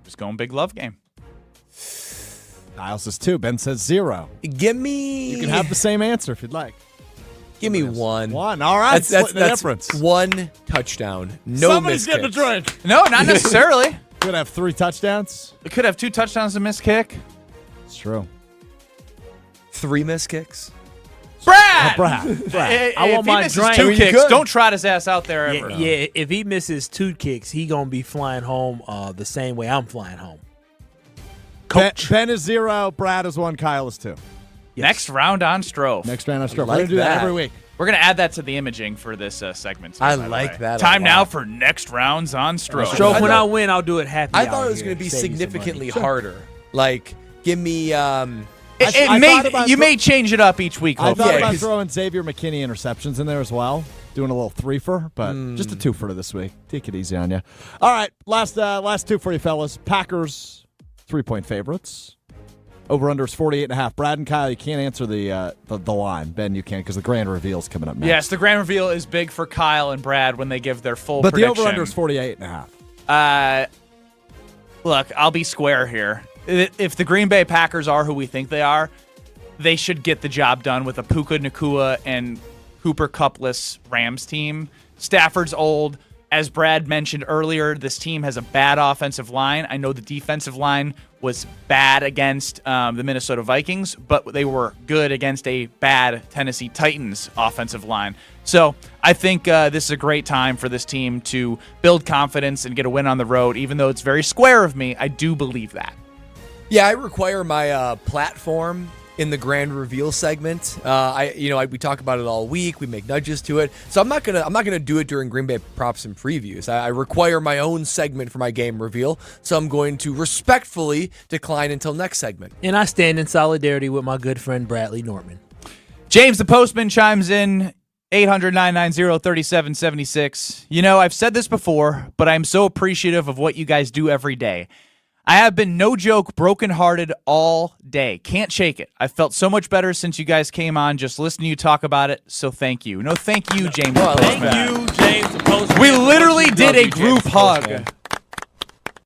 S1: Just going big love game.
S5: Kyle says 2. Ben says 0.
S3: Give me.
S5: You can have the same answer if you'd like.
S3: Give me 1.
S5: 1. All right.
S3: That's
S5: the difference.
S3: 1 touchdown. No
S5: Somebody's
S3: missed
S5: getting
S3: kicks.
S5: a drink.
S1: No, not necessarily.
S5: Could have 3 touchdowns.
S1: It could have 2 touchdowns and missed kick.
S5: It's true.
S3: 3 missed kicks.
S1: Brad!
S5: Brad.
S2: I want my
S1: misses
S2: drink.
S1: 2
S3: You
S1: kicks,
S3: could.
S1: don't trot his ass out there ever.
S2: Yeah, if he misses 2 kicks, he going to be flying home the same way I'm flying home. Coach.
S5: Ben is 0. Brad is 1. Kyle is 2.
S1: Next round on Strofe.
S5: Next round on Stroke.
S3: Like
S5: We're going to do that
S3: that.
S5: every week.
S1: We're going to add that to the imaging for this segment.
S3: I like that.
S1: Time now for next rounds on Stroke.
S2: Stroke, when I win, I'll do it happy
S3: I
S2: hour
S3: thought it was
S2: here,
S3: going to be
S2: save you some
S3: significantly
S2: money.
S3: harder. Like, give me.
S1: You may change it up each week.
S5: I thought
S3: Yeah,
S5: about
S3: 'cause-
S5: throwing Xavier McKinney interceptions in there as well. Doing a little threefer, but just a twofer this week. Take it easy on you. All right, last two for you fellas. Packers 3-point favorites. Over/under is 48.5. Brad and Kyle, you can't answer the line. Ben, you can because the grand reveal's coming up next.
S1: Yes, the grand reveal is big for Kyle and Brad when they give their full
S5: but
S1: prediction.
S5: the over/under is 48.5.
S1: Look, I'll be square here. If the Green Bay Packers are who we think they are, they should get the job done with a Puka Nacua and Cooper Cup-less Rams team. Stafford's old. As Brad mentioned earlier, this team has a bad offensive line. I know the defensive line was bad against the Minnesota Vikings, but they were good against a bad Tennessee Titans offensive line. So I think this is a great time for this team to build confidence and get a win on the road. Even though it's very square of me, I do believe that.
S3: Yeah, I require my platform in the grand reveal segment. We talk about it all week. We make nudges to it. So I'm not gonna do it during Green Bay props and previews. I require my own segment for my game reveal. So I'm going to respectfully decline until next segment.
S2: And I stand in solidarity with my good friend Bradley Norman.
S1: James the Postman chimes in 800-990-3776. You know, I've said this before, but I'm so appreciative of what you guys do every day. I have been, no joke, brokenhearted all day. Can't shake it. I felt so much better since you guys came on just listening to you talk about it, so thank you. No, thank you, James.
S2: Thank you, James the Postman.
S1: We literally did a group
S3: James
S1: hug
S3: Postman.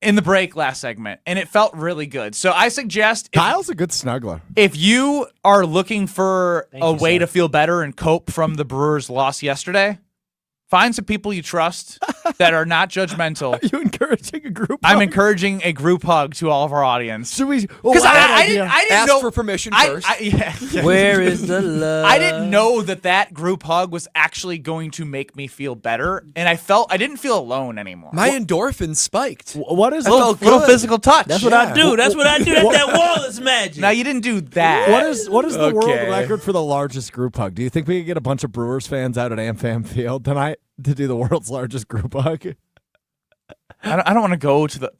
S1: in the break last segment, and it felt really good. So I suggest
S5: Kyle's a good snuggler.
S1: if you are looking for a way to feel better and cope from the Brewers' loss yesterday, find some people you trust that are not judgmental.
S5: Are you encouraging a group
S1: I'm
S5: hug?
S1: encouraging a group hug to all of our audience.
S5: Should we?
S1: Because I didn't
S3: Ask
S1: know
S3: for permission first.
S1: Yeah.
S2: Where is the love?
S1: I didn't know that group hug was actually going to make me feel better, and I didn't feel alone anymore.
S3: My endorphins spiked.
S5: What is
S1: little physical touch.
S2: That's what I do. That's what I do. That's that Wallace magic.
S1: Now you didn't do that.
S5: What is the world
S3: Okay.
S5: record for the largest group hug? Do you think we could get a bunch of Brewers fans out at AmFam Field tonight to do the world's largest group hug?
S1: I don't want to go to the.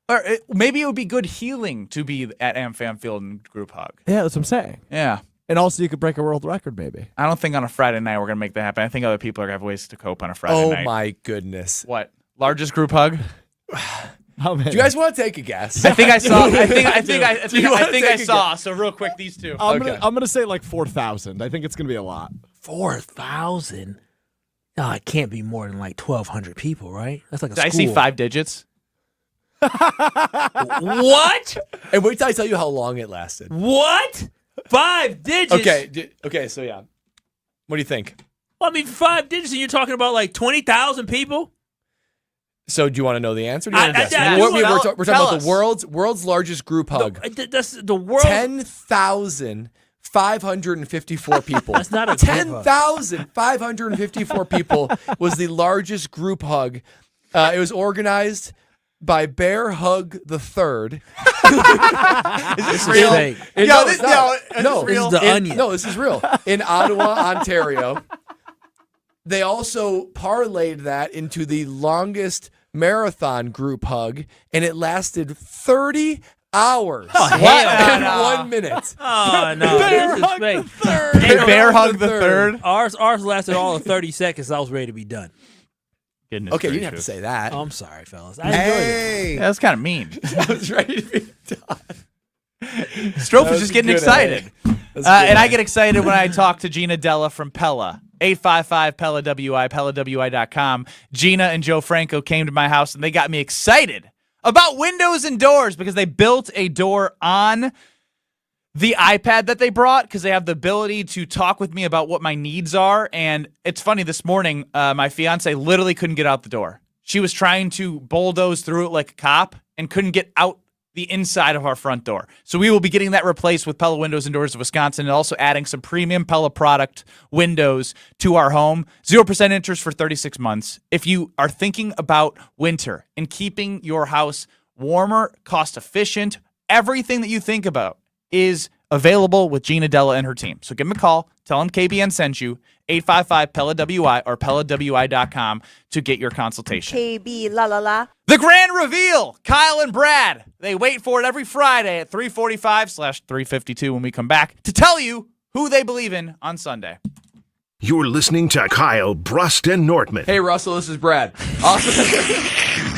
S1: Or maybe it would be good healing to be at AmFam Field and group hug.
S5: Yeah, that's what I'm saying.
S1: Yeah.
S5: And also, you could break a world record, maybe.
S1: I don't think on a Friday night we're going to make that happen. I think other people are going to have ways to cope on a Friday night.
S3: Oh my goodness.
S1: What? Largest group hug?
S5: How many?
S3: Do you guys want to take a guess?
S1: I think I saw. I think
S3: you wanna
S1: I
S3: take a
S1: saw. So real quick, these two.
S5: I'm gonna say like 4,000. I think it's gonna be a lot.
S2: 4,000. No, it can't be more than like 1,200 people, right? That's like a
S1: Did I
S2: school.
S1: see 5 digits?
S2: What?
S3: And wait till I tell you how long it lasted.
S2: What? 5 digits?
S3: Okay, so yeah. What do you think?
S2: Well, I mean, 5 digits, and you're talking about like 20,000 people?
S3: So do you want to know the answer? Do you want to
S2: I-
S3: guess?
S2: I- I-
S3: We're
S2: tell-
S3: talking
S1: tell
S3: about
S1: us.
S3: the world's largest group hug.
S2: That's the world.
S3: 10,554 people.
S2: That's not a group hug.
S3: 10,554 people was the largest group hug. It was organized by Bear Hug the Third.
S1: Is this real?
S2: fake.
S3: No,
S1: this-
S3: it's not.
S1: no,
S3: No,
S2: This is the Onion.
S3: No, this is real. In Ottawa, Ontario. They also parlayed that into the longest marathon group hug, and it lasted 30 hours.
S2: Oh,
S3: and
S2: hell no.
S3: 1 minute.
S2: Oh, no.
S3: Bear
S2: This is
S3: hug
S2: fake.
S1: The bear hug the third.
S2: Ours lasted all of 30 seconds. I was ready to be done.
S1: Goodness
S3: Okay, you didn't have to
S1: gracious.
S3: say that.
S2: I'm sorry, fellas. I enjoyed it.
S1: Yeah, that's kind of mean.
S3: I was ready to be done.
S1: Strofe
S3: That
S1: is
S3: was
S1: just getting
S3: good,
S1: excited.
S3: That's
S1: And
S3: good.
S1: I get excited when I talk to Gina Della from Pella. 855-PELLA-WI, PellaWI.com. Gina and Joe Franco came to my house, and they got me excited about windows and doors because they built a door on the iPad that they brought because they have the ability to talk with me about what my needs are. And it's funny, this morning, my fiance literally couldn't get out the door. She was trying to bulldoze through it like a cop and couldn't get out the inside of our front door. So we will be getting that replaced with Pella Windows and Doors of Wisconsin and also adding some premium Pella product windows to our home. 0% interest for 36 months. If you are thinking about winter and keeping your house warmer, cost efficient, everything that you think about is available with Gina Della and her team. So give them a call. Tell them KBN sent you. 855-PELA-WI or PELAWI.com to get your consultation.
S17: KB la la la.
S1: The grand reveal, Kyle and Brad. They wait for it every Friday at 3:45/3:52 when we come back to tell you who they believe in on Sunday.
S6: You're listening to Kyle, Brust, and Nortman.
S3: Hey, Russell, this is Brad. Awesome.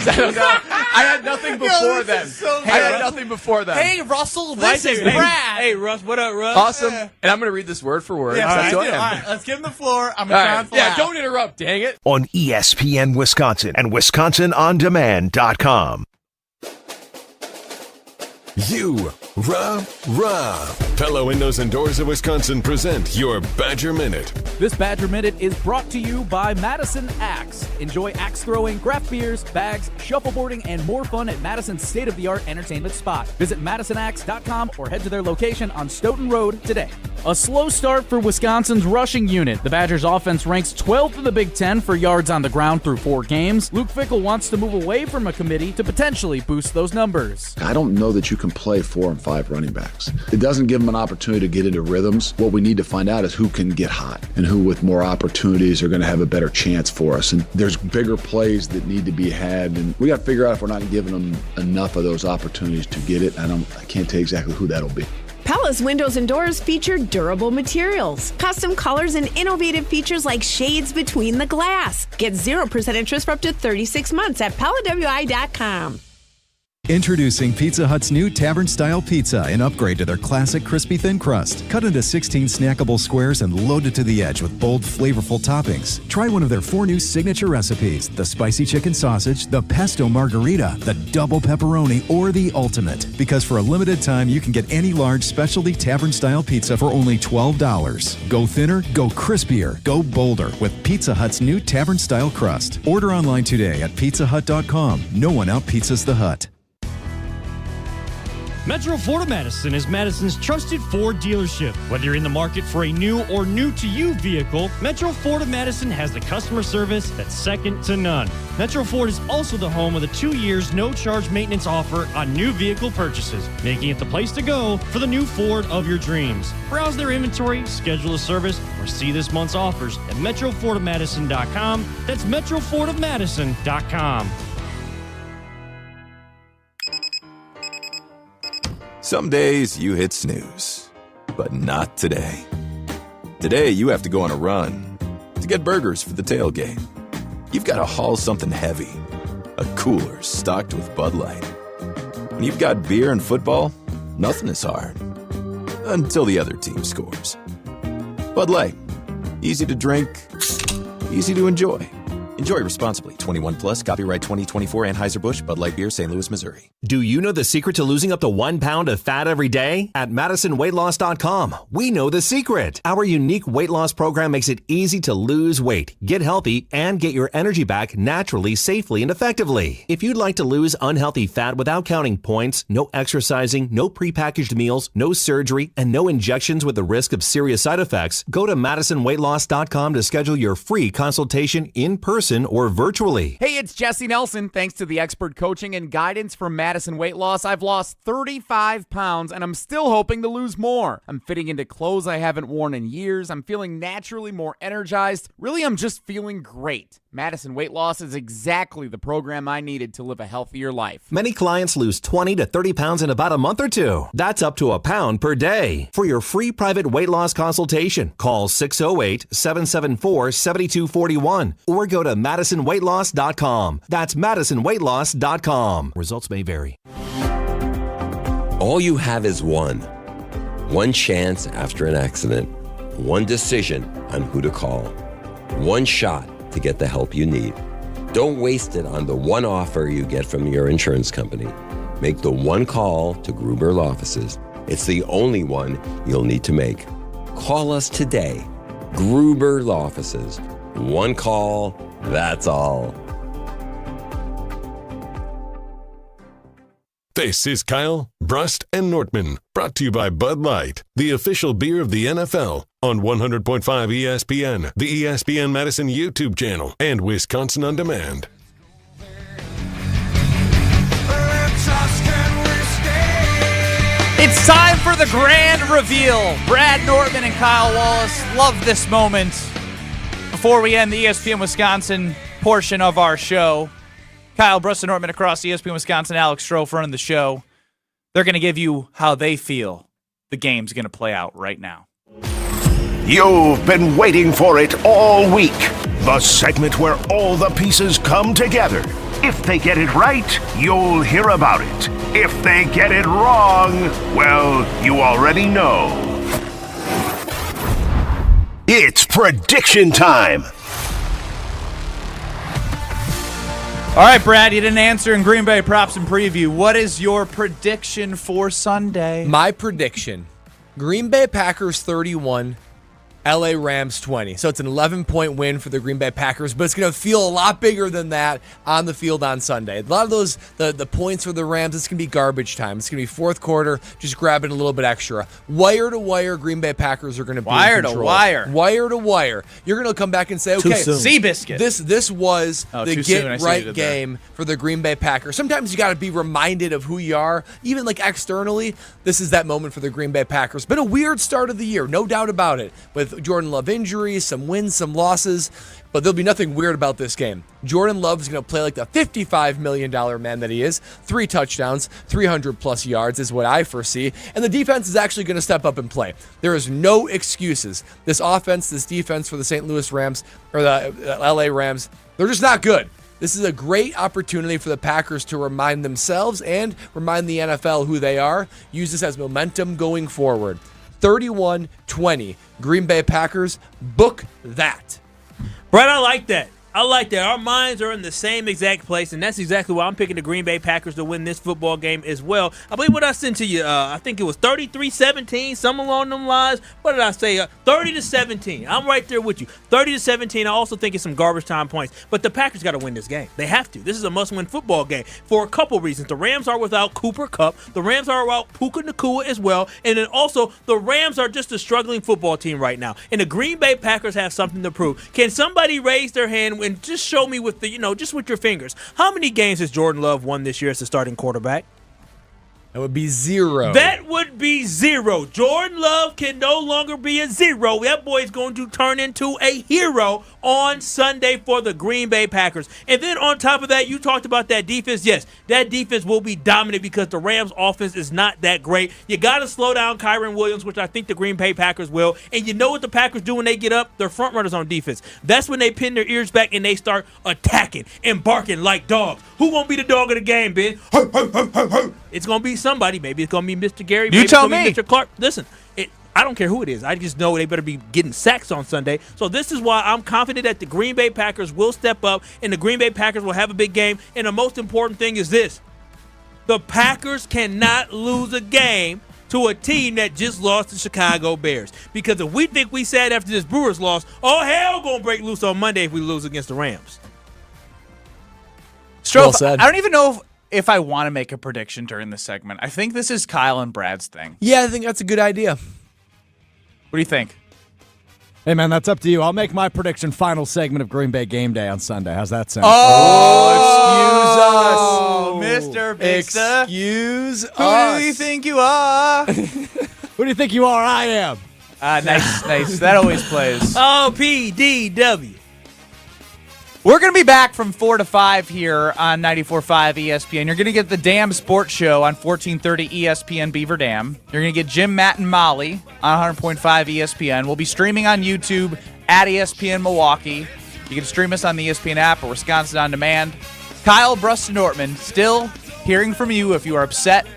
S3: I had nothing before them. I had nothing before them.
S1: Hey, Russell, this is Brad.
S2: Hey, Russ, what up, Russ?
S3: Awesome. And I'm going to read this word for word.
S1: Yeah,
S3: That's who I am.
S1: all right, let's give him the floor. I'm going to try and
S3: Yeah, don't interrupt, dang it.
S6: On ESPN Wisconsin and WisconsinOnDemand.com.
S9: Pella Windows and Doors of Wisconsin present your Badger Minute.
S18: This Badger Minute is brought to you by Madison Axe. Enjoy axe throwing, craft beers, bags, shuffleboarding, and more fun at Madison's state-of-the-art entertainment spot. Visit MadisonAxe.com or head to their location on Stoughton Road today. A slow start for Wisconsin's rushing unit. The Badgers' offense ranks 12th in the Big Ten for yards on the ground through 4 games. Luke Fickell wants to move away from a committee to potentially boost those numbers.
S19: I don't know that you can play 4 and 5 running backs. It doesn't give them an opportunity to get into rhythms. What we need to find out is who can get hot and who with more opportunities are going to have a better chance for us. And there's bigger plays that need to be had, and we got to figure out if we're not giving them enough of those opportunities to get it. I can't tell you exactly who that'll be.
S20: Pella's windows and doors feature durable materials, custom colors, and innovative features like shades between the glass. Get 0% interest for up to 36 months at PellaWI.com.
S21: Introducing Pizza Hut's new Tavern-style pizza, an upgrade to their classic crispy thin crust. Cut into 16 snackable squares and loaded to the edge with bold, flavorful toppings. Try one of their 4 new signature recipes: the spicy chicken sausage, the pesto margarita, the double pepperoni, or the ultimate. Because for a limited time, you can get any large specialty Tavern-style pizza for only $12. Go thinner, go crispier, go bolder with Pizza Hut's new Tavern-style crust. Order online today at pizzahut.com. No one out-pizzas the Hut.
S26: Metro Ford of Madison is Madison's trusted Ford dealership. Whether you're in the market for a new or new-to-you vehicle, Metro Ford of Madison has the customer service that's second to none. Metro Ford is also the home of the 2 years no-charge maintenance offer on new vehicle purchases, making it the place to go for the new Ford of your dreams. Browse their inventory, schedule a service, or see this month's offers at MetroFordofMadison.com. That's MetroFordofMadison.com.
S12: Some days you hit snooze, but not today. Today you have to go on a run to get burgers for the tailgate. You've got to haul something heavy, a cooler stocked with Bud Light. When you've got beer and football, nothing is hard. Until the other team scores. Bud Light. Easy to drink, easy to enjoy. Enjoy responsibly. 21 plus. Copyright 2024 Anheuser-Busch Bud Light Beer, St. Louis, Missouri.
S27: Do you know the secret to losing up to 1 pound of fat every day? At MadisonWeightLoss.com, we know the secret. Our unique weight loss program makes it easy to lose weight, get healthy, and get your energy back naturally, safely, and effectively. If you'd like to lose unhealthy fat without counting points, no exercising, no prepackaged meals, no surgery, and no injections with the risk of serious side effects, go to MadisonWeightLoss.com to schedule your free consultation in person or virtually.
S28: Hey, it's Jesse Nelson. Thanks to the expert coaching and guidance from Madison Weight Loss, I've lost 35 pounds and I'm still hoping to lose more. I'm fitting into clothes I haven't worn in years. I'm feeling naturally more energized. Really, I'm just feeling great. Madison Weight Loss is exactly the program I needed to live a healthier life.
S27: Many clients lose 20 to 30 pounds in about a month or 2. That's up to a pound per day. For your free private weight loss consultation, call 608-774-7241 or go to MadisonWeightLoss.com. That's MadisonWeightLoss.com. Results may vary.
S29: All you have is one chance after an accident, one decision on who to call, one shot to get the help you need. Don't waste it on the one offer you get from your insurance company. Make the one call to Gruber Law Offices. It's the only one you'll need to make. Call us today. Gruber Law Offices. One call, that's all.
S9: This is Kyle, Brust, and Nortman, brought to you by Bud Light, the official beer of the NFL, on 100.5 ESPN, the ESPN Madison YouTube channel, and Wisconsin On Demand.
S1: It's time for the grand reveal. Brad Nortman and Kyle Wallace love this moment. Before we end the ESPN Wisconsin portion of our show, Kyle Bruston Nortman across ESPN Wisconsin, Alex Stroh running the show. They're going to give you how they feel the game's going to play out right now.
S6: You've been waiting for it all week. The segment where all the pieces come together. If they get it right, you'll hear about it. If they get it wrong, well, you already know. It's prediction time.
S1: All right, Brad, you didn't answer in Green Bay Props and Preview. What is your prediction for Sunday?
S3: My prediction, Green Bay Packers 31, LA Rams 20. So it's an 11-point win for the Green Bay Packers, but it's going to feel a lot bigger than that on the field on Sunday. A lot of those, the points for the Rams, it's going to be garbage time. It's going to be fourth quarter, just grabbing a little bit extra. Wire to wire, Green Bay Packers are going to be in control. Wire to wire. You're going to come back and say, okay,
S1: Seabiscuit.
S3: This was the get-right game
S1: there
S3: for the Green Bay Packers. Sometimes you got to be reminded of who you are, even like externally. This is that moment for the Green Bay Packers. Been a weird start of the year, no doubt about it, with Jordan Love injuries, some wins, some losses, but there'll be nothing weird about this game. Jordan Love is going to play like the $55 million man that he is. 3 touchdowns, 300-plus yards is what I foresee, and the defense is actually going to step up and play. There is no excuses. This offense, this defense for the St. Louis Rams, or the LA Rams, they're just not good. This is a great opportunity for the Packers to remind themselves and remind the NFL who they are. Use this as momentum going forward. 31-20, Green Bay Packers. Book that.
S2: Brett, I like that. Our minds are in the same exact place, and that's exactly why I'm picking the Green Bay Packers to win this football game as well. I believe what I sent to you, I think it was 33-17, some along them lines. What did I say? 30-17. I'm right there with you. 30-17. I also think it's some garbage time points. But the Packers got to win this game. They have to. This is a must-win football game for a couple reasons. The Rams are without Cooper Kupp. The Rams are without Puka Nacua as well. And then also, the Rams are just a struggling football team right now. And the Green Bay Packers have something to prove. Can somebody raise their hand and just show me with just with your fingers, how many games has Jordan Love won this year as the starting quarterback?
S3: That would be 0.
S2: That would be 0. Jordan Love can no longer be a 0. That boy is going to turn into a hero on Sunday for the Green Bay Packers. And then on top of that, you talked about that defense. Yes, that defense will be dominant because the Rams' offense is not that great. You got to slow down Kyron Williams, which I think the Green Bay Packers will. And you know what the Packers do when they get up? They're front runners on defense. That's when they pin their ears back and they start attacking and barking like dogs. Who gonna be the dog of the game, Ben? It's gonna be somebody. Maybe it's gonna be Mr. Gary. Maybe
S1: You tell
S2: it's gonna
S1: me.
S2: be Mr. Clark. Listen, I don't care who it is. I just know they better be getting sacks on Sunday. So this is why I'm confident that the Green Bay Packers will step up and the Green Bay Packers will have a big game. And the most important thing is this: the Packers cannot lose a game to a team that just lost to Chicago Bears. Because if we think we said after this Brewers loss, oh, hell gonna break loose on Monday if we lose against the Rams.
S1: Stroh,
S3: Well said.
S1: I don't even know if I want to make a prediction during this segment. I think this is Kyle and Brad's thing.
S3: Yeah, I think that's a good idea.
S1: What do you think?
S5: Hey, man, that's up to you. I'll make my prediction final segment of Green Bay Game Day on Sunday. How's that sound?
S1: Oh, Mr. Bigster.
S3: Excuse
S1: Who
S3: us.
S1: do you think you are?
S5: Who do you think you are? I am.
S1: Nice. That always plays.
S2: OPDW.
S1: We're going to be back from 4 to 5 here on 94.5 ESPN. You're going to get the Dam Sports Show on 1430 ESPN Beaver Dam. You're going to get Jim, Matt, and Molly on 100.5 ESPN. We'll be streaming on YouTube at ESPN Milwaukee. You can stream us on the ESPN app or Wisconsin On Demand. Kyle Bruston Nortman, still hearing from you if you are upset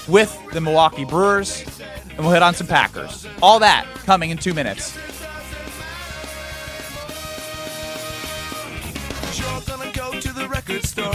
S1: with the Milwaukee Brewers. And we'll hit on some Packers. All that coming in 2 minutes.
S16: You're gonna go to the record store.